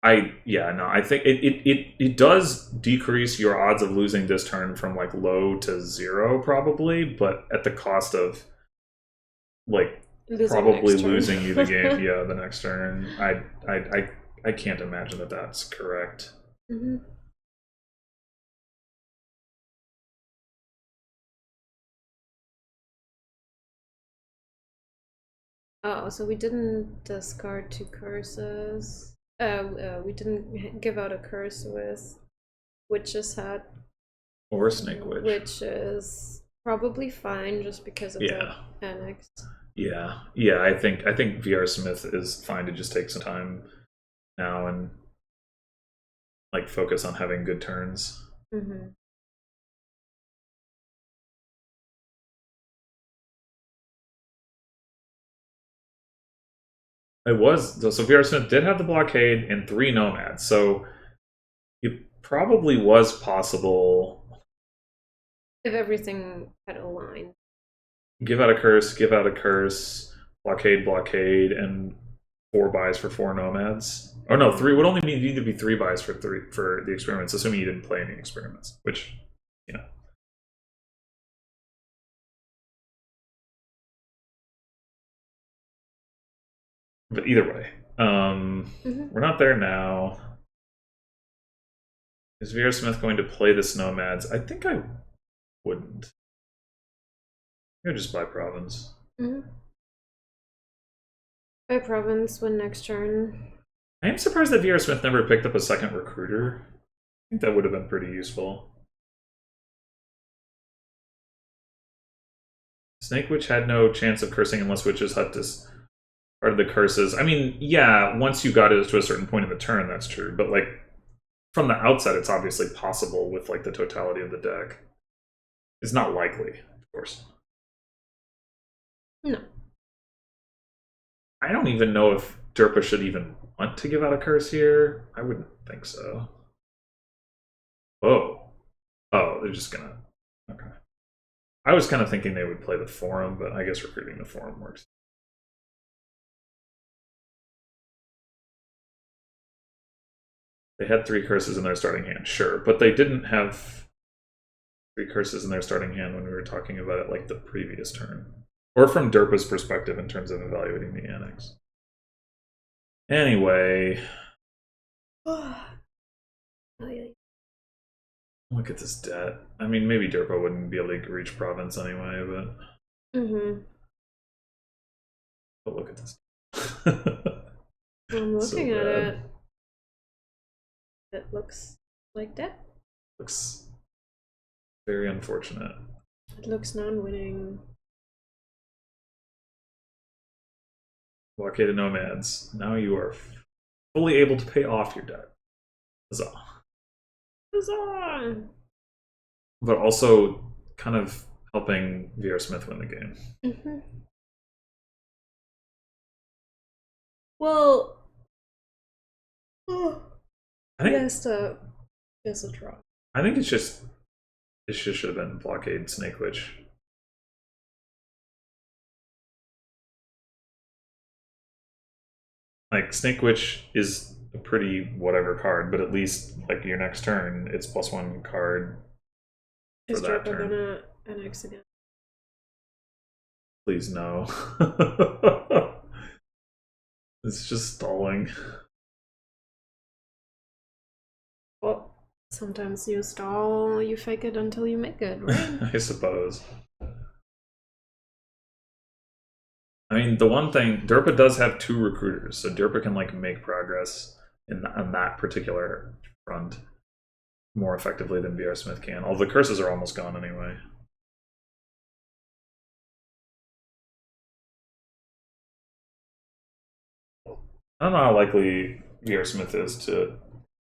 I think it does decrease your odds of losing this turn from like low to 0 probably, but at the cost of like probably losing you the game. Yeah, the next turn. I can't imagine that that's correct. Oh, so we didn't discard 2 curses. We didn't give out a curse with Witch's Hut. Or Snake Witch. Which is probably fine just because of the Annex. Yeah. I think VRSmith is fine to just take some time now and like focus on having good turns. It was so VRSmith did have the blockade and 3 nomads, so it probably was possible if everything had aligned. Give out a curse, blockade, and 4 buys for 4 nomads. Oh no, 3 would only need to be 3 buys for the experiments, assuming you didn't play any experiments, which But either way, we're not there now. Is VRSmith going to play this nomads? I think I wouldn't. I would just buy province. Buy province when next turn. I am surprised that VRSmith never picked up a second recruiter. I think that would have been pretty useful. Snake Witch had no chance of cursing unless Witch's Hut part of the curses. I mean, yeah, once you got it to a certain point in the turn, that's true. But like from the outset, it's obviously possible with like the totality of the deck. It's not likely, of course. No. I don't even know if Derpa should even want to give out a curse here. I wouldn't think so. Oh, they're just gonna. Okay. I was kind of thinking they would play the Forum, but I guess recruiting the Forum works. They had 3 curses in their starting hand, sure, but they didn't have 3 curses in their starting hand when we were talking about it like the previous turn. Or from Derpa's perspective in terms of evaluating the Annex. Anyway. Look at this debt. I mean, maybe derpa wouldn't be able to reach province anyway, but. But look at this. I'm looking at it. It looks like that. Looks very unfortunate. It looks non-winning. Blockaded nomads. Now you are fully able to pay off your debt. Huzzah. Huzzah! But also kind of helping VRSmith win the game. Well, I think yes, a draw. I think it just should have been blockade Snake Witch. Like Snake Witch is a pretty whatever card, but at least like your next turn, it's +1 card. Is derpa gonna annex again? Please no. It's just stalling. Well, sometimes you stall, you fake it until you make it, right? I suppose. I mean, the one thing, derpa does have 2 recruiters, so derpa can like make progress on that particular front more effectively than VRSmith can. All the curses are almost gone anyway. I don't know how likely VRSmith is to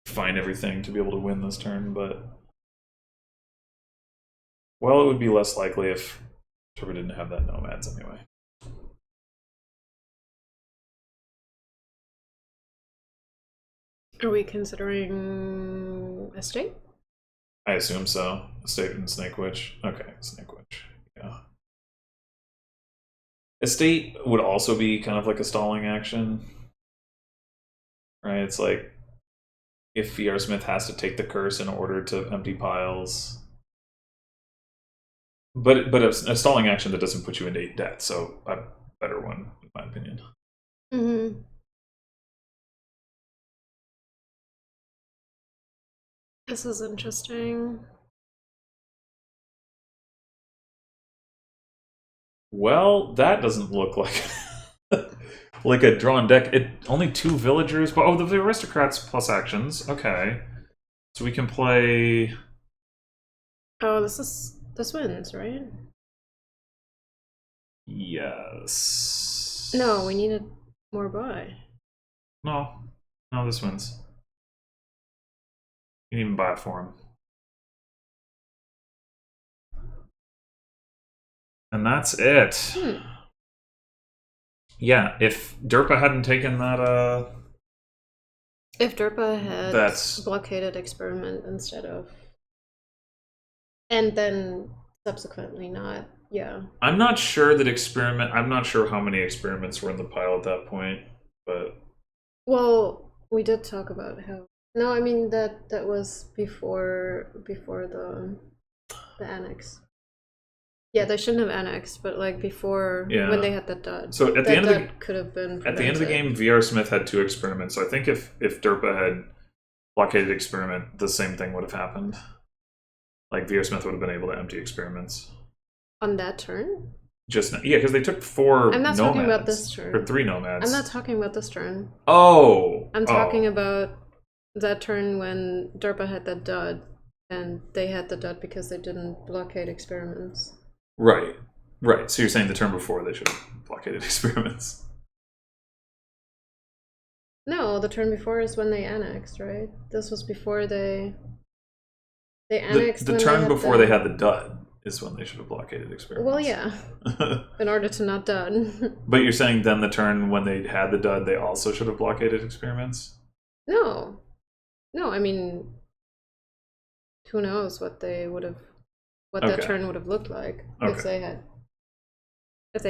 find everything to be able to win this turn, but well, it would be less likely if derpa didn't have that nomads anyway. Are we considering estate? I assume so. Estate and Snake Witch. Okay, Snake Witch. Yeah. Estate would also be kind of like a stalling action. Right? It's like if VRSmith has to take the curse in order to empty piles. But a stalling action that doesn't put you into 8 debt, so a better one, in my opinion. This is interesting. Well, that doesn't look like like a drawn deck. Only 2 villagers, but oh, the aristocrats plus actions. Okay, so we can play. Oh, this wins, right? Yes. No, we needed more buy. No, this wins. You can even buy it for him. And that's it. Yeah, if derpa hadn't taken that, if derpa had blockaded experiment instead of, and then subsequently not, yeah. I'm not sure that experiment. I'm not sure how many experiments were in the pile at that point, but. Well, we did talk about how. No, I mean that was before the annex. Yeah, they shouldn't have annexed, but like before when they had that dud. So at the end of the could have been prevented. At the end of the game, VRSmith had 2 experiments. So I think if derpa had blockaded experiment, the same thing would have happened. Like VRSmith would have been able to empty experiments on that turn. Because they took 4. I'm not talking about this turn. Or 3 nomads. I'm not talking about this turn. Oh. I'm talking about that turn when derpa had that dud, and they had the dud because they didn't blockade experiments. Right. So you're saying the turn before they should have blockaded experiments? No, the turn before is when they annexed, right? This was before they annexed. The turn before they had the dud is when they should have blockaded experiments. Well, yeah. In order to not dud. But you're saying then the turn when they had the dud, they also should have blockaded experiments? No, I mean, who knows what they would have. What that turn would have looked like if they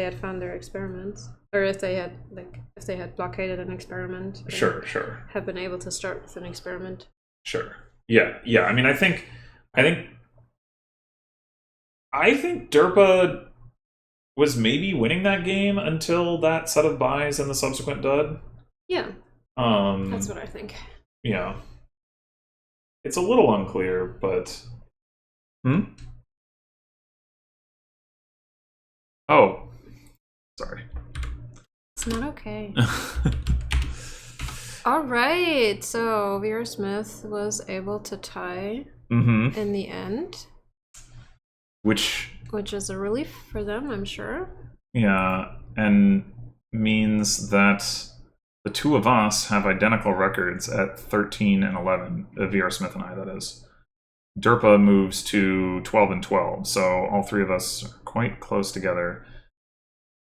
had found their experiments, or if they had blockaded an experiment. Sure. Have been able to start with an experiment. Sure. Yeah. I mean, I think derpa was maybe winning that game until that set of buys and the subsequent dud. Yeah. That's what I think. Yeah. It's a little unclear, but Hmm? Oh. Sorry. It's not okay. All right, so VRSmith was able to tie in the end. Which is a relief for them, I'm sure. Yeah, and means that the two of us have identical records at 13 and 11, VRSmith and I, that is. Derpa moves to 12 and 12, so all three of us are quite close together,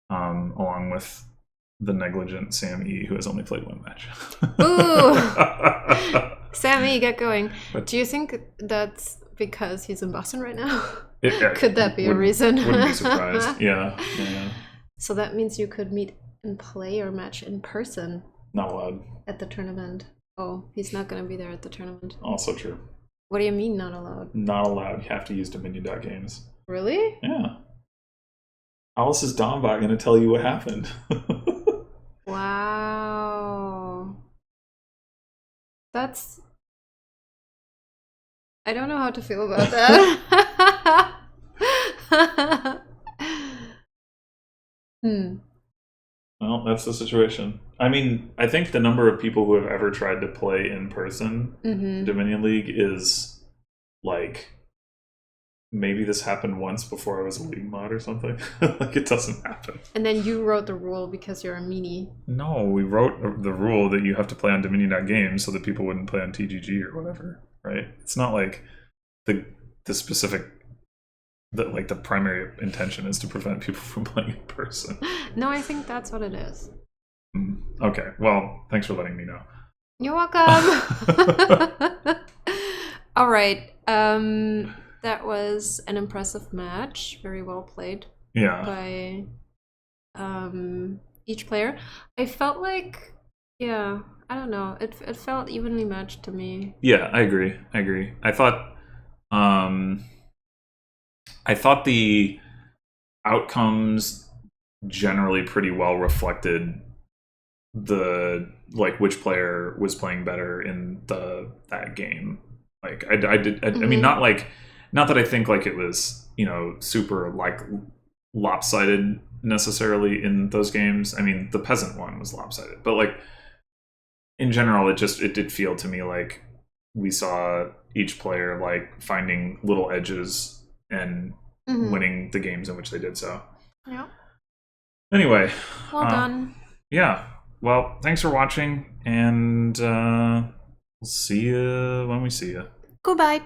along with the negligent Sam E, who has only played one match. Ooh! Sam E, get going. But do you think that's because he's in Boston right now? Could that be a reason? Wouldn't be surprised. Yeah. So that means you could meet and play your match in person. Not allowed. At the tournament. Oh, he's not going to be there at the tournament. Also true. What do you mean not allowed? Not allowed. You have to use Dominion.games. Really? Yeah. Alice's Dombot going to tell you what happened. Wow. That's... I don't know how to feel about that. Well, that's the situation. I mean, I think the number of people who have ever tried to play in person Dominion League is like, maybe this happened once before I was a league mod or something. Like, it doesn't happen. And then you wrote the rule because you're a meanie. No, we wrote the rule that you have to play on Dominion.games so that people wouldn't play on TGG or whatever, right? It's not like the specific... like the primary intention is to prevent people from playing in person. No, I think that's what it is. Okay, well, thanks for letting me know. You're welcome. All right, that was an impressive match. Very well played. Yeah. By each player. I felt like, yeah, I don't know. It felt evenly matched to me. Yeah, I agree. I thought the outcomes generally pretty well reflected the which player was playing better in that game. Like I mean, not that I think like it was, you know, super like lopsided necessarily in those games. I mean, the peasant one was lopsided, but like in general, it did feel to me like we saw each player like finding little edges and winning the games in which they did so. Yeah. Anyway. Well done. Yeah. Well, thanks for watching, and we'll see you when we see you. Goodbye.